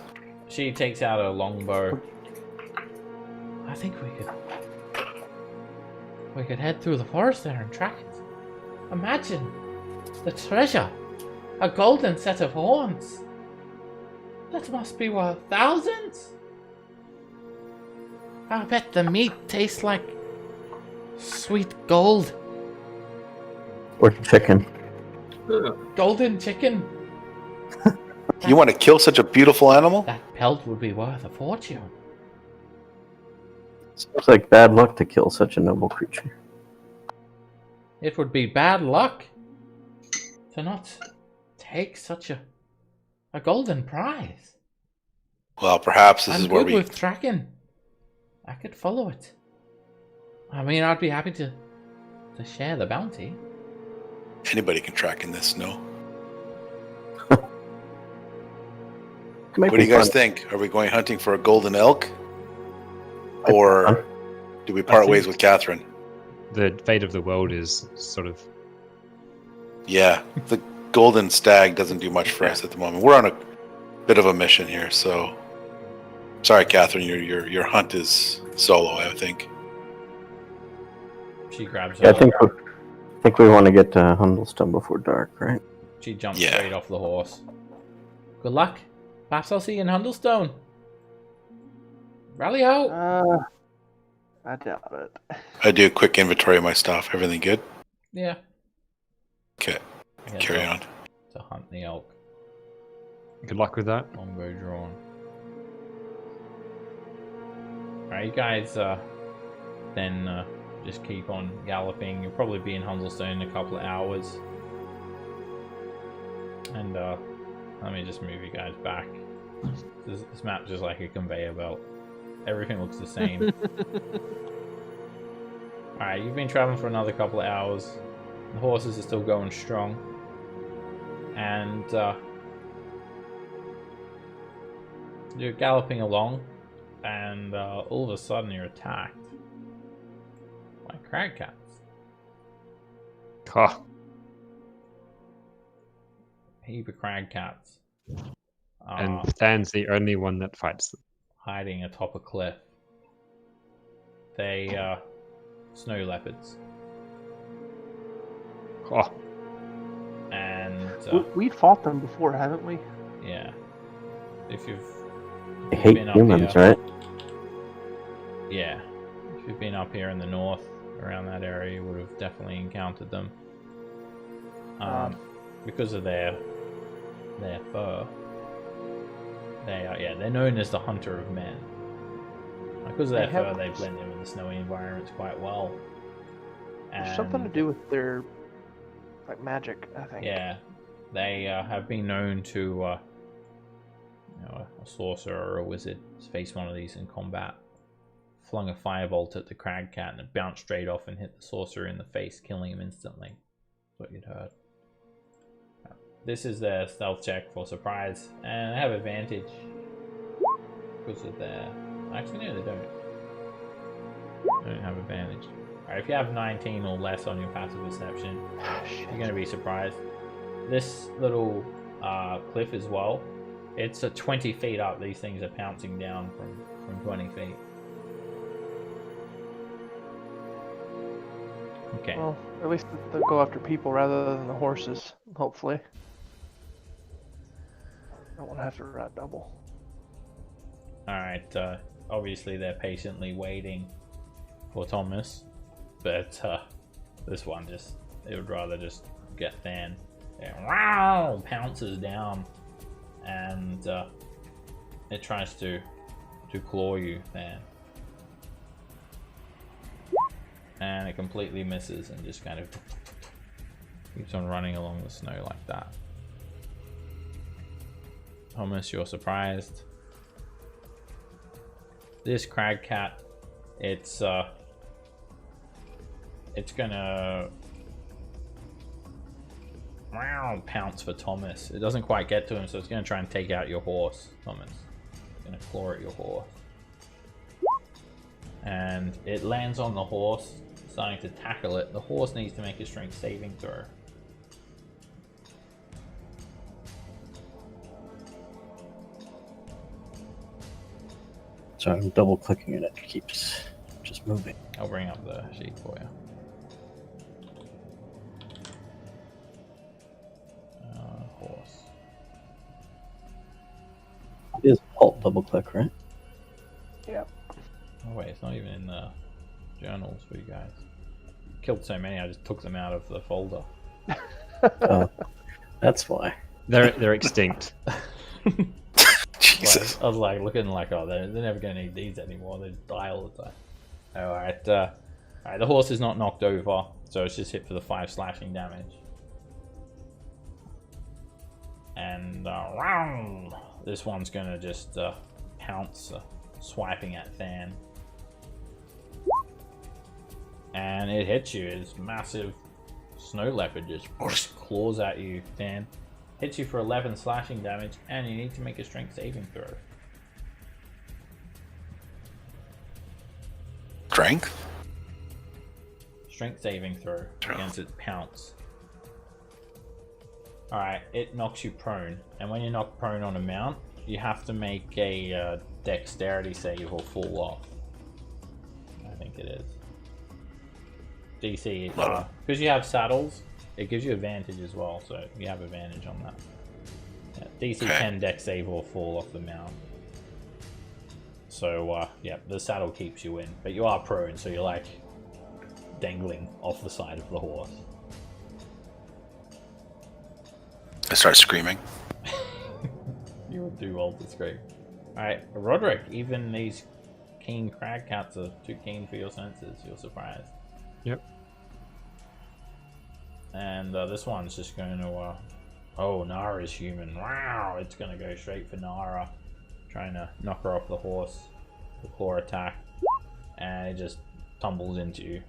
S5: She takes out a longbow. I think we could head through the forest there and track it. Imagine the treasure. A golden set of horns. That must be worth thousands. I bet the meat tastes like sweet gold.
S7: Or chicken.
S5: Golden chicken.
S2: You want to kill such a beautiful animal?
S5: That pelt would be worth a fortune.
S7: Seems like bad luck to kill such a noble creature.
S5: It would be bad luck to not take such a golden prize.
S2: Well, perhaps this
S5: I'm
S2: is where
S5: good
S2: we.
S5: with tracking. I could follow it. I mean, I'd be happy to share the bounty.
S2: Anybody can track in this, no?
S7: Might
S2: What do
S7: be
S2: you guys
S7: fun.
S2: think? Are we going hunting for a golden elk? Or do we part
S4: think-
S2: ways with Catherine?
S4: The fate of the world is sort of
S2: Yeah, the golden stag doesn't do much for us at the moment. We're on a bit of a mission here, so sorry, Catherine. Your hunt is solo, I think.
S5: She grabs
S7: Yeah,
S5: her.
S7: I think we want to get to Hundlestone before dark, right?
S5: She jumps
S2: Yeah.
S5: straight off the horse. Good luck. Perhaps I'll see you in Hundlestone. Rally out.
S3: I doubt it.
S2: I do a quick inventory of my stuff. Everything good?
S5: Yeah.
S2: Okay,
S5: Yeah,
S2: carry
S5: to-
S2: on.
S5: To hunt the elk.
S4: good luck with that.
S5: Longbow drawn. Alright, you guys then just keep on galloping. You'll probably be in Hundlestone in a couple of hours. And let me just move you guys back. This map's just like a conveyor belt. Everything looks the same. Alright, you've been traveling for another couple of hours. The horses are still going strong. And you're galloping along, and all of a sudden you're attacked by crag cats.
S4: Oh,
S5: A heap of crag cats.
S4: and Than's the only one that fights them.
S5: Hiding atop a cliff. They snow leopards.
S4: Oh,
S5: And
S3: We fought them before, haven't we?
S5: yeah. If you've
S7: They hate
S5: been up
S7: humans,
S5: here,
S7: right?
S5: yeah. If you've been up here in the north, around that area, you would have definitely encountered them. Because of their fur. They're known as the hunter of men. Because of their
S3: They have-
S5: fur, they blend in with the snowy environments quite well.
S3: There's something to
S5: And,
S3: do with their like magic, I think.
S5: Yeah, they have been known to, a sorcerer or a wizard face one of these in combat, flung a firebolt at the crag cat and it bounced straight off and hit the sorcerer in the face, killing him instantly. That's what you'd heard. This is their stealth check for surprise, and they have advantage because of their. Actually, no, they don't. They don't have advantage. Alright, if you have 19 or less on your passive perception, you're going to be surprised. This little cliff as well, it's 20 feet up. These things are pouncing down from 20 feet. Okay.
S3: Well, at least they'll go after people rather than the horses, hopefully. I don't want to have to ride double.
S5: Alright, obviously they're patiently waiting for Thomas, but this one it would rather just get Than. Wow! Pounces down, and it tries to claw you, Than. And it completely misses and just kind of keeps on running along the snow like that. Thomas, you're surprised. This crag cat, it's gonna pounce for Thomas. It doesn't quite get to him, so it's gonna try and take out your horse, Thomas. It's gonna claw at your horse. And it lands on the horse, starting to tackle it. The horse needs to make a strength saving throw.
S7: So I'm double clicking and it keeps just moving.
S5: I'll bring up the sheet for you. Horse.
S7: It is alt double click, right?
S3: Yep.
S5: Oh wait, it's not even in the journals for you guys. Killed so many, I just took them out of the folder.
S7: Oh, that's why.
S4: They're extinct.
S2: Jesus.
S5: I was like looking like, oh, they're never going to need these anymore. They die all the time. Alright, the horse is not knocked over, so it's just hit for the 5 slashing damage. And this one's going to just pounce, swiping at Than. And it hits you. This massive snow leopard just claws at you, Than. Hits you for 11 slashing damage, and you need to make a strength saving throw.
S2: Strength?
S5: Strength saving throw against its pounce. Alright, it knocks you prone, and when you're knocked prone on a mount, you have to make a dexterity save or fall off. I think it is. DC, because you have saddles, it gives you advantage as well, so you have advantage on that. Yeah, DC 10 dex save or fall off the mount. So, yeah, the saddle keeps you in, but you are prone, so you're like dangling off the side of the horse.
S2: I start screaming.
S5: You would do well to scream. Alright, Roderick, even these keen crag cats are too keen for your senses, you're surprised.
S4: Yep.
S5: And this one's just going to, oh, Nara's human. Wow, it's going to go straight for Nara, trying to knock her off the horse. The claw attack, and it just tumbles into you.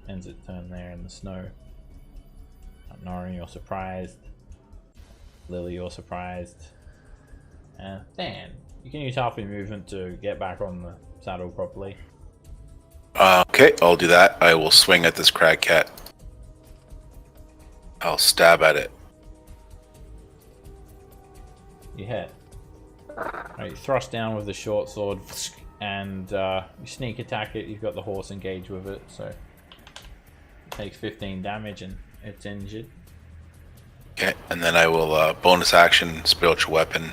S5: Ends its turn there in the snow. Nara, you're surprised. Lily, you're surprised. And Dan, you can use half your movement to get back on the saddle properly.
S2: Okay, I'll do that. I will swing at this crag cat. I'll stab at it.
S5: You hit. Right, you thrust down with the short sword, and you sneak attack it. You've got the horse engaged with it, so it takes 15 damage and it's injured.
S2: Okay, and then I will bonus action spiritual weapon.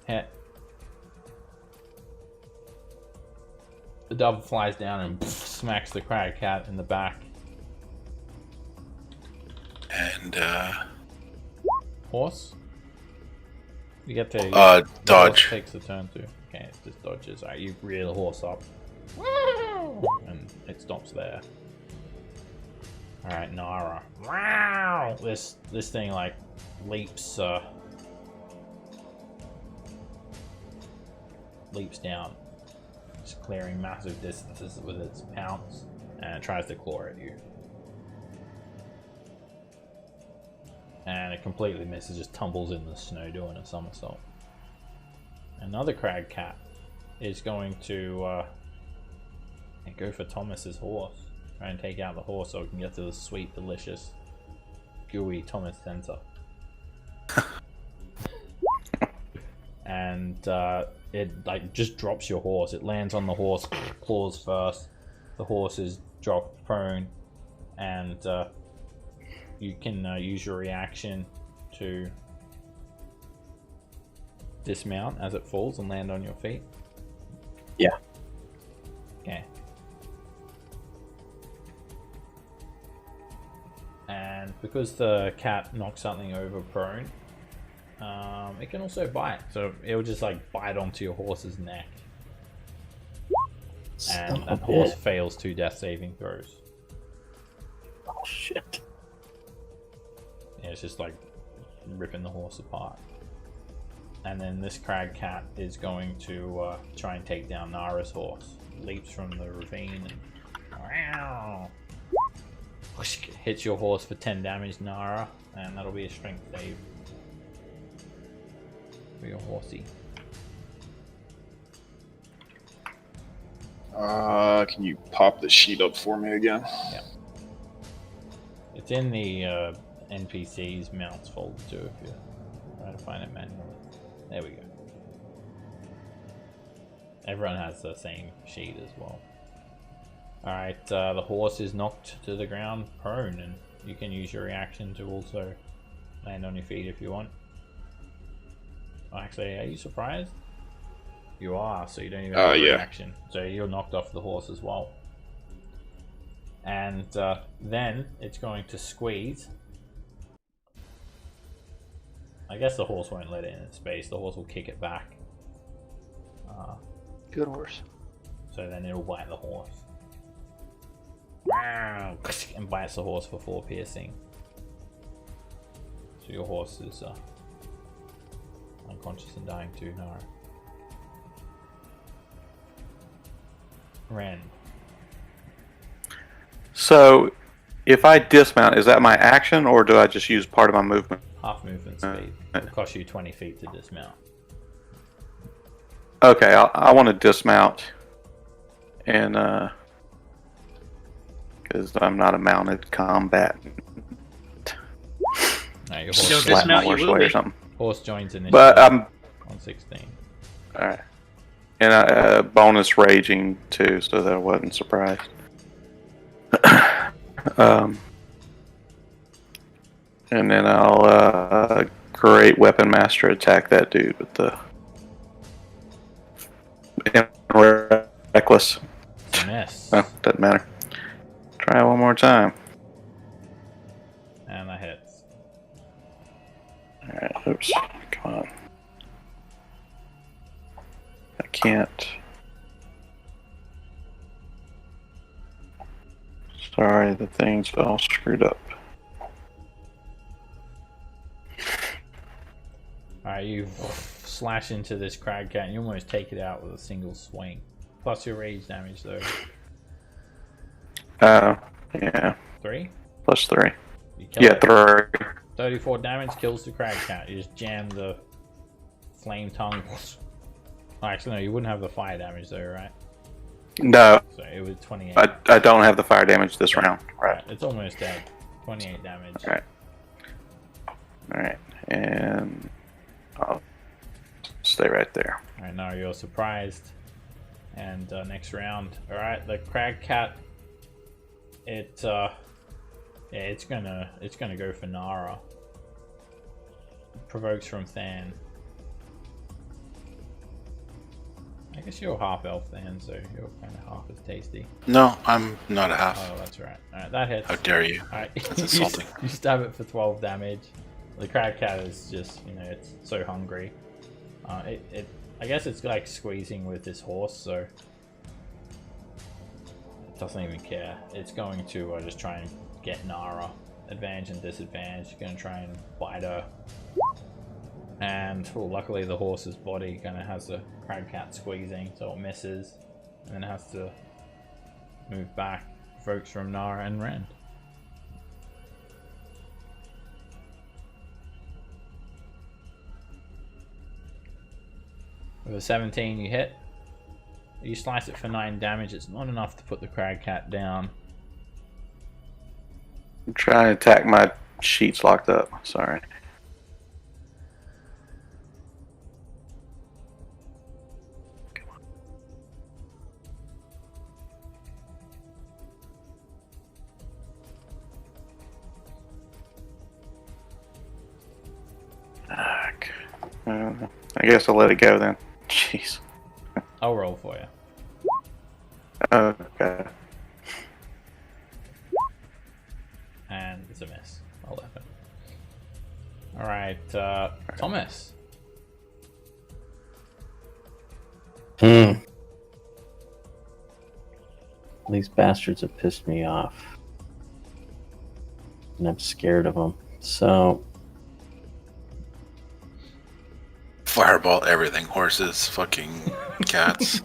S5: Hit. The dove flies down and smacks the crag cat in the back.
S2: And
S5: Horse? You get to
S2: dodge.
S5: Horse takes the turn too. Okay, it just dodges. Alright, you rear the horse up. And it stops there. Alright, Nara. Wow! This thing like leaps down. Just clearing massive distances with its pounce, and it tries to claw at you. And it completely misses, just tumbles in the snow doing a somersault. Another crag cat is going to go for Thomas's horse. Try and take out the horse so we can get to the sweet, delicious, gooey Thomas Center. And it like just drops your horse. It lands on the horse, claws first. The horse is dropped prone, and you can use your reaction to dismount as it falls and land on your feet.
S7: Yeah.
S5: Okay. And because the cat knocks something over prone, it can also bite. So it'll just like bite onto your horse's neck. And that horse fails 2 death saving throws.
S7: Oh shit.
S5: Yeah, it's just like ripping the horse apart. And then this crag cat is going to try and take down Nara's horse. Leaps from the ravine and hits your horse for 10 damage, Nara, and that'll be a strength save for your horsey.
S6: Can you pop the sheet up for me again?
S5: Yeah. It's in the NPC's mounts folder too, if you try to find it manually. There we go. Everyone has the same sheet as well. Alright, the horse is knocked to the ground prone, and you can use your reaction to also land on your feet if you want. Actually, are you surprised? You are, so you don't even have a reaction. So you're knocked off the horse as well. And then it's going to squeeze. I guess the horse won't let it in its space. The horse will kick it back.
S3: Good horse.
S5: So then it'll bite the horse. And bites the horse for 4 piercing. So your horse is unconscious and dying too, Nara. Ren.
S8: So, if I dismount, is that my action, or do I just use part of my movement?
S5: Half movement speed. It'll cost you 20 feet to dismount.
S8: Okay, I want to dismount, and because I'm not a mounted combatant.
S5: No, your
S1: Don't
S5: horse,
S1: dismount,
S8: my
S1: you
S8: horse
S1: will
S8: away
S1: be.
S8: or something.
S5: horse joins initiative
S8: But
S5: on 16.
S8: all right, and bonus raging too, so that I wasn't surprised. And then I'll great weapon master attack that dude with the reckless.
S5: Miss.
S8: Oh, doesn't matter. Try one more time.
S5: And that hits.
S8: Alright, oops. Come on. I can't. Sorry, the thing's all screwed up.
S5: Alright, you slash into this crag cat and you almost take it out with a single swing. Plus your rage damage though.
S8: Yeah.
S5: 3?
S8: Plus 3.
S5: You kill
S8: Yeah,
S5: it.
S8: 3.
S5: 34 damage, kills the crag cat. You just jam the flame tongue. Oh, actually, no, you wouldn't have the fire damage though, right?
S8: No,
S5: So it was 28.
S8: I don't have the fire damage this round. Right.
S5: It's almost dead. 28 damage.
S8: Alright. Alright. And I'll stay right there.
S5: Alright, now you're surprised. And next round. Alright, the crag cat. It's gonna go for Nara. Provokes from Than. I guess you're half elf then, so you're kind of half as tasty.
S2: No, I'm not a half.
S5: Oh, that's right. Alright, that hits.
S2: How dare you?
S5: Alright,
S2: That's insulting.
S5: you stab it for 12 damage. The crag cat is just, it's so hungry. I I guess it's like squeezing with this horse, so it doesn't even care. It's going to just try and get Nara. Advantage and disadvantage. It's going to try and bite her. And luckily the horse's body kind of has the crab cat squeezing, so it misses. And then it has to move back. Provokes from Nara and Ren. With a 17 you hit. You slice it for 9 damage. It's not enough to put the crab cat down.
S8: I'm trying to attack my sheets locked up. Sorry. I guess I'll let it go then. Jeez.
S5: I'll roll for you.
S8: Okay.
S5: And it's a miss. 11. Alright, Thomas.
S7: These bastards have pissed me off. And I'm scared of them. So,
S2: Fireball everything. Horses, fucking cats.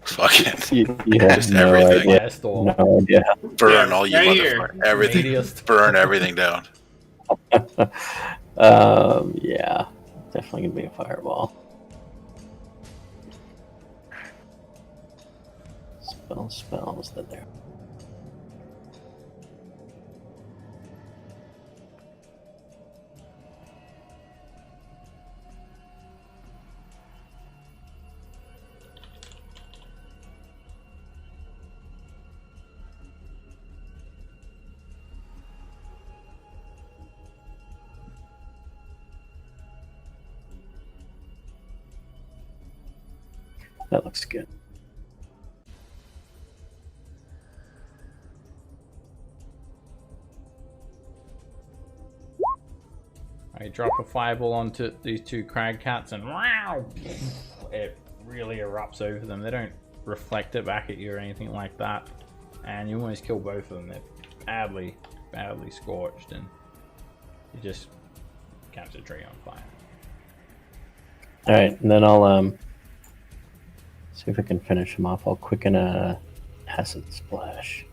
S2: Fucking
S7: you have
S2: just
S7: no
S2: everything.
S7: idea.
S5: Firestorm.
S7: No idea.
S2: Burn
S1: Yeah,
S2: all you
S1: right here.
S2: motherfuckers. Everything.
S5: Meteor
S2: Burn everything down.
S7: Yeah. Definitely gonna be a fireball. Spells that there. That looks good.
S5: I drop a fireball onto these 2 crag cats and wow, it really erupts over them. They don't reflect it back at you or anything like that. And you almost kill both of them. They're badly scorched, and you just catch the tree on fire.
S7: Alright, and then I'll see if I can finish him off. I'll quicken a acid splash.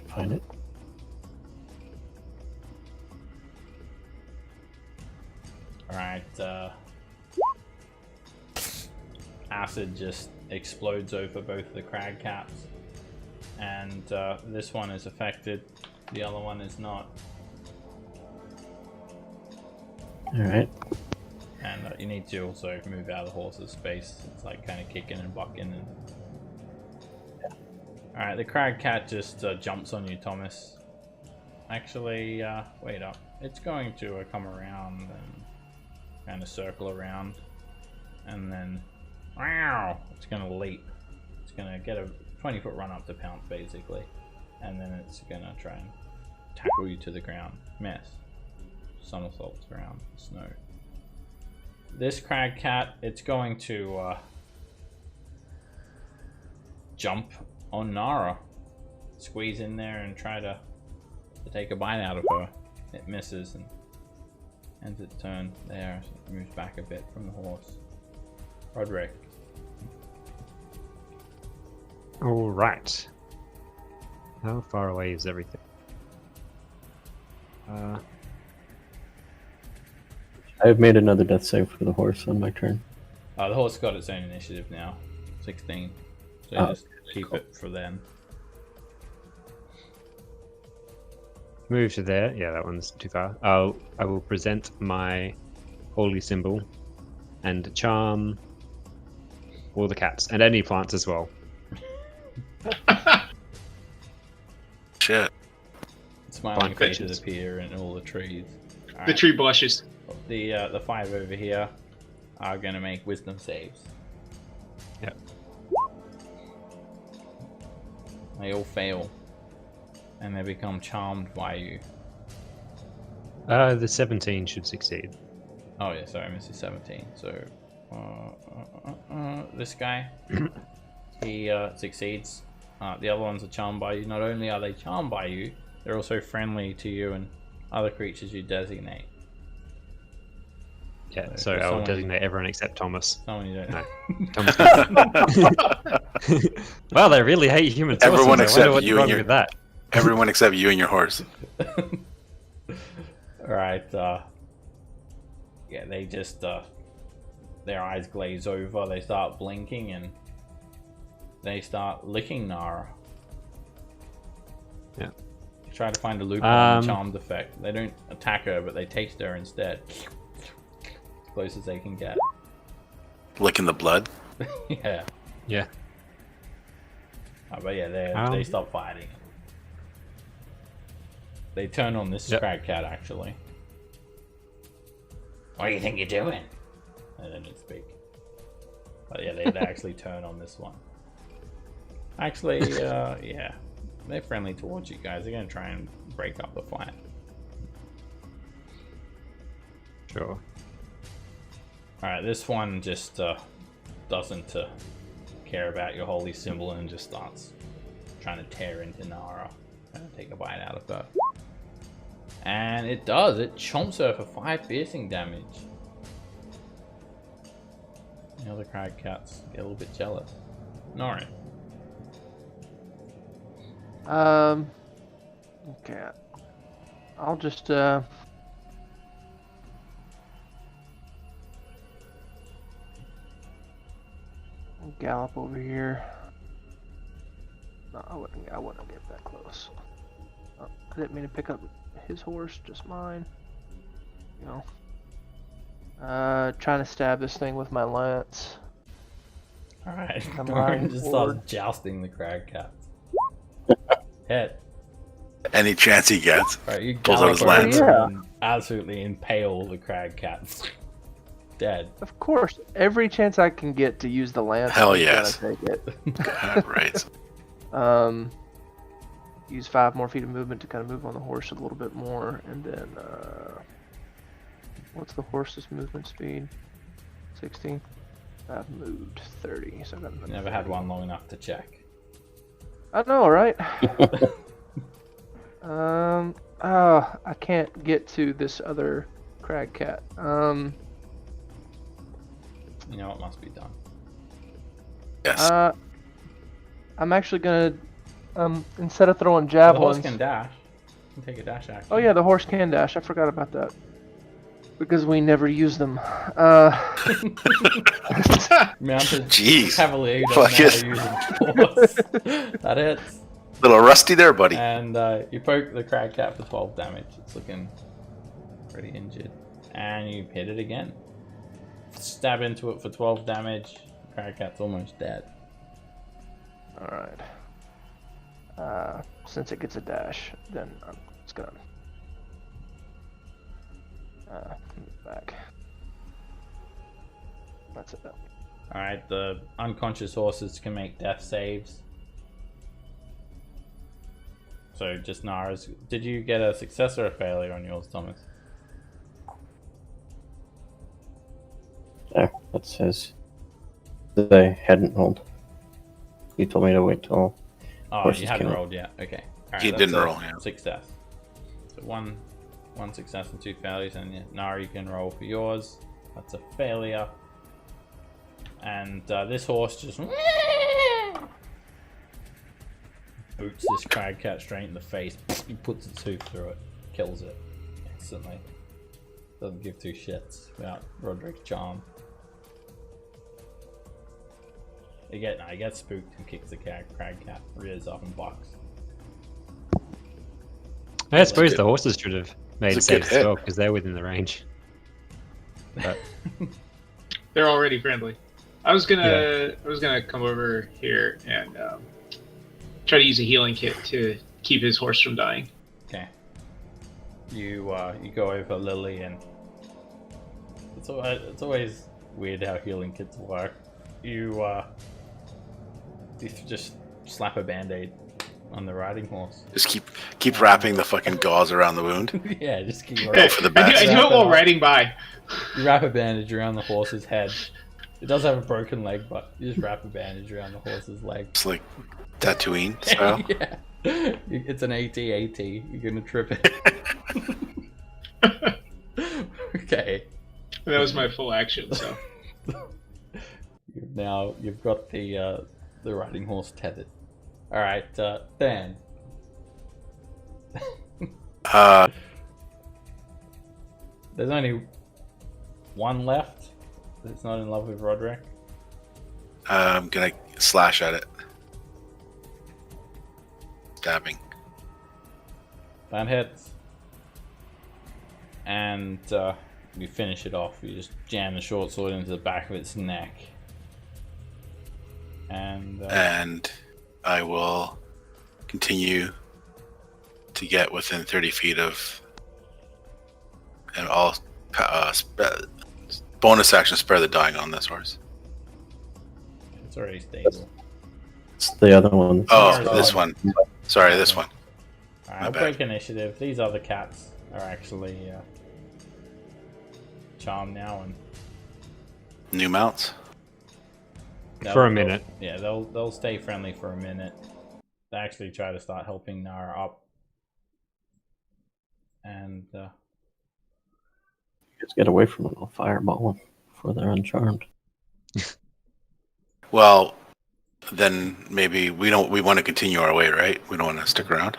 S7: Find it.
S5: Alright, acid just explodes over both of the crag cats. And this one is affected, the other one is not.
S7: Alright.
S5: And you need to also move out of the horse's space. It's like kind of kicking and bucking. And... Alright, the crag cat just jumps on you, Thomas. Actually, wait up. It's going to come around and kind of circle around. And then, wow, it's going to leap. It's going to get a 20-foot run up to pounce, basically. And then it's going to try and tackle you to the ground. Miss. Somersaults around the snow. This crag cat, it's going to jump on Nara. Squeeze in there and try to take a bite out of her. It misses and ends its turn there. So it moves back a bit from the horse. Roderick.
S4: All right. How far away is everything?
S7: I've made another death save for the horse on my turn.
S5: The horse got its own initiative now. 16. So just keep it for then.
S4: Move to there. Yeah, that one's too far. I will present my holy symbol and charm all the cats and any plants as well.
S2: Shit.
S5: Smiling
S4: Fine
S5: faces
S4: creatures.
S5: appear in all the trees.
S1: The
S5: Alright.
S1: tree blushes.
S5: The 5 over here are going to make wisdom saves.
S4: Yep.
S5: They all fail. And they become charmed by you.
S4: The 17 should succeed.
S5: Oh yeah, sorry, I missed the 17. So, this guy, he succeeds. The other ones are charmed by you. Not only are they charmed by you, they're also friendly to you and other creatures you designate.
S4: Yeah, so I'll designate everyone except Thomas.
S5: Someone you don't know.
S4: Thomas. Well, they really hate human sources.
S2: Everyone
S4: I
S2: except
S4: wonder what's
S2: you
S4: wrong
S2: and your
S4: with that.
S2: everyone except you and your horse.
S5: Alright, yeah, they just, their eyes glaze over, they start blinking, and they start licking Nara.
S4: Yeah.
S5: They try to find a loophole in the charmed effect. They don't attack her, but they taste her instead. As close as they can get.
S2: Licking the blood.
S5: Yeah.
S4: Yeah.
S5: But yeah, they stop fighting. They turn on this crag cat, actually. What do you think you're doing? They didn't speak. But yeah, they actually turn on this one. Actually, yeah. They're friendly towards you guys. They're going to try and break up the fight.
S4: Sure.
S5: Alright, this one just doesn't care about your holy symbol and just starts trying to tear into Nara and take a bite out of her. And it does. It chomps her for 5 piercing damage. The other crag cats get a little bit jealous. Nora.
S3: Okay. I'll just gallop over here. No, I wouldn't get that close. Oh, I didn't mean to pick up his horse, just mine. You know. Trying to stab this thing with my lance.
S5: Alright,
S3: Come
S5: Dorian
S3: on,
S5: just
S3: forward.
S5: starts jousting the crag cats. Hit.
S2: Any chance he gets.
S5: Right, you
S2: Pulls out his
S5: gallop
S2: lance.
S5: over
S3: Yeah.
S5: and absolutely impale the crag cats. Dead.
S3: Of course, every chance I can get to use the lance.
S2: Hell
S3: I'm
S2: yes.
S3: gonna take it.
S2: Right.
S3: Use 5 more feet of movement to kind of move on the horse a little bit more, and then what's the horse's movement speed? 60. I've moved 30, so I got
S5: Never had one long enough to check.
S3: I know, right? I can't get to this other crag cat.
S5: You know what must be done.
S2: Yes.
S3: I'm actually gonna instead of throwing
S5: The horse
S3: javelins.
S5: can dash. You can take a dash action.
S3: Oh yeah, the horse can dash. I forgot about that. Because we never use them.
S5: Mounted
S2: Jeez.
S5: heavily
S2: Fuck
S5: doesn't know
S2: it.
S5: how to use horse. That hits.
S2: Little rusty there, buddy.
S5: And you poke the crag cat for 12 damage. It's looking pretty injured. And you hit it again. Stab into it for 12 damage. The crag cat's almost dead.
S3: Alright. Since it gets a dash, then I'm just gonna move back. That's it.
S5: Alright, the unconscious horses can make death saves. So just Nara's. Did you get a success or a failure on yours, Thomas?
S7: There, that says that I hadn't rolled. You told me to wait till.
S5: Oh,
S7: horses
S5: you hadn't
S7: can-
S5: rolled yet. Okay. Alright,
S2: He
S5: that's
S2: didn't
S5: a
S2: roll, yeah.
S5: Success. So one success and 2 failures, and Nara, you can roll for yours. That's a failure. And this horse just boots this crag cat straight in the face. He puts its hoof through it, kills it instantly. Doesn't give 2 shits about Roderick's charm. He gets spooked and kicks the crag cat, rears up and bucks.
S4: I suppose the horses should have made
S2: It's a good
S4: saves as
S2: hit.
S4: well because they're within the range. But
S1: They're already friendly. I was gonna come over here and try to use a healing kit to keep his horse from dying.
S5: Okay. You go over Lily, and it's always weird how healing kits work. You just slap a band-aid on the riding horse.
S2: Just keep wrapping the fucking gauze around the wound.
S5: Yeah, just keep
S2: Go for the
S1: I
S2: best.
S1: do it while riding by.
S5: You wrap a bandage around the horse's head. It does have a broken leg, but you just wrap a bandage around the horse's leg.
S2: It's like Tatooine style.
S5: Yeah. It's an AT-AT. You're gonna trip it. Okay.
S1: That was my full action, so.
S5: You've got the riding horse tethered. Alright, Dan. There's only one left that's not in love with Roderick.
S2: I'm gonna slash at it. Stabbing.
S5: That hits. And you finish it off. You just jam the short sword into the back of its neck. And
S2: I will continue to get within 30 feet of, and I'll bonus action spare the dying on this horse.
S5: it's already stable.
S7: It's the other one.
S2: Oh, this one. Sorry, this one.
S5: Alright, I'll break initiative. These other cats are actually charmed now and
S2: New mounts.
S4: For a minute.
S5: They'll stay friendly for a minute. They actually try to start helping Nara up. And
S7: Just get away from them. I'll fireball them before they're uncharmed.
S2: Well, then maybe we want to continue our way, right? We don't want to stick around.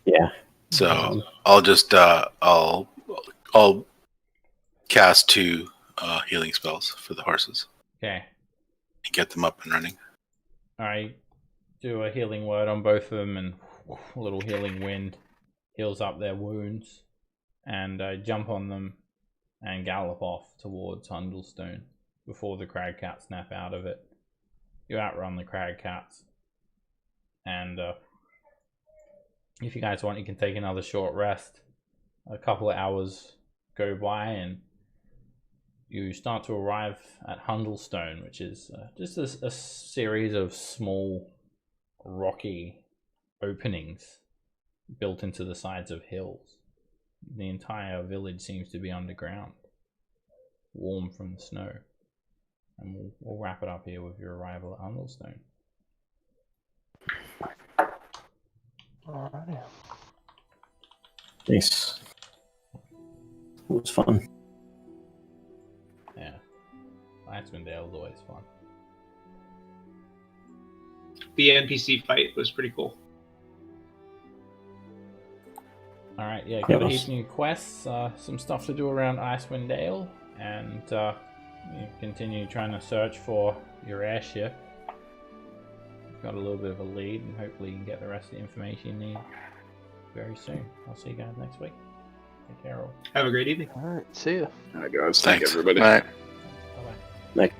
S7: Yeah.
S2: So I'll just I'll cast 2 healing spells for the horses
S5: okay.
S2: and get them up and running.
S5: Alright. Do a healing word on both of them and a little healing wind heals up their wounds. And jump on them and gallop off towards Hundlestone before the crag cats snap out of it. You outrun the crag cats. And if you guys want, you can take another short rest. A couple of hours go by and you start to arrive at Hundlestone, which is just a series of small rocky openings built into the sides of hills. The entire village seems to be underground, warm from the snow. And we'll wrap it up here with your arrival at Hundlestone.
S3: Alrighty.
S7: Nice. It was fun.
S5: Yeah. Icewind Dale's always fun.
S1: The NPC fight was pretty cool.
S5: Alright, yeah, got a heap of new quests, some stuff to do around Icewind Dale, and you continue trying to search for your airship. You've got a little bit of a lead, and hopefully you can get the rest of the information you need very soon. I'll see you guys next week. Take care all.
S1: Have a great evening.
S3: Alright, see ya.
S6: All right, guys.
S2: Thanks.
S6: Thank everybody.
S8: All right.
S5: Bye-bye.
S7: Like,